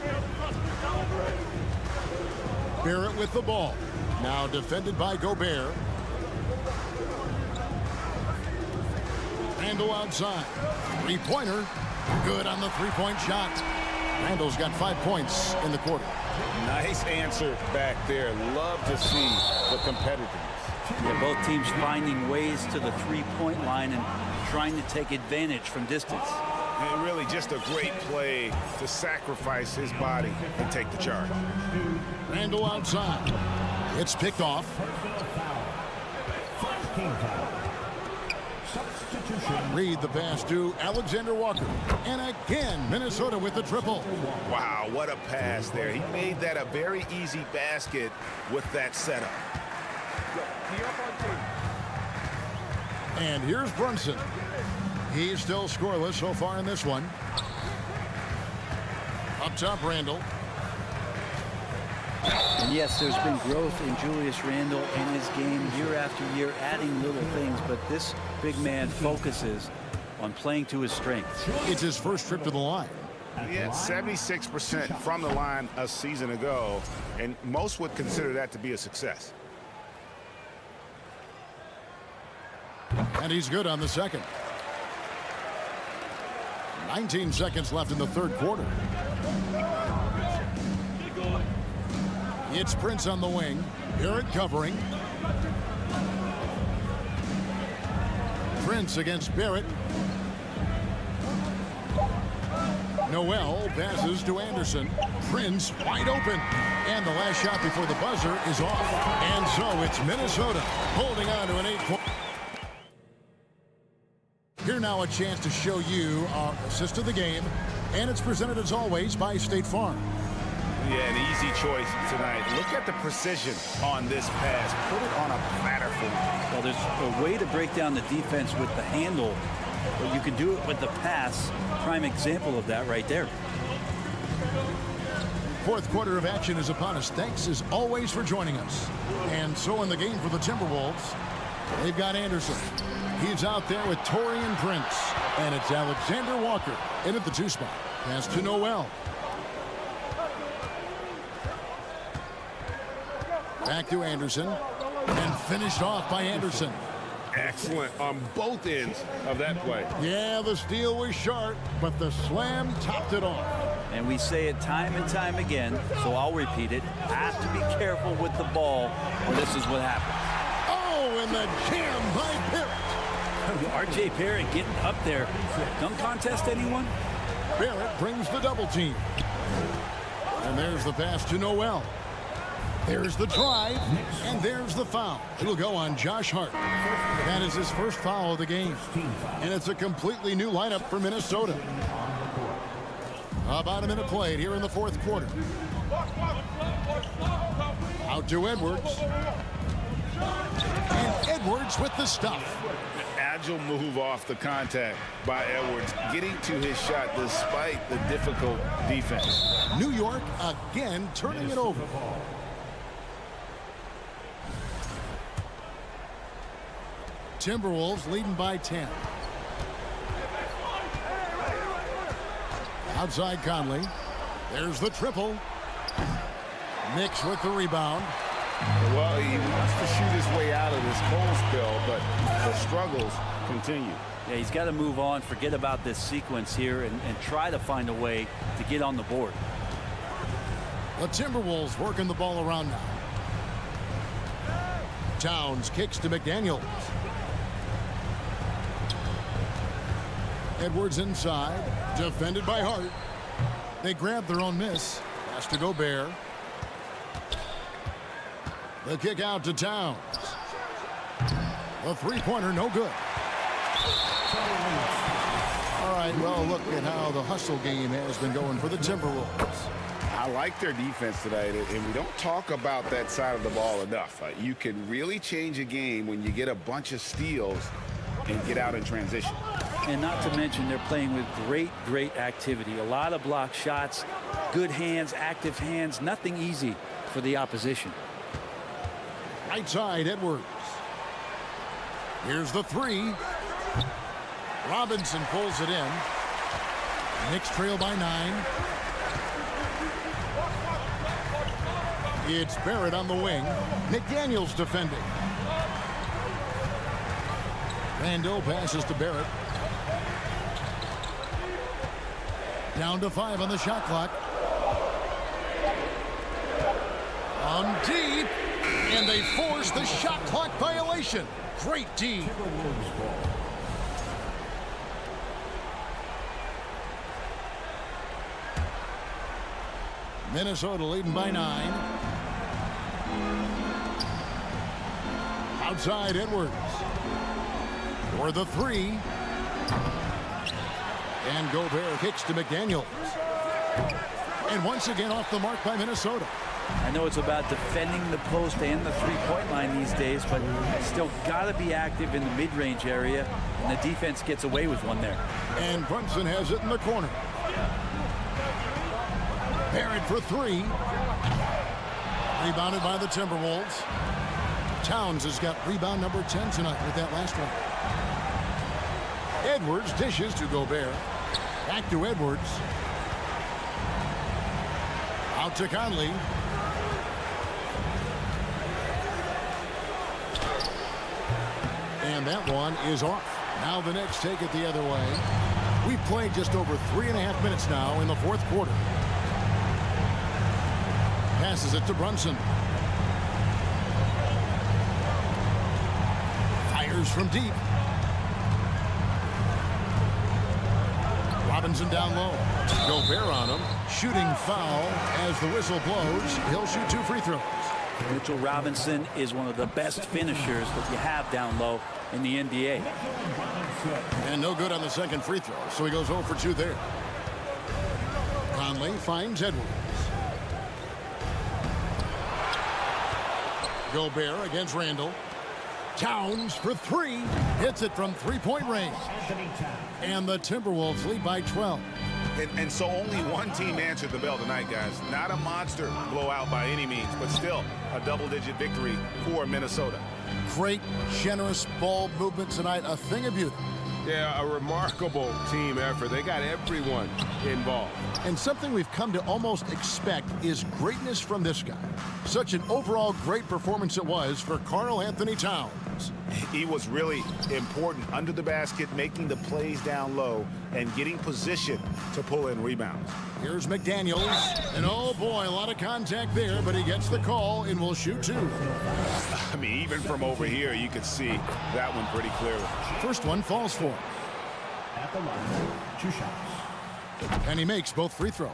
Barrett with the ball. Now defended by Gobert. Randall outside. Three-pointer. Good on the three-point shot. Randall's got 5 points in the quarter. Nice answer back there. Love to see the competitiveness. Yeah, both teams finding ways to the three-point line and trying to take advantage from distance. And really just a great play to sacrifice his body and take the charge. Randall outside. It's picked off. Reed the pass to Alexander Walker. And again, Minnesota with the triple. Wow, what a pass there. He made that a very easy basket with that setup. And here's Brunson. He's still scoreless so far in this one. Up top, Randall. And yes, there's been growth in Julius Randle in his game year after year, adding little things, but this big man focuses on playing to his strengths. It's his first trip to the line. He had 76% from the line a season ago, and most would consider that to be a success. And he's good on the second. 19 seconds left in the third quarter. It's Prince on the wing. Barrett covering. Prince against Barrett. Noel passes to Anderson. Prince wide open. And the last shot before the buzzer is off. And so it's Minnesota holding on to an 8-point. Here now a chance to show you our assist of the game. And it's presented as always by State Farm. Yeah, an easy choice tonight. Look at the precision on this pass. Put it on a platter for him. Well, there's a way to break down the defense with the handle, but you can do it with the pass. Prime example of that right there. Fourth quarter of action is upon us. Thanks as always for joining us. And so in the game for the Timberwolves, they've got Anderson. He's out there with Taurean Prince. And it's Alexander Walker in at the 2 spot. Pass to Noel. Back to Anderson. And finished off by Anderson. Excellent on both ends of that play. Yeah, the steal was sharp, but the slam topped it off. And we say it time and time again, so I'll repeat it. Have to be careful with the ball, or this is what happens. Oh, and the jam by Barrett. R.J. Barrett getting up there. Dunk contest, anyone? Barrett brings the double team. And there's the pass to Noel. There's the drive, and there's the foul. It'll go on Josh Hart. That is his first foul of the game. And it's a completely new lineup for Minnesota. About a minute played here in the fourth quarter. Out to Edwards. And Edwards with the stuff. Agile move off the contact by Edwards, getting to his shot despite the difficult defense. New York again turning it over. Timberwolves leading by 10. Outside Conley. There's the triple. Knicks with the rebound. Well, he wants to shoot his way out of this cold spell, but the struggles continue. Yeah, he's got to move on, forget about this sequence here, and try to find a way to get on the board. The Timberwolves working the ball around now. Towns kicks to McDaniels. Edwards inside, defended by Hart. They grab their own miss. Pass to Gobert. The kick out to Towns. A three-pointer, no good. All right, well, look at how the hustle game has been going for the Timberwolves. I like their defense tonight, and we don't talk about that side of the ball enough. You can really change a game when you get a bunch of steals and get out in transition. And not to mention they're playing with great activity. A lot of block shots, good hands, active hands, nothing easy for the opposition. Right side, Edwards. Here's the three. Robinson pulls it in. Knicks trail by 9. It's Barrett on the wing. McDaniels defending. Randall passes to Barrett. Down to 5 on the shot clock. On deep. And they force the shot clock violation. Great D. Minnesota leading by 9. Outside Edwards. For the 3. And Gobert kicks to McDaniels. And once again off the mark by Minnesota. I know it's about defending the post and the three-point line these days, but still got to be active in the mid-range area, and the defense gets away with one there. And Brunson has it in the corner. Barrett for 3. Rebounded by the Timberwolves. Towns has got rebound number 10 tonight with that last one. Edwards dishes to Gobert. Back to Edwards. Out to Conley. And that one is off. Now the Knicks take it the other way. We've played just over 3.5 minutes now in the fourth quarter. Passes it to Brunson. Fires from deep. Robinson down low. Gobert on him. Shooting foul as the whistle blows. He'll shoot 2 free throws. Mitchell Robinson is one of the best finishers that you have down low in the NBA. And no good on the second free throw, so he goes 0 for 2 there. Conley finds Edwards. Gobert against Randall. Towns for 3. Hits it from three-point range. And the Timberwolves lead by 12. And so only one team answered the bell tonight, guys. Not a monster blowout by any means, but still a double-digit victory for Minnesota. Great, generous ball movement tonight. A thing of beauty. Yeah, a remarkable team effort. They got everyone involved. And something we've come to almost expect is greatness from this guy. Such an overall great performance it was for Karl Anthony Towns. He was really important under the basket, making the plays down low and getting position to pull in rebounds. Here's McDaniels. And oh boy, a lot of contact there, but he gets the call and will shoot 2. I mean, even from over here, you could see that one pretty clearly. First one falls for him. At the line, 2 shots. And he makes both free throws.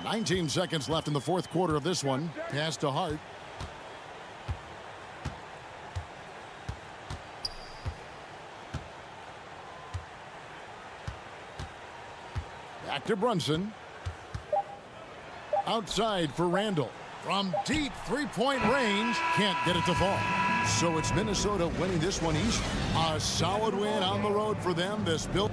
19 seconds left in the fourth quarter of this one. Pass to Hart. Back to Brunson. Outside for Randall. From deep three-point range. Can't get it to fall. So it's Minnesota winning this one easy. A solid win on the road for them. This build.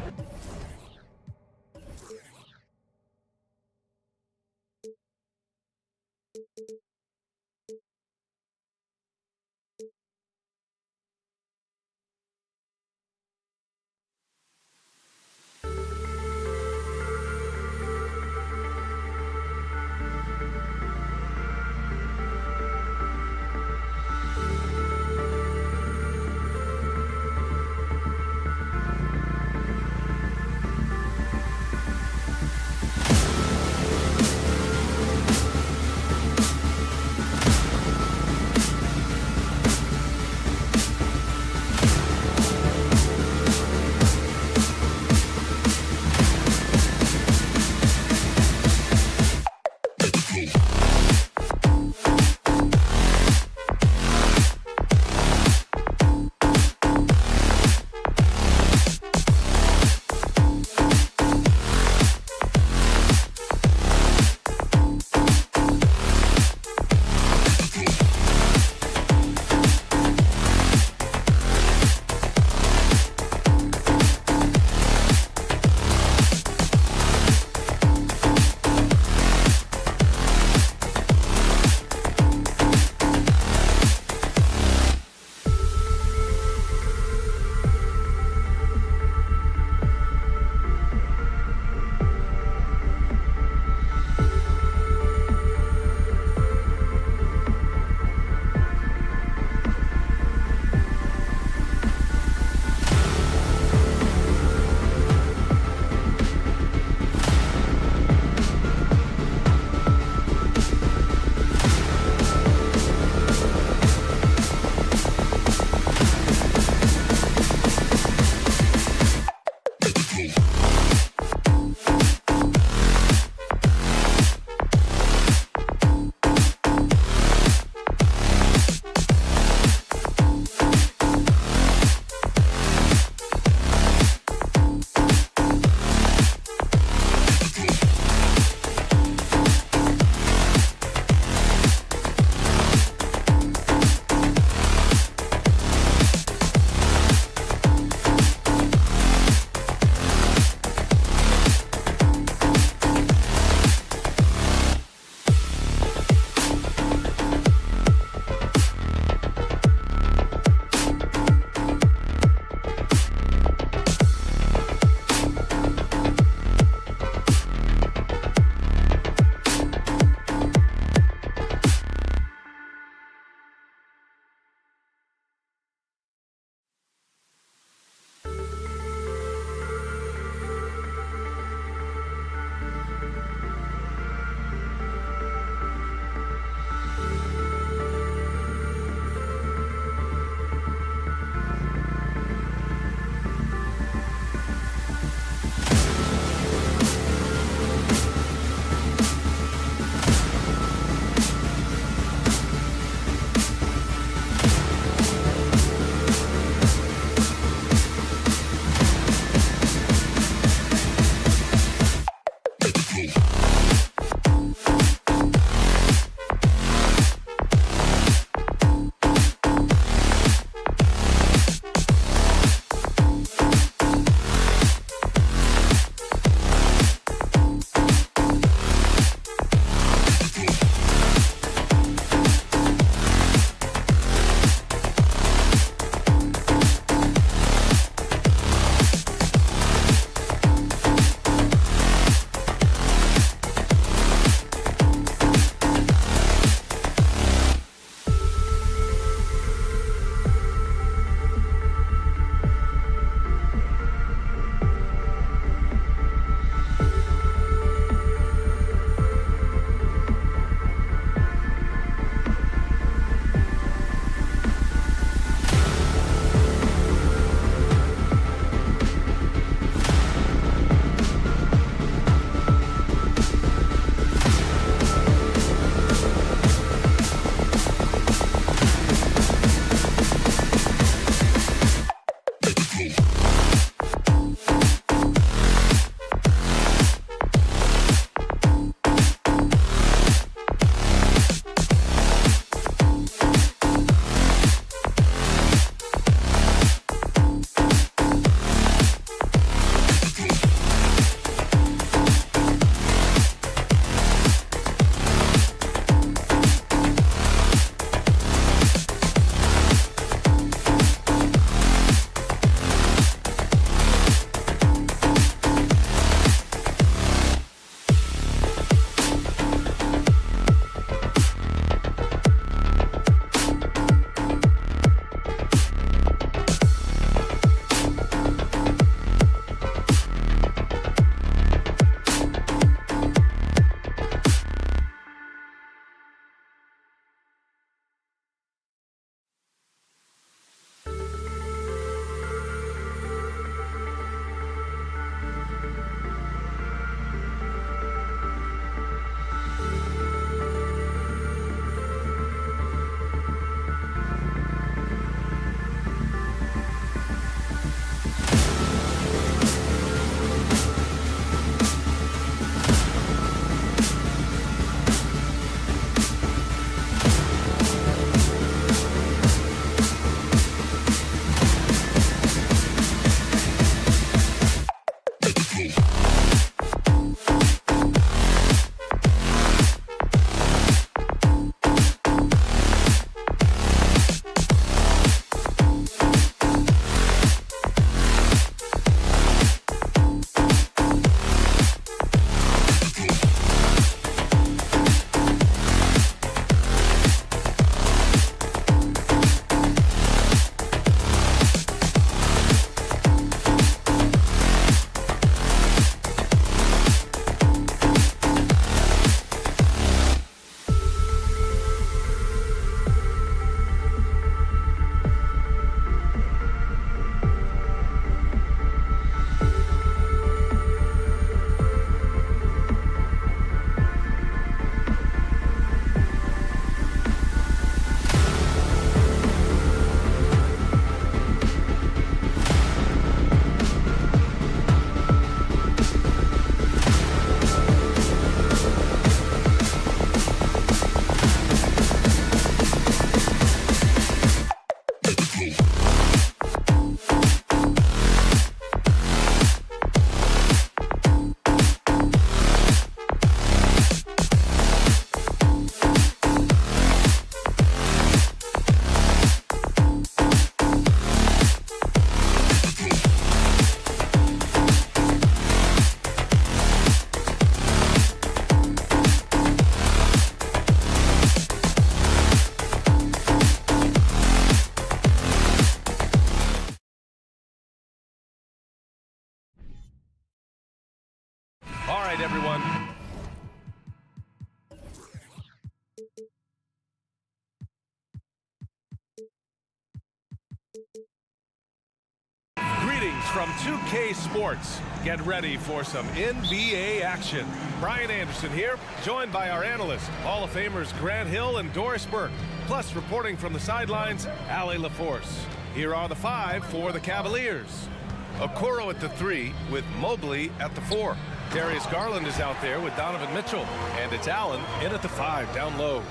from 2K Sports. Get ready for some NBA action. Brian Anderson here, joined by our analysts, Hall of Famers Grant Hill and Doris Burke. Plus, reporting from the sidelines, Allie LaForce. Here are the 5 for the Cavaliers. Okoro at the 3 with Mobley at the 4. Darius Garland is out there with Donovan Mitchell. And it's Allen in at the 5 down low.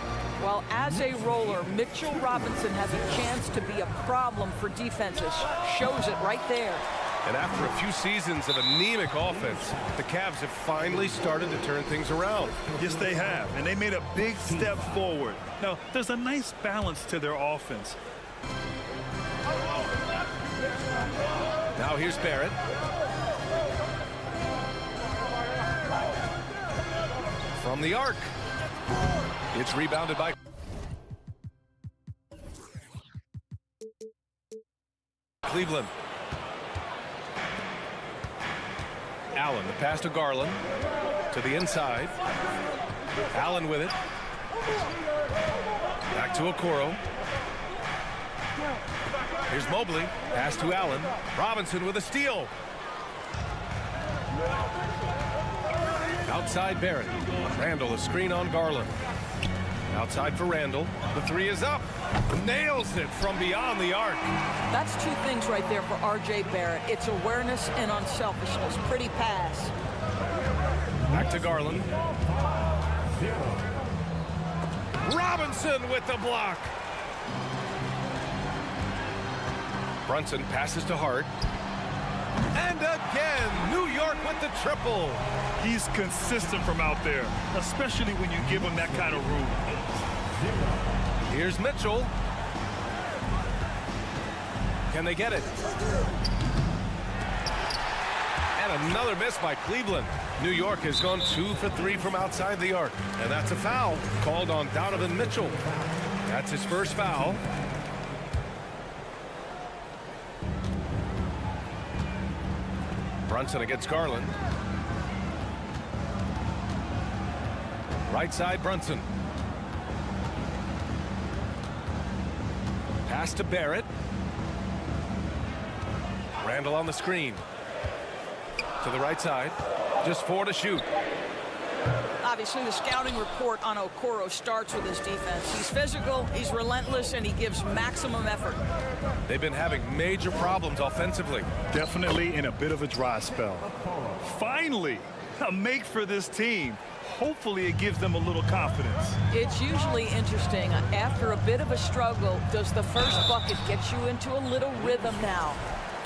Well, as a roller, Mitchell Robinson has a chance to be a problem for defenses. Shows it right there. And after a few seasons of anemic offense, the Cavs have finally started to turn things around. Yes, they have, and they made a big step forward. Now, there's a nice balance to their offense. Now here's Barrett. From the arc. It's rebounded by Cleveland. Allen, the pass to Garland. To the inside. Allen with it. Back to Okoro. Here's Mobley. Pass to Allen. Robinson with a steal. Outside Barrett. Randall, a screen on Garland. Outside for Randall. The 3 is up. Nails it from beyond the arc. That's 2 things right there for R.J. Barrett. It's awareness and unselfishness. Pretty pass. Back to Garland. Robinson with the block. Brunson passes to Hart. And again, New York with the triple. He's consistent from out there, especially when you give him that kind of room. Here's Mitchell. Can they get it? And another miss by Cleveland. New York has gone 2 for 3 from outside the arc. And that's a foul called on Donovan Mitchell. That's his first foul. Brunson against Garland. Right side, Brunson. Pass to Barrett. Randall on the screen. To the right side. Just 4 to shoot. Obviously, the scouting report on Okoro starts with his defense. He's physical, he's relentless, and he gives maximum effort. They've been having major problems offensively. Definitely in a bit of a dry spell. Finally, a make for this team. Hopefully it gives them a little confidence. It's usually interesting. After a bit of a struggle, does the first bucket get you into a little rhythm now?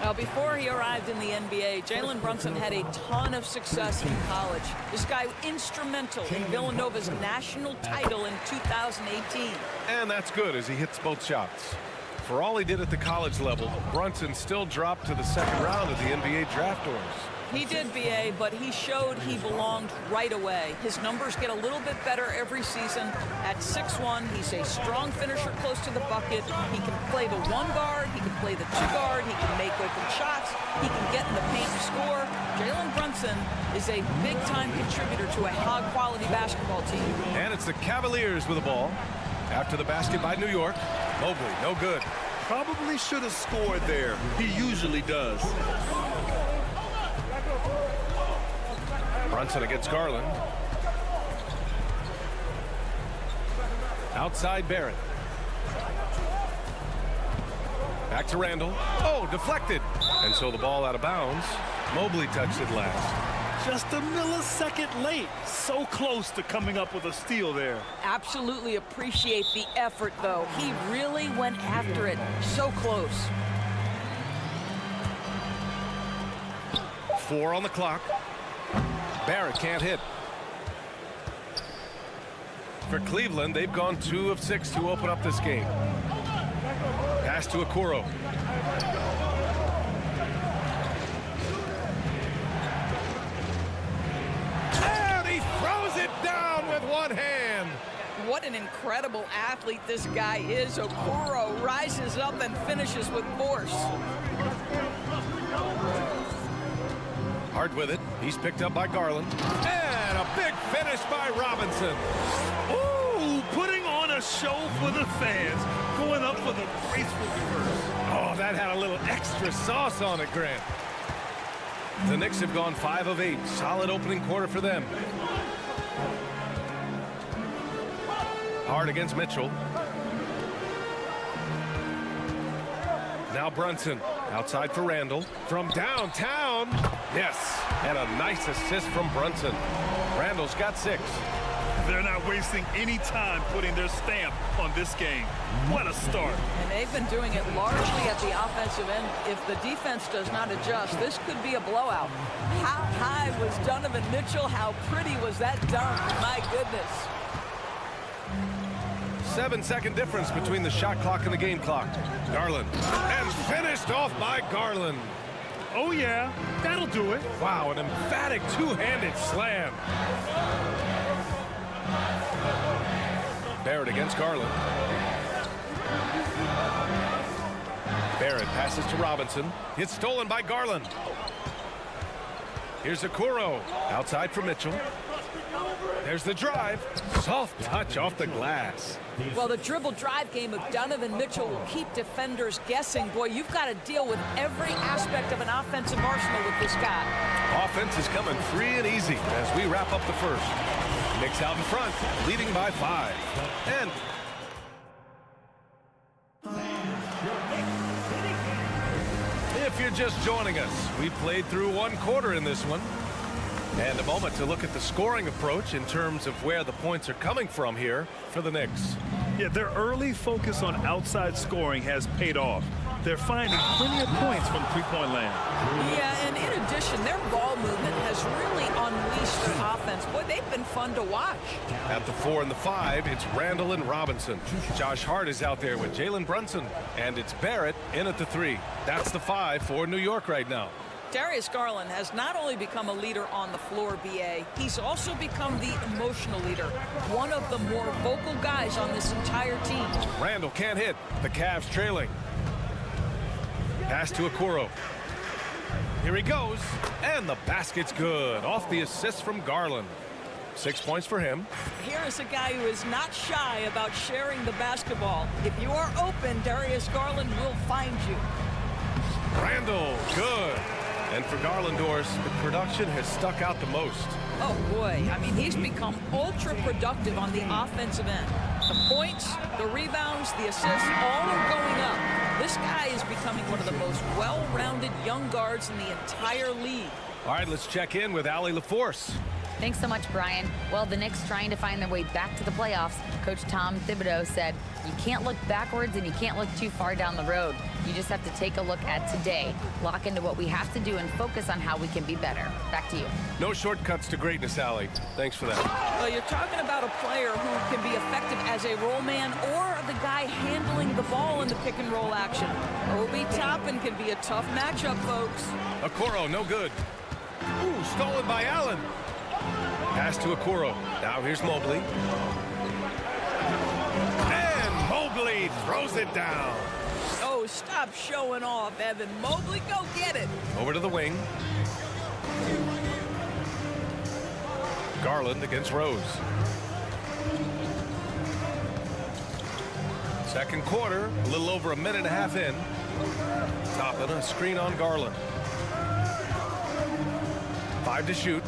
Now, before he arrived in the NBA, Jalen Brunson had a ton of success in college. This guy instrumental in Villanova's national title in 2018. And that's good as he hits both shots. For all he did at the college level, Brunson still dropped to the second round of the NBA draft doors. He did, B.A., but he showed he belonged right away. His numbers get a little bit better every season. At 6'1", he's a strong finisher close to the bucket. He can play the 1 guard. He can play the 2 guard. He can make open shots. He can get in the paint and score. Jalen Brunson is a big-time contributor to a high-quality basketball team. And it's the Cavaliers with the ball. After the basket by New York, Mobley, no good. Probably should have scored there. He usually does. Brunson against Garland. Outside Barrett. Back to Randall. Oh, deflected. And so the ball out of bounds. Mobley touched it last. Just a millisecond late. So close to coming up with a steal there. Absolutely appreciate the effort, though. He really went after it. So close. 4 on the clock. Barrett can't hit. For Cleveland, they've gone 2 of 6 to open up this game. Pass to Okoro. And he throws it down with one hand. What an incredible athlete this guy is. Okoro rises up and finishes with force. Hard with it. He's picked up by Garland. And a big finish by Robinson. Ooh, putting on a show for the fans. Going up for the graceful reverse. Oh, that had a little extra sauce on it, Grant. The Knicks have gone 5 of 8. Solid opening quarter for them. Hard against Mitchell. Now Brunson outside for Randall from downtown. Yes, and a nice assist from Brunson. Randall's got 6. They're not wasting any time putting their stamp on this game. What a start. And they've been doing it largely at the offensive end. If the defense does not adjust, this could be a blowout. How high was Donovan Mitchell? How pretty was that dunk? My goodness. 7-second difference between the shot clock and the game clock. Garland. And finished off by Garland. Oh, yeah. That'll do it. Wow, an emphatic two-handed slam. Barrett against Garland. Barrett passes to Robinson. It's stolen by Garland. Here's Okoro. Outside for Mitchell. There's the drive. Soft touch off the glass. Well, the dribble drive game of Donovan Mitchell will keep defenders guessing. Boy, you've got to deal with every aspect of an offensive arsenal with this guy. Offense is coming free and easy as we wrap up the first. Knicks out in front, leading by 5. And if you're just joining us, we played through 1 quarter in this one. And a moment to look at the scoring approach in terms of where the points are coming from here for the Knicks. Yeah, their early focus on outside scoring has paid off. They're finding plenty of points from three-point land. Yeah, and in addition, their ball movement has really unleashed their offense. Boy, they've been fun to watch. At the 4 and the 5, it's Randall and Robinson. Josh Hart is out there with Jalen Brunson. And it's Barrett in at the 3. That's the 5 for New York right now. Darius Garland has not only become a leader on the floor, B.A., he's also become the emotional leader, one of the more vocal guys on this entire team. Randall can't hit. The Cavs trailing. Pass to Okoro. Here he goes. And the basket's good. Off the assist from Garland. 6 points for him. Here is a guy who is not shy about sharing the basketball. If you are open, Darius Garland will find you. Randall, good. And for Garlandors, the production has stuck out the most. Oh, boy. I mean, he's become ultra productive on the offensive end. The points, the rebounds, the assists, all are going up. This guy is becoming one of the most well-rounded young guards in the entire league. All right, let's check in with Allie LaForce. Thanks so much, Brian. Well, the Knicks trying to find their way back to the playoffs. Coach Tom Thibodeau said, you can't look backwards and you can't look too far down the road. You just have to take a look at today, lock into what we have to do, and focus on how we can be better. Back to you. No shortcuts to greatness, Allie. Thanks for that. Well, you're talking about a player who can be effective as a roll man or the guy handling the ball in the pick and roll action. Obi Toppin can be a tough matchup, folks. Okoro, no good. Ooh, stolen by Allen. Pass to Okoro. Now here's Mobley. And Mobley throws it down. Oh, stop showing off, Evan. Mobley, go get it. Over to the wing. Garland against Rose. Second quarter, a little over a minute and a half in. Toppin, a screen on Garland. 5 to shoot.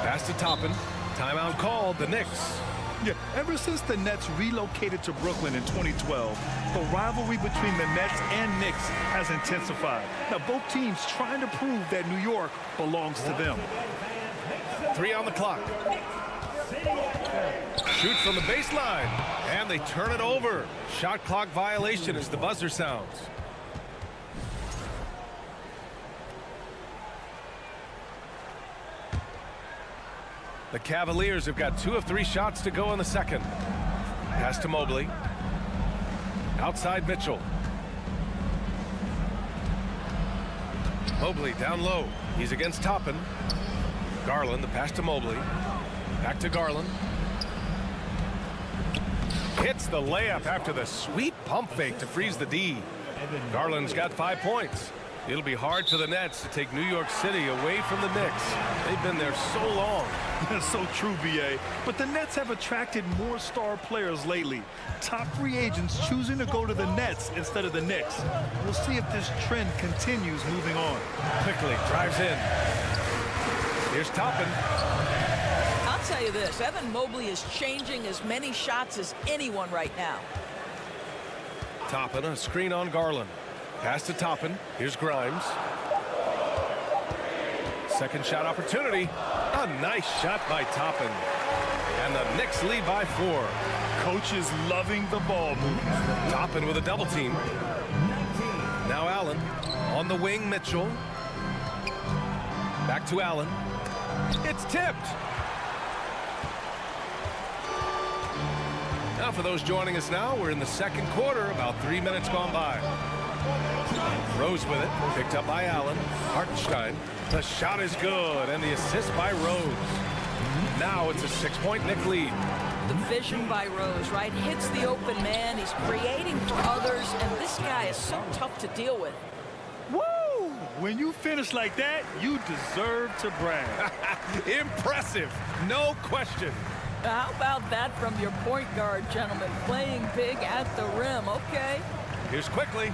Pass to Toppin. Timeout called, the Knicks. Yeah, ever since the Nets relocated to Brooklyn in 2012, the rivalry between the Nets and Knicks has intensified. Now, both teams trying to prove that New York belongs to them. 3 on the clock. Shoots from the baseline, and they turn it over. Shot clock violation as the buzzer sounds. The Cavaliers have got 2 of 3 shots to go in the second. Pass to Mobley. Outside Mitchell. Mobley down low. He's against Toppin. Garland, the pass to Mobley. Back to Garland. Hits the layup after the sweet pump fake to freeze the D. Garland's got 5 points. It'll be hard for the Nets to take New York City away from the Knicks. They've been there so long. That's so true, B.A. But the Nets have attracted more star players lately. Top free agents choosing to go to the Nets instead of the Knicks. We'll see if this trend continues moving on. Quickly drives in. Here's Toppin. I'll tell you this, Evan Mobley is changing as many shots as anyone right now. Toppin, a screen on Garland. Pass to Toppin. Here's Grimes. Second shot opportunity. A nice shot by Toppin. And the Knicks lead by 4. Coach is loving the ball movement. Toppin with a double team. Now Allen. On the wing, Mitchell. Back to Allen. It's tipped. Now for those joining us now, we're in the second quarter, about 3 minutes gone by. Rose with it, picked up by Allen. Hartenstein. The shot is good, and the assist by Rose. Now it's a 6-point Knick lead. The vision by Rose, right? Hits the open man. He's creating for others, and this guy is so tough to deal with. Woo! When you finish like that, you deserve to brag. Impressive, no question. How about that from your point guard, gentlemen? Playing big at the rim. Okay. Here's Quickly.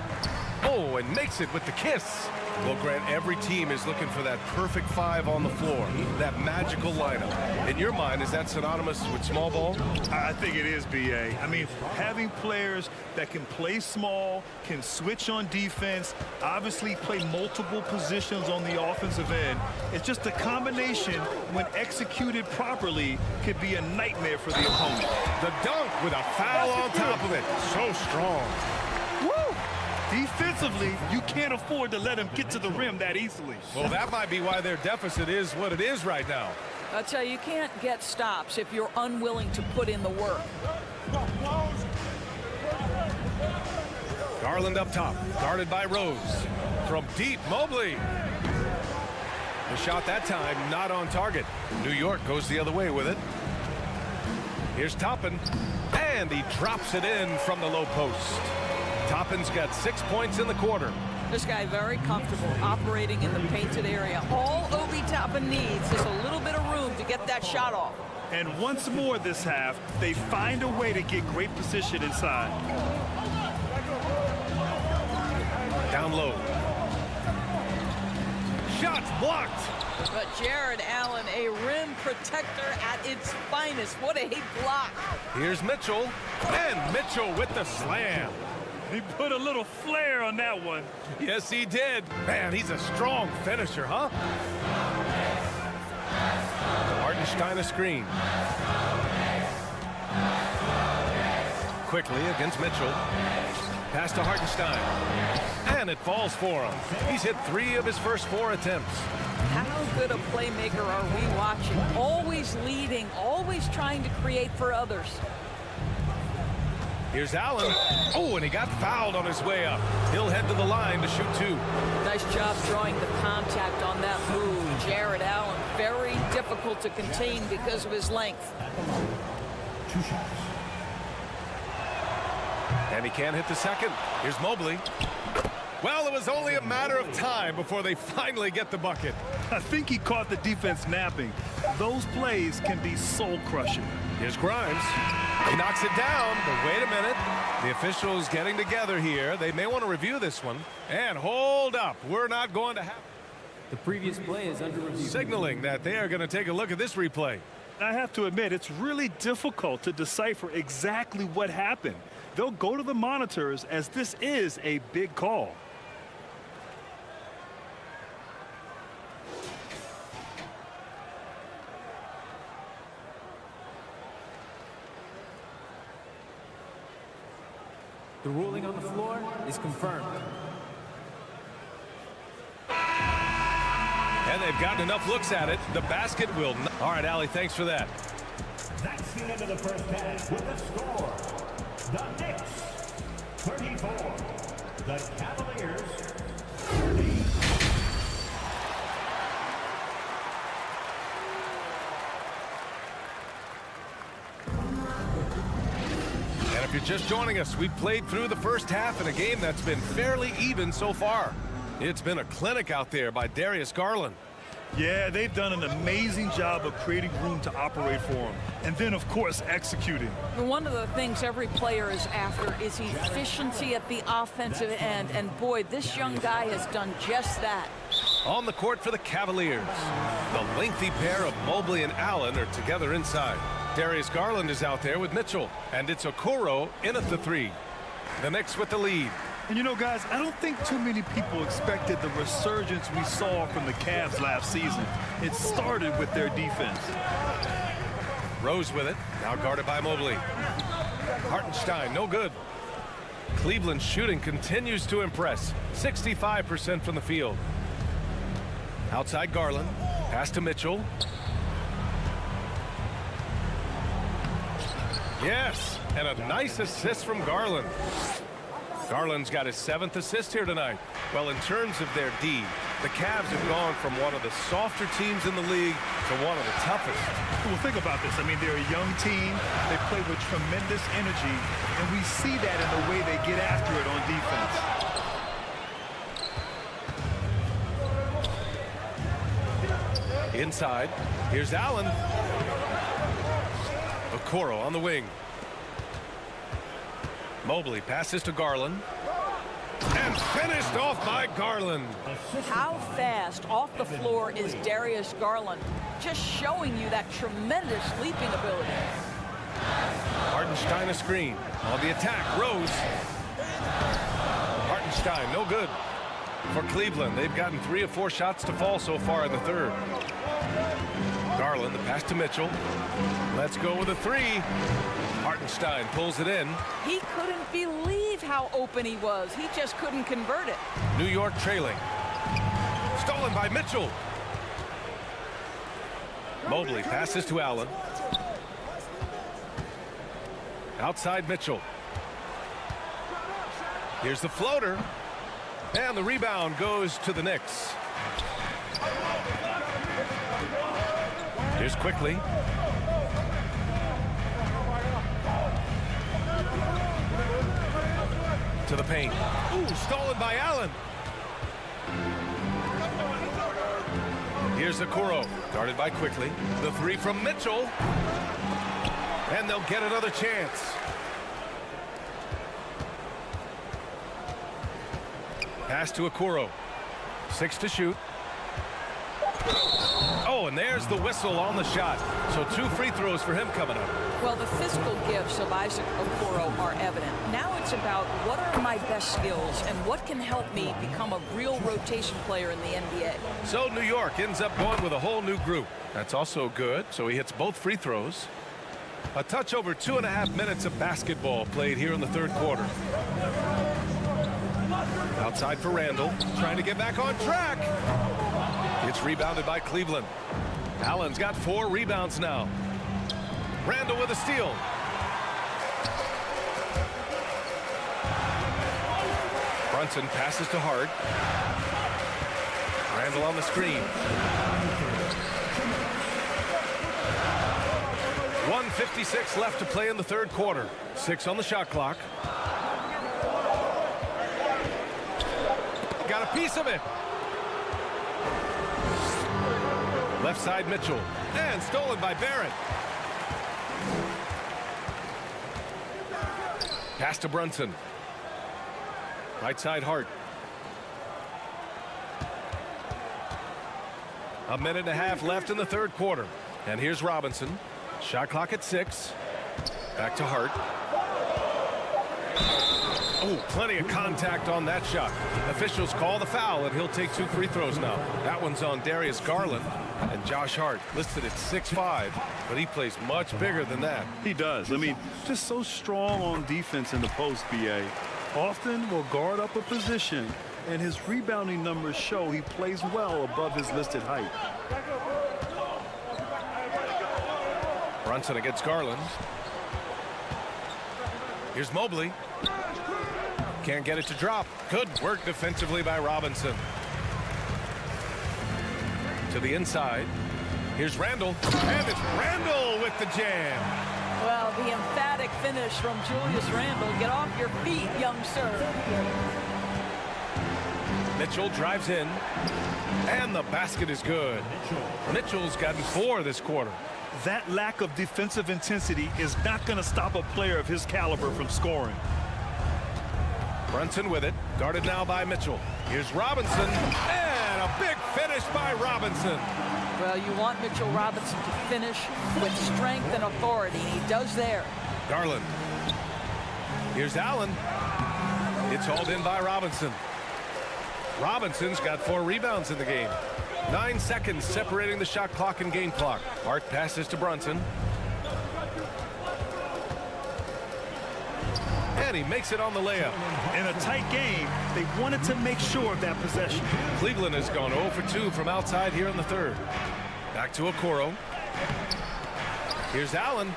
Oh, and makes it with the kiss. Well, Grant, every team is looking for that perfect 5 on the floor, that magical lineup. In your mind, is that synonymous with small ball? I think it is, B.A. I mean, having players that can play small, can switch on defense, obviously play multiple positions on the offensive end. It's just a combination, when executed properly, could be a nightmare for the opponent. The dunk with a foul on top of it. So strong. Woo! Defensively, you can't afford to let him get to the rim that easily. Well, that might be why their deficit is what it is right now. I'll tell you, you can't get stops if you're unwilling to put in the work. Garland up top, guarded by Rose. From deep, Mobley. The shot that time not on target. New York goes the other way with it. Here's Toppin, and he drops it in from the low post. Toppin's got 6 points in the quarter. This guy very comfortable operating in the painted area. All Obi Toppin needs is a little bit of room to get that shot off. And once more this half, they find a way to get great position inside. Down low. Shots blocked. But Jared Allen, a rim protector at its finest. What a block. Here's Mitchell, and Mitchell with the slam. He put a little flair on that one. Yes, he did. Man, he's a strong finisher, huh? Hartenstein a screen. Quickly against Mitchell. Pass to Hartenstein. And it falls for him. He's hit 3 of his first 4 attempts. How good a playmaker are we watching? Always leading, always trying to create for others. Here's Allen. Oh, and he got fouled on his way up. He'll head to the line to shoot 2. Nice job drawing the contact on that move. Jared Allen, very difficult to contain because of his length. 2 shots. And he can't hit the second. Here's Mobley. Well, it was only a matter of time before they finally get the bucket. I think he caught the defense napping. Those plays can be soul-crushing. Here's Grimes. He knocks it down, but wait a minute. The officials getting together here. They may want to review this one. And hold up. We're not going to have... The previous play is under review. Signaling that they are going to take a look at this replay. I have to admit, it's really difficult to decipher exactly what happened. They'll go to the monitors as this is a big call. The ruling on the floor is confirmed. And they've gotten enough looks at it. The basket will not... All right, Allie, thanks for that. That's the end of the first half with the score. The Knicks, 34. The Cavaliers, 30. And if you're just joining us, we've played through the first half in a game that's been fairly even so far. It's been a clinic out there by Darius Garland. Yeah, they've done an amazing job of creating room to operate for him. And then, of course, executing. One of the things every player is after is efficiency at the offensive end. And boy, this young guy has done just that. On the court for the Cavaliers. The lengthy pair of Mobley and Allen are together inside. Darius Garland is out there with Mitchell. And it's Okoro in at the 3. The Knicks with the lead. And you know, guys, I don't think too many people expected the resurgence we saw from the Cavs last season. It started with their defense. Rose with it, now guarded by Mobley. Hartenstein, no good. Cleveland's shooting continues to impress. 65% from the field. Outside Garland, pass to Mitchell. Yes, and a nice assist from Garland. Garland's got his 7th assist here tonight. Well, in terms of their D, the Cavs have gone from one of the softer teams in the league to one of the toughest. Well, think about this. I mean, they're a young team. They play with tremendous energy, and we see that in the way they get after it on defense. Inside, here's Allen. Okoro on the wing. Mobley passes to Garland. And finished off by Garland. How fast off the floor is Darius Garland? Just showing you that tremendous leaping ability. Hartenstein a screen. On the attack, Rose. Hartenstein, no good. For Cleveland, they've gotten 3 of 4 shots to fall so far in the 3rd. Garland, the pass to Mitchell. Let's go with a 3. Hartenstein pulls it in. He couldn't believe how open he was. He just couldn't convert it. New York trailing. Stolen by Mitchell. Mobley passes to Allen. Outside Mitchell. Here's the floater. And the rebound goes to the Knicks. Here's Quickly. To the paint. Ooh, stolen by Allen. Here's Okoro, guarded by Quickly. The 3 from Mitchell. And they'll get another chance. Pass to Okoro. 6 to shoot. Oh, and there's the whistle on the shot. So 2 free throws for him coming up. Well, the physical gifts of Isaac Okoro are evident. Now it's about what are my best skills and what can help me become a real rotation player in the NBA. So New York ends up going with a whole new group. That's also good. So he hits both free throws. A touch over 2.5 minutes of basketball played here in the 3rd quarter. Outside for Randall, trying to get back on track. It's rebounded by Cleveland. Allen's got 4 rebounds now. Randall with a steal. Brunson passes to Hart. Randall on the screen. 1:56 left to play in the 3rd quarter. 6 on the shot clock. Got a piece of it. Left side Mitchell. And stolen by Barrett. Pass to Brunson. Right side Hart. 1.5 minutes left in the 3rd quarter. And here's Robinson. Shot clock at 6. Back to Hart. Oh, plenty of contact on that shot. Officials call the foul, and he'll take 2 free throws now. That one's on Darius Garland. And Josh Hart listed at 6'5", but he plays much bigger than that. He does. I mean, just so strong on defense in the post, BA. Often will guard up a position, and his rebounding numbers show he plays well above his listed height. Brunson against Garland. Here's Mobley. Can't get it to drop. Good work defensively by Robinson. To the inside. Here's Randall. And it's Randall with the jam. Well, the emphatic finish from Julius Randle. Get off your feet, young sir. Mitchell drives in, and the basket is good. Mitchell's gotten 4 this quarter. That lack of defensive intensity is not going to stop a player of his caliber from scoring. Brunson with it, guarded now by Mitchell. Here's Robinson, and a big finish by Robinson. Well, you want Mitchell Robinson to finish with strength and authority, and he does there. Garland. Here's Allen. It's hauled in by Robinson. Robinson's got 4 rebounds in the game. 9 seconds separating the shot clock and game clock. Hart passes to Brunson. And he makes it on the layup. In a tight game, they wanted to make sure of that possession. Cleveland has gone 0 for 2 from outside here in the third. Back to Okoro. Here's Allen.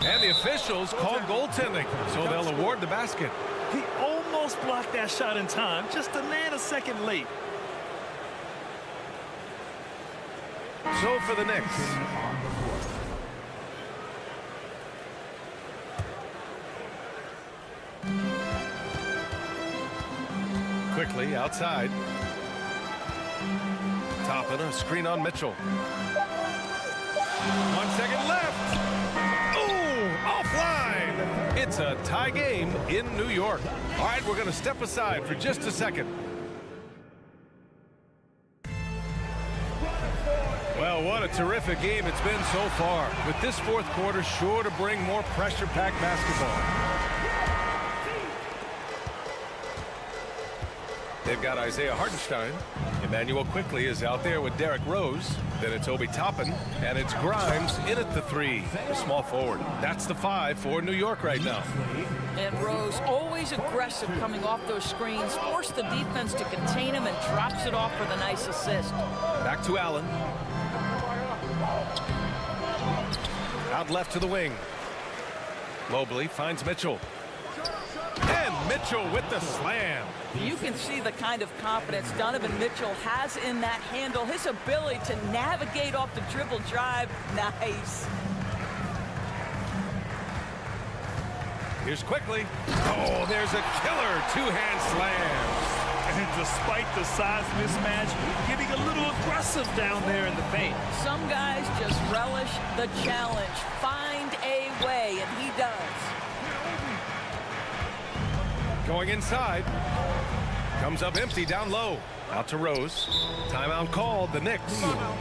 And the officials called goaltending, so they'll award the basket. He almost blocked that shot in time, just a nanosecond late. So for the Knicks. Quickly outside. Toppin, a screen on Mitchell. 1 second left. Oh, offline. It's a tie game in New York. All right, we're going to step aside for just a second. Well, what a terrific game it's been so far. With this fourth quarter sure to bring more pressure-packed basketball. They've got Isaiah Hartenstein. Emmanuel Quickly is out there with Derrick Rose. Then it's Obi Toppin, and it's Grimes in at the 3, the small forward. That's the 5 for New York right now. And Rose, always aggressive coming off those screens, forced the defense to contain him and drops it off for the nice assist. Back to Allen. Out left to the wing. Mobley finds Mitchell. And Mitchell with the slam. You can see the kind of confidence Donovan Mitchell has in that handle. His ability to navigate off the dribble drive. Nice. Here's Quickly. Oh, there's a killer two-hand slam. And despite the size mismatch, getting a little aggressive down there in the paint. Some guys just relish the challenge. Find a way, and he does. Going inside. Comes up empty down low. Out to Rose. Timeout called. The Knicks. Timeout.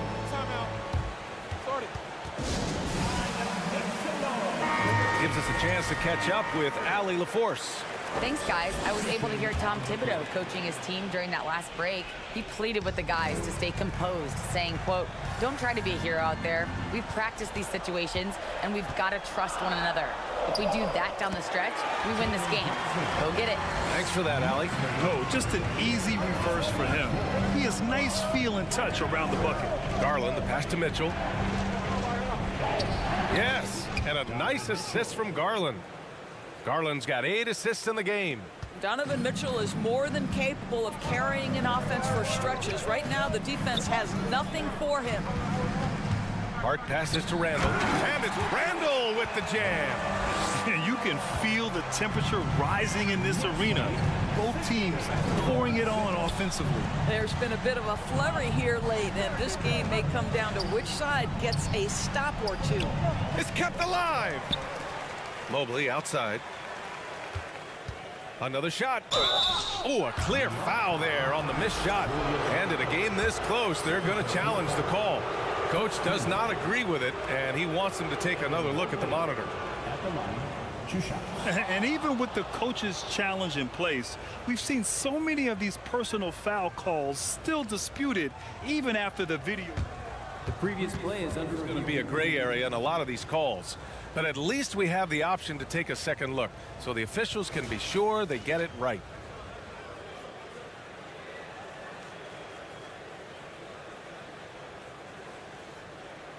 Gives us a chance to catch up with Allie LaForce. Thanks, guys. I was able to hear Tom Thibodeau coaching his team during that last break. He pleaded with the guys to stay composed, saying, quote, "Don't try to be a hero out there. We've practiced these situations, and we've got to trust one another. If we do that down the stretch, we win this game. Go get it." Thanks for that, Allie. No, just an easy reverse for him. He has nice feel and touch around the bucket. Garland, the pass to Mitchell. Yes, and a nice assist from Garland. Garland's got 8 assists in the game. Donovan Mitchell is more than capable of carrying an offense for stretches. Right now, the defense has nothing for him. Hart passes to Randall. And it's Randall with the jam. You can feel the temperature rising in this arena. Both teams pouring it on offensively. There's been a bit of a flurry here late, and this game may come down to which side gets a stop or two. It's kept alive. Mobley outside. Another shot. Oh, a clear foul there on the missed shot. And in a game this close, they're going to challenge the call. Coach does not agree with it, and he wants him to take another look at the monitor. At the line, 2 shots. And even with the coach's challenge in place, we've seen so many of these personal foul calls still disputed even after the video. The previous play is under. There's going to be a gray area in a lot of these calls. But at least we have the option to take a second look, so the officials can be sure they get it right.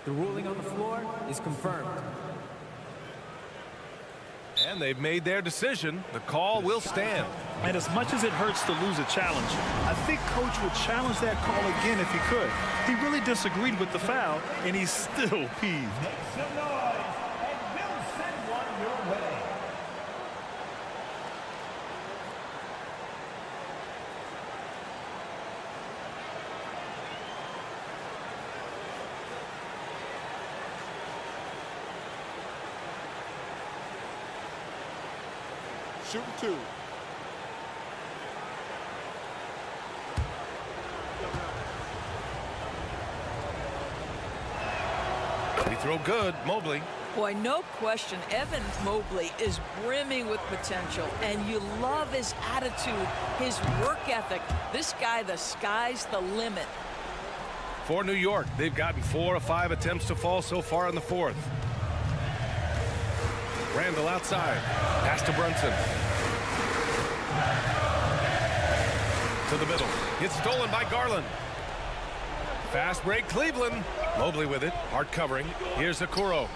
The ruling on the floor is confirmed. And they've made their decision. The call will stand. And as much as it hurts to lose a challenge, I think Coach would challenge that call again if he could. He really disagreed with the foul, and he's still peeved. shooting 2. He throw good, Mobley. Boy, no question, Evan Mobley is brimming with potential, and you love his attitude, his work ethic. This guy, the sky's the limit. For New York, they've gotten 4 of 5 attempts to fall so far in the 4th. Randall outside. Pass to Brunson. To the middle. It's stolen by Garland. Fast break, Cleveland. Mobley with it. Hard covering. Here's Okoro.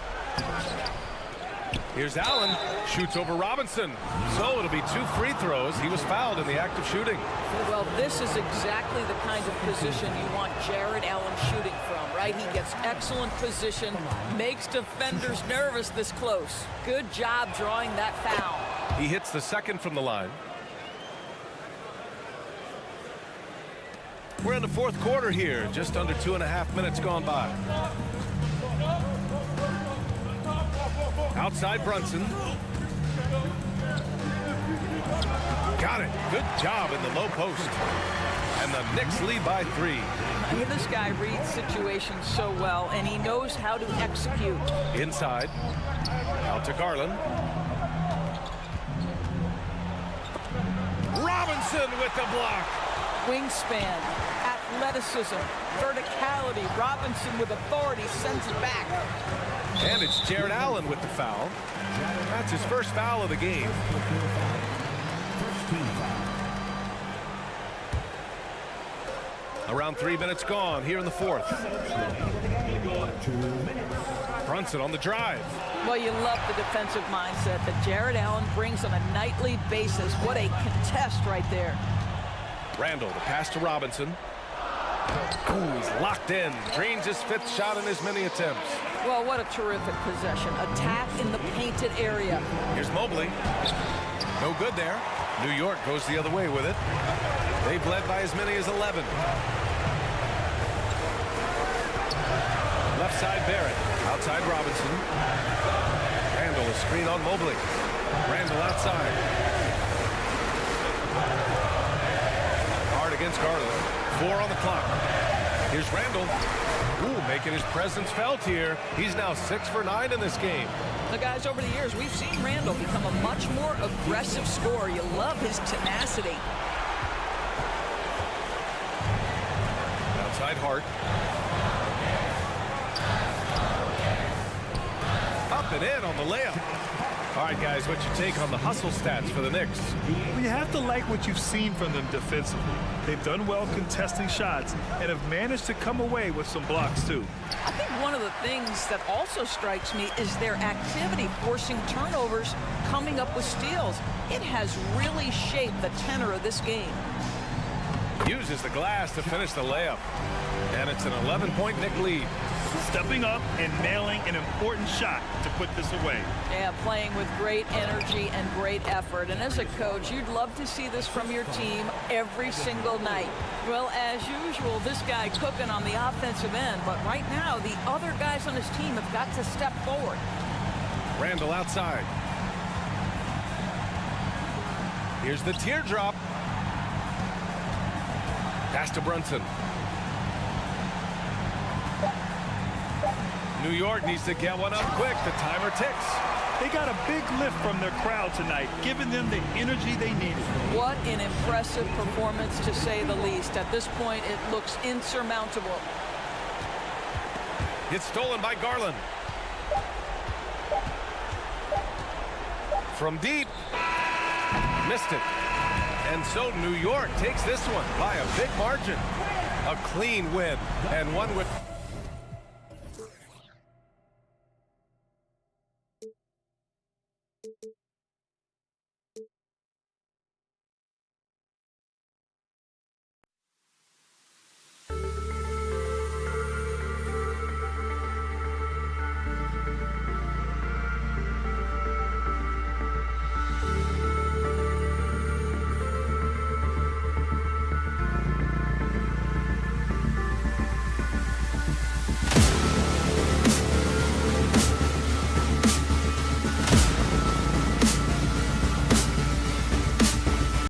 Here's Allen. Shoots over Robinson. So it'll be 2 free throws. He was fouled in the act of shooting. Well, this is exactly the kind of position you want Jared Allen shooting from, right? He gets excellent position, makes defenders nervous this close. Good job drawing that foul. He hits the second from the line. We're in the 4th quarter here. Just under 2.5 minutes gone by. Outside Brunson. Got it. Good job in the low post. And the Knicks lead by 3. This guy reads situations so well, and he knows how to execute. Inside. Out to Garland. Robinson with the block. Wingspan, athleticism, verticality. Robinson with authority sends it back. And it's Jared Allen with the foul. That's his first foul of the game. Around 3 minutes gone here in the 4th. Brunson on the drive. Well, you love the defensive mindset that Jared Allen brings on a nightly basis. What a contest right there. Randall, the pass to Robinson. Ooh, he's locked in. Drains his 5th shot in as many attempts. Well, what a terrific possession. Attack in the painted area. Here's Mobley. No good there. New York goes the other way with it. They've led by as many as 11. Left side Barrett. Outside Robinson. Randall, a screen on Mobley. Randall outside. Hard against Garland. 4 on the clock. Here's Randall. Ooh, making his presence felt here. He's now 6 for 9 in this game. The guys, over the years, we've seen Randall become a much more aggressive scorer. You love his tenacity. Outside Hart. Up and in on the layup. All right, guys, what's your take on the hustle stats for the Knicks? Well, you have to like what you've seen from them defensively. They've done well contesting shots and have managed to come away with some blocks, too. I think one of the things that also strikes me is their activity forcing turnovers, coming up with steals. It has really shaped the tenor of this game. Uses the glass to finish the layup. And it's an 11-point Knick lead. Stepping up and nailing an important shot to put this away. Yeah, playing with great energy and great effort. And as a coach, you'd love to see this from your team every single night. Well, as usual, this guy cooking on the offensive end. But right now, the other guys on his team have got to step forward. Randall outside. Here's the teardrop. Pass to Brunson. New York needs to get one up quick. The timer ticks. They got a big lift from their crowd tonight, giving them the energy they needed. What an impressive performance, to say the least. At this point, it looks insurmountable. It's stolen by Garland. From deep. Missed it. And so New York takes this one by a big margin. A clean win, and one with